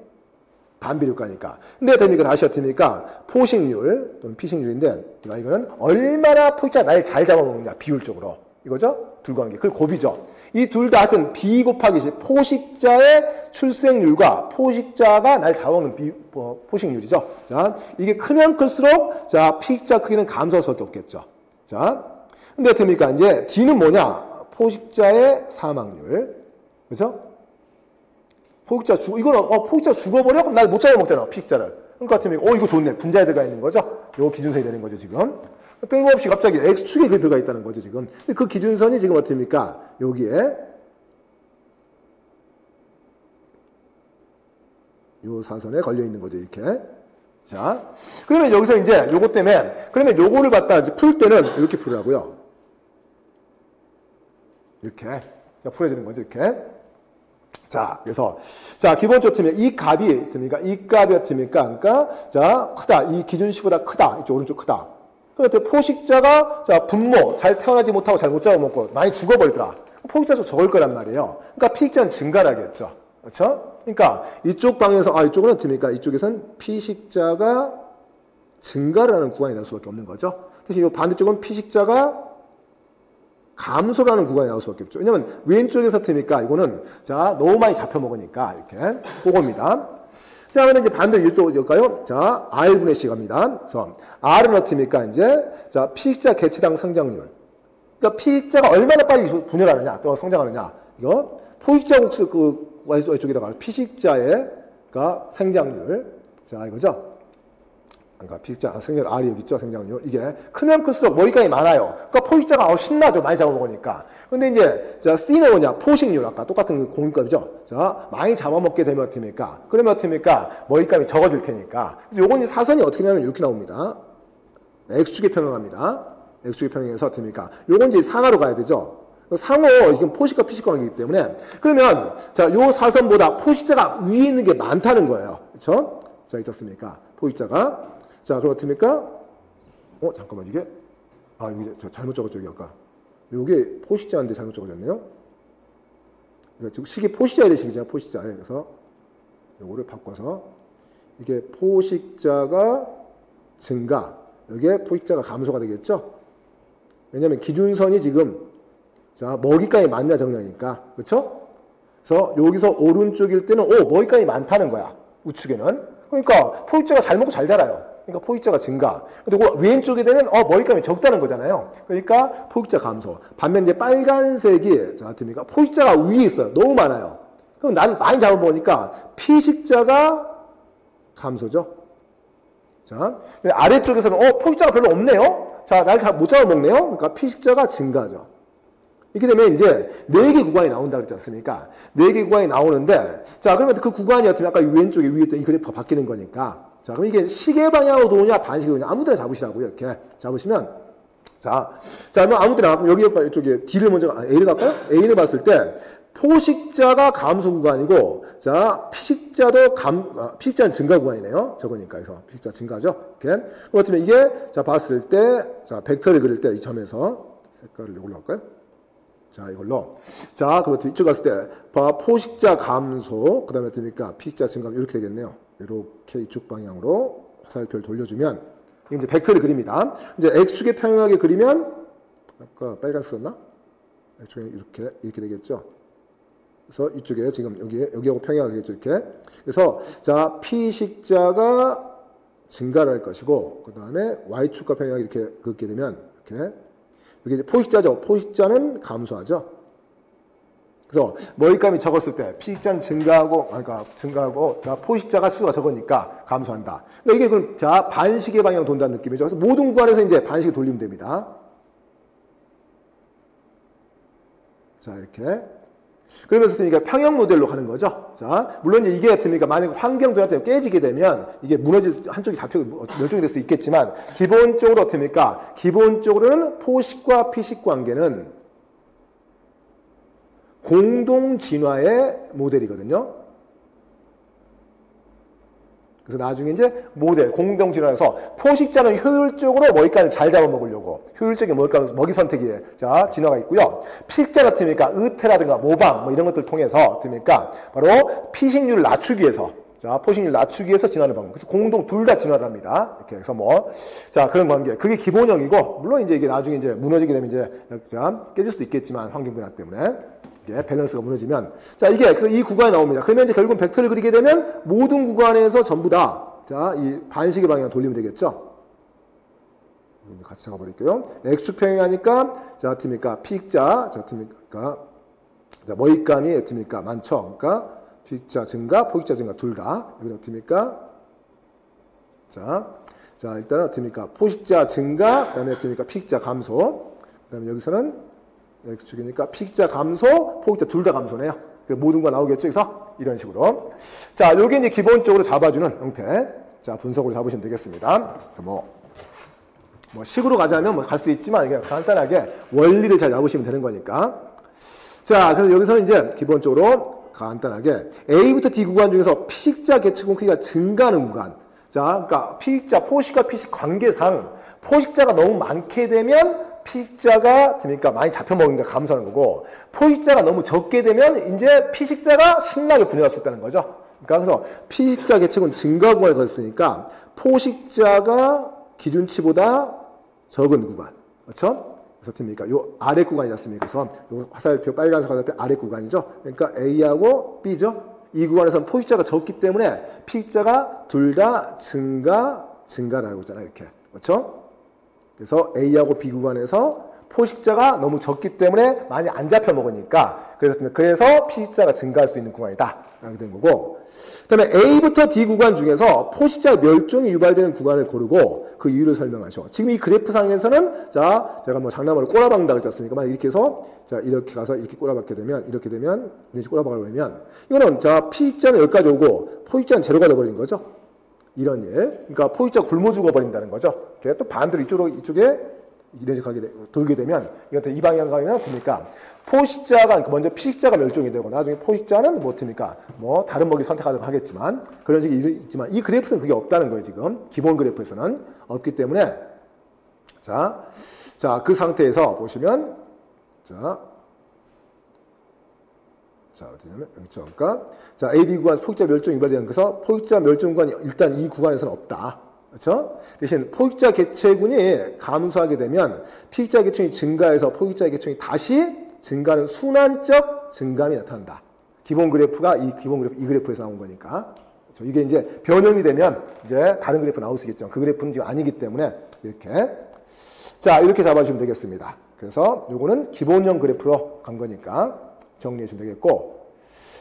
반비료가니까. 근데 어떻습니까? 다시 어떻습니까? 포식률 또는 피식률인데 이거는 얼마나 포식자가 날 잘 잡아먹느냐 비율적으로 이거죠? 둘 관계. 그걸 곱이죠. 이 둘 다 하여튼 B 곱하기 C 포식자의 출생률과 포식자가 날 잡아먹는 포식률이죠. 자, 이게 크면 클수록 자, 피익자 크기는 감소할 수밖에 없겠죠. 자, 근데 어떻습니까? 이제 D는 뭐냐? 포식자의 사망률. 그죠? 포식자 포식자 죽어버려? 그럼 날 못 잡아먹잖아, 피식자를. 그러니까 같으면, 이거 좋네. 분자에 들어가 있는 거죠? 요 기준선이 되는 거죠, 지금. 뜬금없이 갑자기 X축에 들어가 있다는 거죠, 지금. 근데 그 기준선이 지금 어떻습니까? 여기에, 요 사선에 걸려 있는 거죠, 이렇게. 자. 그러면 여기서 이제 요거 때문에, 그러면 요거를 갖다 이제 풀 때는 이렇게 풀으라고요. 이렇게. 풀어지는 거죠, 이렇게. 자, 그래서, 자, 기본적으로 어떻습니까? 이 값이 어떻습니까? 그러니까, 자, 크다. 이 기준시보다 크다. 이쪽 오른쪽 크다. 그런데 포식자가, 자, 분모, 잘 태어나지 못하고 잘 못 잡아먹고 많이 죽어버리더라. 포식자 수 적을 거란 말이에요. 그러니까 피익자는 증가를 하겠죠. 그렇죠? 그러니까, 이쪽 방에서, 이쪽은 어떻습니까? 이쪽에선 피식자가 증가를 하는 구간이 날 수밖에 없는 거죠. 대신 이 반대쪽은 피식자가 감소라는 구간이 나올 수밖에 없죠. 왜냐면 왼쪽에서 어떻습니까? 이거는 자, 너무 많이 잡혀 먹으니까 이렇게 그겁니다. 자, 그러면 이제 반대 또 볼까요? 자, R분의 C 갑니다. 그래서 R은 어떻습니까? 이제 자, 피익자 개체당 성장률. 그러니까 피익자가 얼마나 빨리 분열하느냐, 또 성장하느냐. 이거 포익자 곡수 그 이쪽에다가 피식자의 그러니까 생장률. 자, 이거죠. 그러니까 피식자 생략 R이 여기 있죠. 생략률. 이게 크면 클수록 먹잇감이 많아요. 그러니까 포식자가 신나죠. 많이 잡아먹으니까. 근데 이제 자 C는 뭐냐? 포식률. 아까 똑같은 공급값이죠. 자 많이 잡아먹게 되면 어떻습니까? 그러면 어떻습니까? 먹잇감이 적어질 테니까. 그래서 요건 이제 사선이 어떻게 나오면 이렇게 나옵니다. X축에 평행합니다. X축에 평행해서 어떻습니까? 요건 이제 상하로 가야 되죠. 상호 이건 포식과 피식 관계이기 때문에 그러면 자 요 사선보다 포식자가 위에 있는 게 많다는 거예요. 그렇죠? 자 있었습니까? 포식자가 자 그럼 어떻습니까? 잠깐만 이게 이게 저 잘못 적었죠. 여기 아까 요게 포식자인데 잘못 적어졌네요. 지금 식이 포식자에 대한 식이잖아요. 포식자에. 그래서 요거를 바꿔서 이게 포식자가 증가, 여기에 포식자가 감소가 되겠죠. 왜냐하면 기준선이 지금 자 먹잇감이 많냐 적냐니까, 그렇죠? 그래서 여기서 오른쪽일 때는 먹잇감이 많다는 거야. 우측에는. 그러니까 포식자가 잘 먹고 잘 자라요. 그러니까 포식자가 증가. 근데 왼쪽에 되면 먹잇감이 적다는 거잖아요. 그러니까 포식자 감소. 반면 이제 빨간색이 자 어떻습니까? 포식자가 위에 있어요. 너무 많아요. 그럼 난 많이 잡아먹으니까 피식자가 감소죠. 자 아래쪽에서는 포식자가 별로 없네요. 자 날 잘 못 잡아먹네요. 그러니까 피식자가 증가죠. 이렇게 되면 이제 4개 구간이 나온다 그랬지 않습니까? 4개 구간이 나오는데, 자, 그러면 그 구간이 어떻게 아까 왼쪽에 위에 있던 이 그래프가 바뀌는 거니까. 자, 그럼 이게 시계 방향으로 도냐, 반시계로 도냐, 아무 데나 잡으시라고요. 이렇게 잡으시면. 자, 그럼 아무 데나, 여기, 이쪽에 D를 먼저, A를 갈까요? A를 봤을 때, 포식자가 감소 구간이고, 자, 피식자는 증가 구간이네요. 저거니까. 그래서 피식자 증가죠. 이렇게. 그렇다면 이게, 자, 봤을 때, 자, 벡터를 그릴 때 이 점에서, 색깔을 이걸로 할까요? 자, 이걸로. 자, 그럼 이쪽 갔을 때, 포식자 감소, 그 다음에 어떻습니까? 피식자 증가, 이렇게 되겠네요. 이렇게 이쪽 방향으로 화살표를 돌려주면, 이게 이제 벡터를 그립니다. 이제 X축에 평행하게 그리면, 아까 빨간 썼나? X축에 이렇게 되겠죠. 그래서 이쪽에 지금 여기하고 평행하게 되겠죠. 이렇게. 그래서, 자, 피식자가 증가를 할 것이고, 그 다음에 Y축과 평행하게 이렇게 긋게 되면, 이렇게. 이게 이제 포식자죠. 포식자는 감소하죠. 그래서 먹잇감이 적었을 때 피식자는 증가하고 포식자가 수가 적으니까 감소한다. 그러니까 이게 그럼 자 반시계 방향으로 돈다는 느낌이죠. 그래서 모든 구간에서 이제 반시계 돌리면 됩니다. 자 이렇게. 그러면서 이게 평형 모델로 가는 거죠. 자, 물론 이제 이게 어떻습니까? 만약에 환경 변화 때문에 깨지게 되면 이게 한쪽이 멸종이 될 수도 있겠지만 기본적으로 어떻습니까? 기본적으로는 포식과 피식 관계는 공동 진화의 모델이거든요. 그래서 나중에 이제 모델, 공동 진화에서 포식자는 효율적으로 먹잇감을 잘 잡아먹으려고 효율적인 먹이 선택에 자 진화가 있고요. 피식자 같으니까 의태라든가 모방 뭐 이런 것들을 통해서 어떻습니까? 바로 피식률을 낮추기 위해서 자 포식률을 낮추기 위해서 진화하는 방법. 그래서 공동 둘 다 진화를 합니다. 이렇게 해서 자 그런 관계 그게 기본형이고 물론 이제 이게 나중에 이제 무너지게 되면 이제 자 깨질 수도 있겠지만 환경 변화 때문에. 밸런스가 무너지면 자 이게 그래서 이 구간이 나옵니다. 그러면 이제 결국 벡터를 그리게 되면 모든 구간에서 전부 다 자 이 반시계 방향을 돌리면 되겠죠. 같이 잡아버릴게요. X축 평행하니까 자 어떻습니까? 피식자 자 어떻습니까? 자 먹잇감이 어떻습니까? 많죠. 그러니까 피식자 증가, 포식자 증가 둘 다. 여기는 어떻습니까? 자 일단은 어떻습니까? 포식자 증가, 그다음에 어떻습니까? 피식자 감소. 그다음에 여기서는 X축이니까 피식자 감소, 포식자 둘 다 감소네요. 모든 거 나오겠죠. 그래서 이런 식으로. 자, 요게 이제 기본적으로 잡아주는 형태. 자, 분석으로 잡으시면 되겠습니다. 그래서 뭐 식으로 가자면 갈 수도 있지만 그냥 간단하게 원리를 잘 잡으시면 되는 거니까. 자, 그래서 여기서는 이제 기본적으로 간단하게 A부터 D 구간 중에서 피식자 개체군 크기가 증가하는 구간. 자, 그러니까 피식자, 포식과 피식 관계상 포식자가 너무 많게 되면 피식자가 그러니까 많이 잡혀먹으니까 감소하는 거고 포식자가 너무 적게 되면 이제 피식자가 신나게 분열할 수 있다는 거죠. 그러니까 그래서 피식자 개체군 증가 구간을 거쳤으니까 포식자가 기준치보다 적은 구간. 그렇죠? 그래서 됩니까? 요 아래 구간이지 않습니까? 그래서 요 화살표 빨간색 화살표 아래 구간이죠. 그러니까 A하고 B죠. 이 구간에서는 포식자가 적기 때문에 피식자가 둘 다 증가를 하고 있잖아요. 이렇게. 그렇죠? 그래서 A하고 B 구간에서 포식자가 너무 적기 때문에 많이 안 잡혀 먹으니까 그래서 피식자가 증가할 수 있는 구간이다. 라고 된 거고. 그 다음에 A부터 D 구간 중에서 포식자 멸종이 유발되는 구간을 고르고 그 이유를 설명하셔. 지금 이 그래프상에서는 자, 제가 뭐 장난으로 꼬라박는다 그랬지 않습니까? 만약 이렇게 해서 자, 이렇게 가서 이렇게 꼬라박게 되면 이렇게 되면 이렇게 꼬라박으려 그러면 이거는 자, 피식자는 여기까지 오고 포식자는 제로가 돼버린 거죠. 이런 일. 그러니까 포식자가 굶어 죽어버린다는 거죠. 또 반대로 이쪽에 이렇게 돌게 되면 이건 이 방향 가면 됩니까? 포식자가 먼저 피식자가 멸종이 되고 나중에 포식자는 뭐 됩니까? 뭐 다른 먹이 선택하도록 하겠지만 그런 식이 있지만 이 그래프는 그게 없다는 거예요. 지금 기본 그래프에서는 없기 때문에 자 그 상태에서 보시면 자 어디냐면 여기죠. 그러니까 자 AD 구간 포식자 멸종 유발되는 것에서 포식자 멸종 구간이 일단 이 구간에서는 없다. 그렇죠? 대신 포식자 개체군이 감소하게 되면 피식자 개체군이 증가해서 포식자 개체군이 다시 증가하는 순환적 증감이 나타난다. 기본 그래프가 이 그래프에서 나온 거니까. 그렇죠? 이게 이제 변형이 되면 이제 다른 그래프 나올 수 있겠지만 그 그래프는 지금 아니기 때문에 이렇게. 자, 이렇게 잡아주시면 되겠습니다. 그래서 요거는 기본형 그래프로 간 거니까 정리해 주시면 되겠고.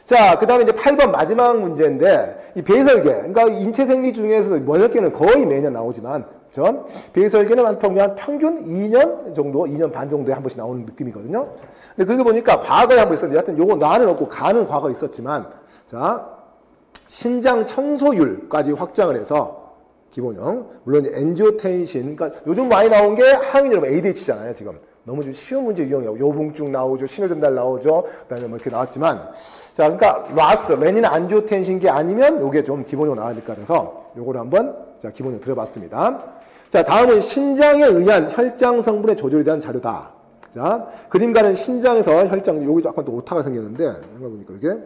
자, 그 다음에 이제 8번 마지막 문제인데, 이 배설계. 그러니까 인체 생리 중에서도 면역계는 거의 매년 나오지만, 그죠? 배설계는 한 평균 2년 정도, 2년 반 정도에 한 번씩 나오는 느낌이거든요. 근데 그게 보니까 과거에 한 번 있었는데, 하여튼 요거 나는 없고 가는 과거 있었지만, 자, 신장 청소율까지 확장을 해서, 기본형. 물론 엔지오텐신. 그러니까 요즘 많이 나온 게 항인 여러분 ADH잖아요, 지금. 너무 좀 쉬운 문제 유형이에요. 요붕증 나오죠. 신호전달 나오죠. 그다음에 뭐 이렇게 나왔지만. 자, 그러니까 레닌 안지오텐신계 아니면 요게 좀 기본으로 나와야 될 것 같아서 요거를 한번 자, 기본으로 들어봤습니다. 자, 다음은 신장에 의한 혈장 성분의 조절에 대한 자료다. 자, 그림가는 신장에서 혈장, 여기 약간 또 오타가 생겼는데, 생각해보니까 이게,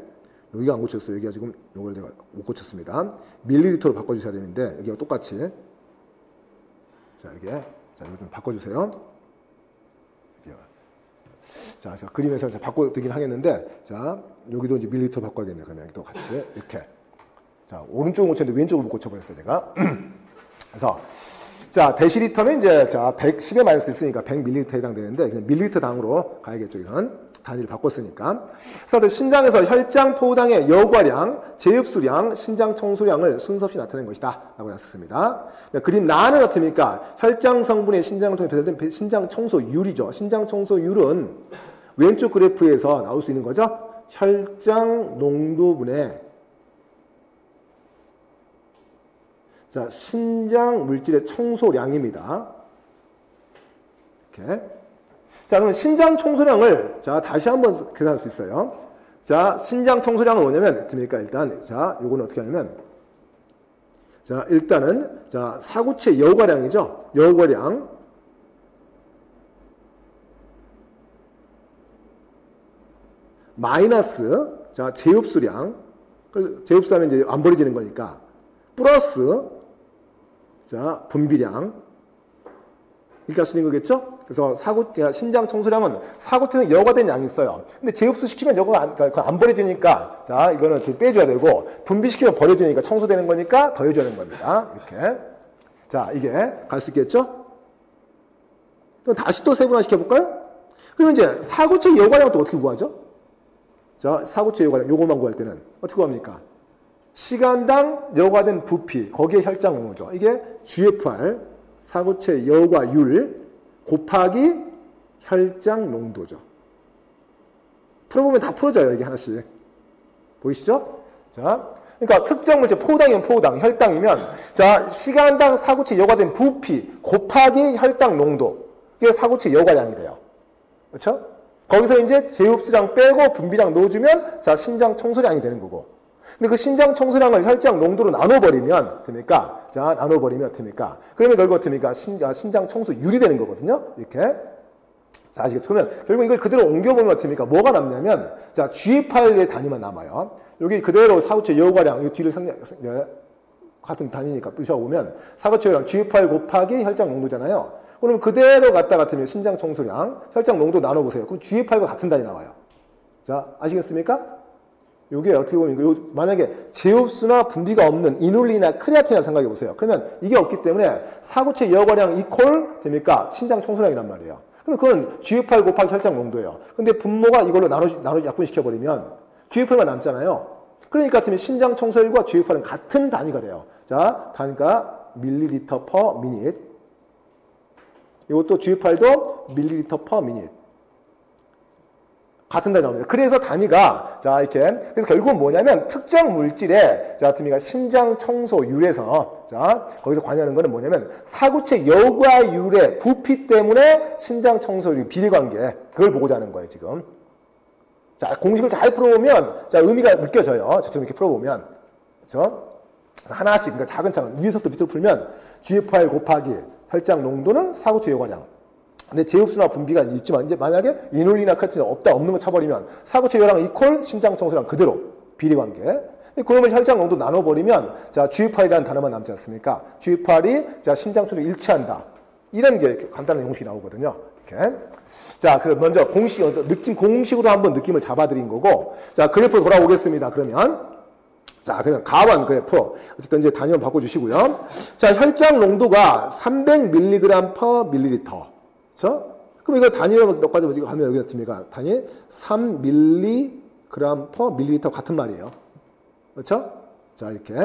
여기가 안 고쳤어요. 여기가 지금 요걸 내가 못 고쳤습니다. 밀리리터로 바꿔주셔야 되는데, 여기가 똑같이. 자, 자, 이거 좀 바꿔주세요. 자, 그림에서 바꿔드긴 하겠는데, 자, 여기도 이제 밀리리터 바꿔야겠네요. 그러면 또 같이, 이렇게. 자, 오른쪽은 고쳤는데 왼쪽을 못 고쳐버렸어요, 제가. 그래서, 자, 데시리터는 이제, 자, 110에 마이너스 있으니까 100ml에 해당되는데, 그냥 밀리리터 당으로 가야겠죠, 이건. 단위를 바꿨으니까. 그래서 신장에서 혈장 포당의 여과량, 제흡수량, 신장 청소량을 순서 없이 나타낸 것이다. 라고 했습니다. 그림 나는 어떻습니까? 혈장 성분의 신장을 통해 배설된 신장 청소율이죠. 신장 청소율은 왼쪽 그래프에서 나올 수 있는 거죠. 혈장 농도분의 자, 신장 물질의 청소량입니다. 이렇게. 자, 그러면 신장 청소량을 자, 다시 한번 계산할 수 있어요. 자, 신장 청소량은 뭐냐면, 됩니까? 일단, 자, 요거는 어떻게 하냐면, 자, 일단은, 자, 사구체 여과량이죠. 여과량. 마이너스, 자, 제흡수량. 제흡수하면 이제 안 버려지는 거니까. 플러스, 자, 분비량. 이렇게 할 수 있는 거겠죠? 그래서 신장 청소량은 사구체는 여과된 양이 있어요. 근데 제흡수 시키면 여과가 안 버려지니까, 자, 이거는 빼줘야 되고, 분비시키면 버려지니까 청소되는 거니까 더해줘야 되는 겁니다. 이렇게. 자, 이게 갈 수 있겠죠? 그럼 다시 또 세분화 시켜볼까요? 그러면 이제 사구체 여과량은 또 어떻게 구하죠? 자, 사구체 여과량, 요것만 구할 때는 어떻게 구합니까? 시간당 여과된 부피, 거기에 혈장 농도죠. 이게 GFR, 사구체 여과율, 곱하기 혈장 농도죠. 풀어보면 다 풀어져요. 이게 하나씩. 보이시죠? 자, 그러니까 특정 물질 포당이면 포당, 혈당이면 자, 시간당 사구체 여과된 부피 곱하기 혈당 농도. 이게 사구체 여과량이 돼요. 그렇죠? 거기서 이제 제흡수량 빼고 분비량 넣어주면 자, 신장 청소량이 되는 거고. 근데 그 신장 청소량을 혈장 농도로 나눠버리면 됩니까? 자, 나눠버리면 됩니까? 그러면 결국 됩니까? 신장 청소율이 되는 거거든요. 이렇게. 자, 아시겠죠? 그러면 결국 이걸 그대로 옮겨보면 됩니까? 뭐가 남냐면, 자, GFR의 단위만 남아요. 여기 그대로 사구체 여과량, 이 뒤를 같은 단위니까 부셔보면 사구체 여과량 GFR 곱하기 혈장 농도잖아요. 그러면 그대로 갖다가 되면 신장 청소량, 혈장 농도 나눠보세요. 그럼 GFR과 같은 단위 나와요. 자, 아시겠습니까? 요게 어떻게 보면, 만약에 제흡수나 분비가 없는 이눌린이나 크레아틴이라 생각해 보세요. 그러면 이게 없기 때문에 사구체 여과량 이퀄 됩니까? 신장 청소량이란 말이에요. 그럼 그건 GF8 곱하기 혈장 농도예요. 근데 분모가 이걸로 나눠 약분시켜버리면 GF8만 남잖아요. 그러니까 신장 청소율과 GF8은 같은 단위가 돼요. 자, 단위가 밀리리터 퍼 미닛. 이것도 GF8도 밀리리터 퍼 미닛. 같은 단위 나옵니다. 그래서 단위가, 자, 이렇게. 그래서 결국은 뭐냐면, 특정 물질의, 자, 같은 신장 청소율에서, 자, 거기서 관여하는 거는 뭐냐면, 사구체 여과율의 부피 때문에 신장 청소율 비례관계, 그걸 보고자 하는 거예요, 지금. 자, 공식을 잘 풀어보면, 자, 의미가 느껴져요. 저처럼 이렇게 풀어보면. 그렇죠? 하나씩, 그러니까 차근차근 위에서부터 밑으로 풀면, GFR 곱하기 혈장 농도는 사구체 여과량. 근데 제흡수나 분비가 있지만 이제 만약에 이눌린이나 크레아틴이 없는 거 쳐버리면 사구체 여과량 이퀄 신장 청소량 그대로 비례관계. 근데 그러면 혈장 농도 나눠버리면 자 GF8이라는 단어만 남지 않습니까? GF8이 자 신장 청소 일치한다. 이런 게 간단한 공식이 나오거든요. 이렇게. 자, 그래서 먼저 공식으로 한번 느낌을 잡아드린 거고, 자 그래프 돌아오겠습니다. 그러면. 자, 그러면 가완 그래프. 어쨌든 이제 단위만 바꿔주시고요. 자, 혈장 농도가 300mg per ml. 그렇죠? 그럼 이거 단위로 넣어가지고 이거 하면 여기다 듭니까? 단위 3mg per ml 같은 말이에요. 그렇죠? 자, 이렇게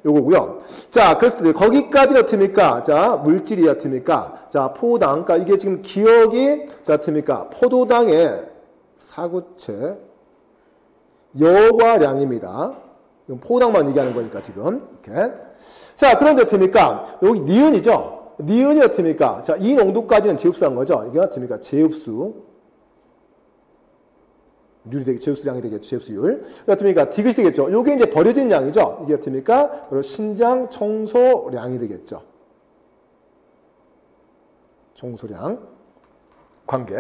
요거고요. 자, 그래서 거기까지 어떻습니까? 자, 물질이 어떻습니까? 자, 포당. 그러니까 이게 지금 기억이 자, 어떻습니까? 포도당의 사구체 여과량입니다. 이건 포당만 얘기하는 거니까 지금 이렇게. 자, 그런데 어떻습니까? 여기 니은이죠. 니은이 어떻습니까? 자, 이 농도까지는 제흡수한 거죠. 이게 어떻습니까? 제흡수. 제흡수량이 되겠죠. 제흡수율. 어떻습니까? 디귿이 되겠죠. 이게 이제 버려진 양이죠. 이게 어떻습니까? 바로 신장 청소량이 되겠죠. 청소량. 관계.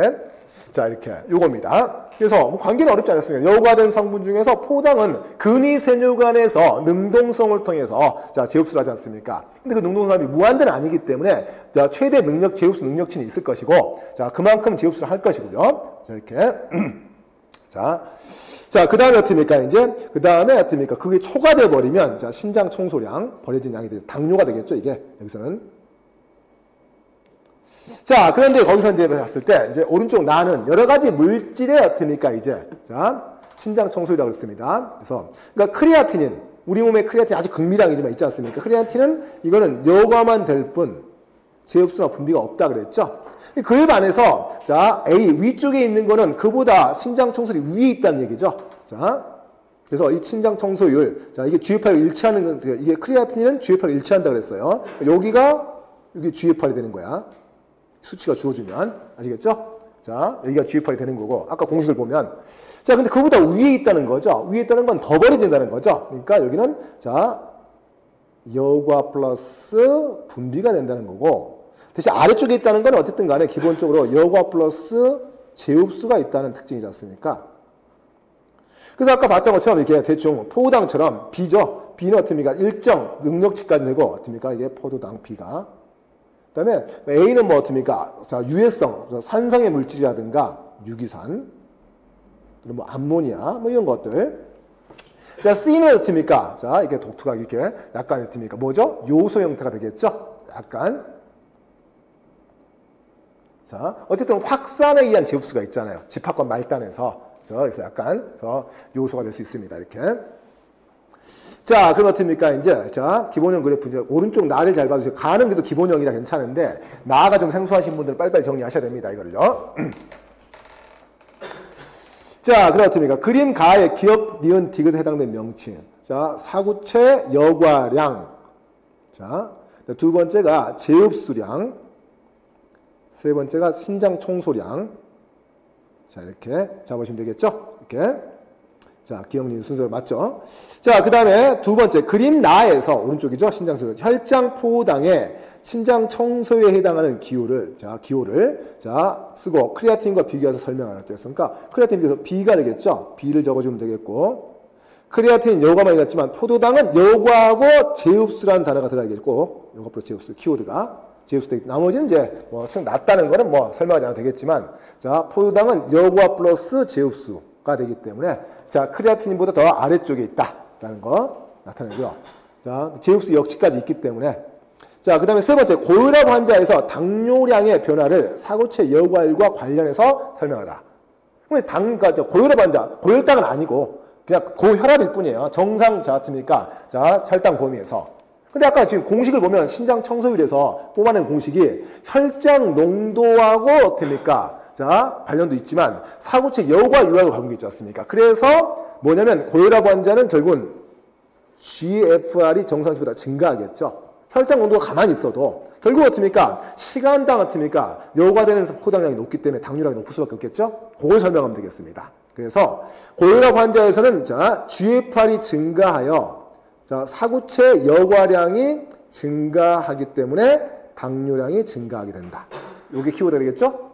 자, 이렇게 요겁니다. 그래서 뭐 관계는 어렵지 않습니다. 여과된 성분 중에서 포당은 근위세뇨간에서 능동성을 통해서 자, 제흡수를 하지 않습니까? 근데 그 능동성이 무한대는 아니기 때문에 자, 최대 능력 제흡수 능력치는 있을 것이고 자, 그만큼 제흡수를 할 것이고요. 자, 이렇게 자, 그 다음에 어떻습니까? 이제 그 다음에 어떻습니까? 그게 초과돼 버리면 자, 신장 청소량 버려진 양이 되죠. 당뇨가 되겠죠. 이게 여기서는. 자, 그런데 거기서 이제 봤을 때, 이제 오른쪽 나는 여러 가지 물질의 어떻습니까, 이제. 자, 신장 청소율이라고 했습니다. 그래서, 그러니까 크레아틴인, 우리 몸에 크레아틴 아주 극미량이지만 있지 않습니까? 크레아틴은 이거는 여과만 될 뿐, 제흡수나 분비가 없다 그랬죠? 그에 반해서, 자, A, 위쪽에 있는 거는 그보다 신장 청소율이 위에 있다는 얘기죠. 자, 그래서 이 신장 청소율, 자, 이게 GFR과 일치하는, 이게 크레아틴은 GFR과 일치한다 그랬어요. 여기가, 이게 GFR이 되는 거야. 수치가 주어지면 아시겠죠? 자, 여기가 GF8이 되는 거고 아까 공식을 보면 자, 근데 그보다 위에 있다는 거죠. 위에 있다는 건 더 버려진다는 거죠. 그러니까 여기는 자, 여과 플러스 분비가 된다는 거고 대신 아래쪽에 있다는 건 어쨌든 간에 기본적으로 여과 플러스 제흡수가 있다는 특징이지 않습니까? 그래서 아까 봤던 것처럼 이렇게 대충 포도당처럼 B죠. B는 어떻습니까? 일정 능력치까지 되고 어떻습니까? 이게 포도당 B가 그 다음에 A는 뭐 어떻습니까? 자, 유해성, 산성의 물질이라든가 유기산, 뭐 암모니아, 뭐 이런 것들. 자, C는 어떻습니까? 자, 이게 독특하게 이렇게 약간 어떻습니까? 뭐죠? 요소 형태가 되겠죠? 약간. 자, 어쨌든 확산에 의한 제흡수가 있잖아요. 집합과 말단에서. 그래서 약간 그래서 요소가 될 수 있습니다. 이렇게. 자, 그럼 어떻습니까? 이제, 자, 기본형 그래프, 이제, 오른쪽 나를 잘 봐주세요. 가는 그래도 기본형이라 괜찮은데, 나가 좀 생소하신 분들은 빨리빨리 정리하셔야 됩니다. 이거를요. 자, 그럼 어떻습니까? 그림 가에 기억, 니은, 디귿에 해당된 명칭. 자, 사구체 여과량. 자, 두 번째가 제흡수량. 세 번째가 신장 청소량. 자, 이렇게 잡으시면 되겠죠? 이렇게. 자, 기억님 순서로 맞죠? 자, 그 다음에 두 번째, 그림 나에서, 오른쪽이죠? 신장 청소율. 혈장 포당의 신장 청소율에 해당하는 기호를, 자, 쓰고, 크레아틴과 비교해서 설명하라 했으니까, 크레아틴 비교해서 B가 되겠죠? B를 적어주면 되겠고, 크레아틴은 여과만 일어났지만, 포도당은 여과하고 제흡수라는 단어가 들어가겠고, 여과 플러스 제흡수, 키워드가. 제흡수 되겠고, 나머지는 이제, 뭐, 낮다는 거는 뭐, 설명하지 않아도 되겠지만, 자, 포도당은 여과 플러스 제흡수가 되기 때문에, 자, 크레아틴보다 더 아래쪽에 있다라는 거 나타내고요. 자, 제흡수 역치까지 있기 때문에 자, 그 다음에 세 번째, 고혈압 환자에서 당뇨량의 변화를 사고체 여과율과 관련해서 설명하라. 그러니까 고혈압 환자, 고혈당은 아니고 그냥 고혈압일 뿐이에요. 정상 자트니까 자 혈당 범위에서. 근데 아까 지금 공식을 보면 신장 청소율에서 뽑아낸 공식이 혈장 농도하고 어떻습니까? 자 관련도 있지만 사고체 여과 유하고 관계 있지 않습니까? 그래서 뭐냐면 고혈압 환자는 결국은 GFR이 정상치보다 증가하겠죠. 혈장 농도가 가만히 있어도 결국 어떻습니까? 시간당 어떻습니까? 여과되는 포당량이 높기 때문에 당뇨량이 높을 수밖에 없겠죠. 그걸 설명하면 되겠습니다. 그래서 고혈압 환자에서는 자 GFR이 증가하여 자 사구체 여과량이 증가하기 때문에 당뇨량이 증가하게 된다. 이게 키워드가 되겠죠?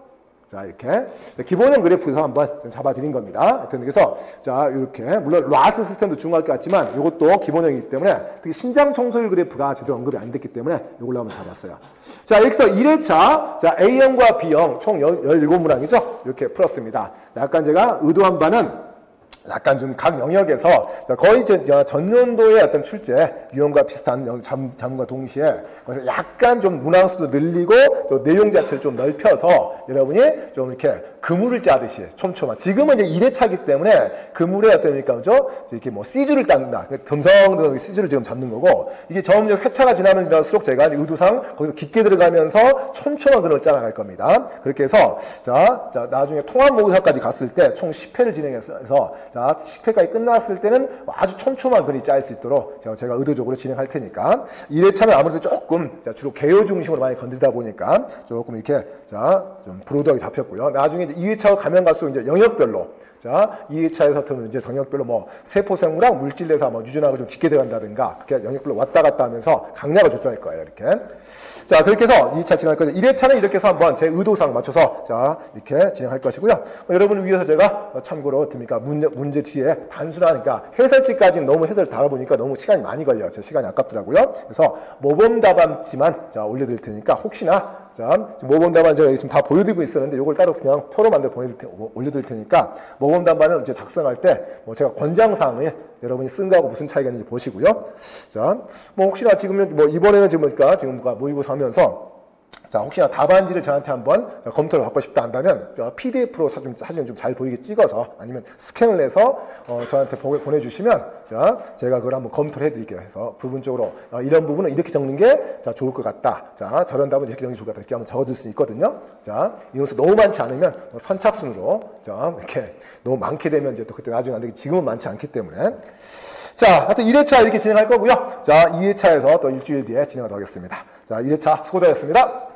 자 이렇게 기본형 그래프에서 한번 잡아드린 겁니다. 그래서 자 이렇게 물론 라스 시스템도 중요할 것 같지만 이것도 기본형이기 때문에 특히 신장 청소율 그래프가 제대로 언급이 안 됐기 때문에 이걸로 한번 잡았어요. 자 여기서 1회차 자 A형과 B형 총 17문항이죠. 이렇게 풀었습니다. 약간 제가 의도한 바는 약간 좀 각 영역에서 거의 전년도의 어떤 출제 유형과 비슷한 자문과 동시에 그래서 약간 좀 문항수도 늘리고 또 내용 자체를 좀 넓혀서 여러분이 좀 이렇게 그물을 짜듯이 촘촘한 지금은 이제 1회차이기 때문에 그물에 어떻습니까 그죠? 이렇게 뭐 C줄을 딴다 듬성듬성 C줄을 지금 잡는 거고 이게 점점 회차가 지날수록 제가 의도상 거기서 깊게 들어가면서 촘촘한 그림을 짜나갈 겁니다. 그렇게 해서 자 나중에 통합 모의사까지 갔을 때 총 10회를 진행해서 자, 10회까지 끝났을 때는 아주 촘촘한 글이 짜일 수 있도록 제가 의도적으로 진행할 테니까 1회차는 아무래도 조금 주로 개요 중심으로 많이 건드리다 보니까 조금 이렇게 좀 브로드하게 잡혔고요. 나중에 이제 2회차 가면 갈수록 이제 영역별로 자, 2회차에서부터는 이제 영역별로 뭐 세포생물학, 물질 내사, 뭐 유전학을 좀 깊게 들어간다든가 그렇게 영역별로 왔다 갔다 하면서 강약을 조절할 거예요. 이렇게. 자, 그렇게 해서 2회차 진행할 거죠. 1회차는 이렇게 해서 한번 제 의도상 맞춰서 자, 이렇게 진행할 것이고요. 여러분을 위해서 제가 참고로 어떻습니까? 문제 뒤에 단순하니까 해설지까지는 너무 해설 달아보니까 너무 시간이 많이 걸려요. 제 시간이 아깝더라고요. 그래서 모범 답안지만 자, 올려드릴 테니까 혹시나 자, 모범 답안 제가 지금 다 보여드리고 있었는데 이걸 따로 그냥 표로 만들어 올려드릴 테니까 모범 답안을 이제 작성할 때 뭐 제가 권장사항을 여러분이 쓴 거하고 무슨 차이가 있는지 보시고요. 자, 뭐 혹시나 지금 뭐 이번에는 지금 모의고사 하면서 자, 혹시나 답안지를 저한테 한번 검토를 받고 싶다 한다면 PDF로 사진 좀 잘 보이게 찍어서 아니면 스캔을 해서 저한테 보내주시면 자, 제가 그걸 한번 검토를 해드릴게요. 해서 부분적으로 이런 부분은 이렇게 적는 게 자, 좋을 것 같다. 자, 저런 답은 이렇게 적는 게 좋을 것 같다. 이렇게 한번 적어둘 수 있거든요. 자, 인원수 너무 많지 않으면 선착순으로 자, 이렇게 너무 많게 되면 이제 또 그때 나중에 안 되게 지금은 많지 않기 때문에 자, 하여튼 1회차 이렇게 진행할 거고요. 자, 2회차에서 또 일주일 뒤에 진행하도록 하겠습니다. 자, 1회차 수고하셨습니다.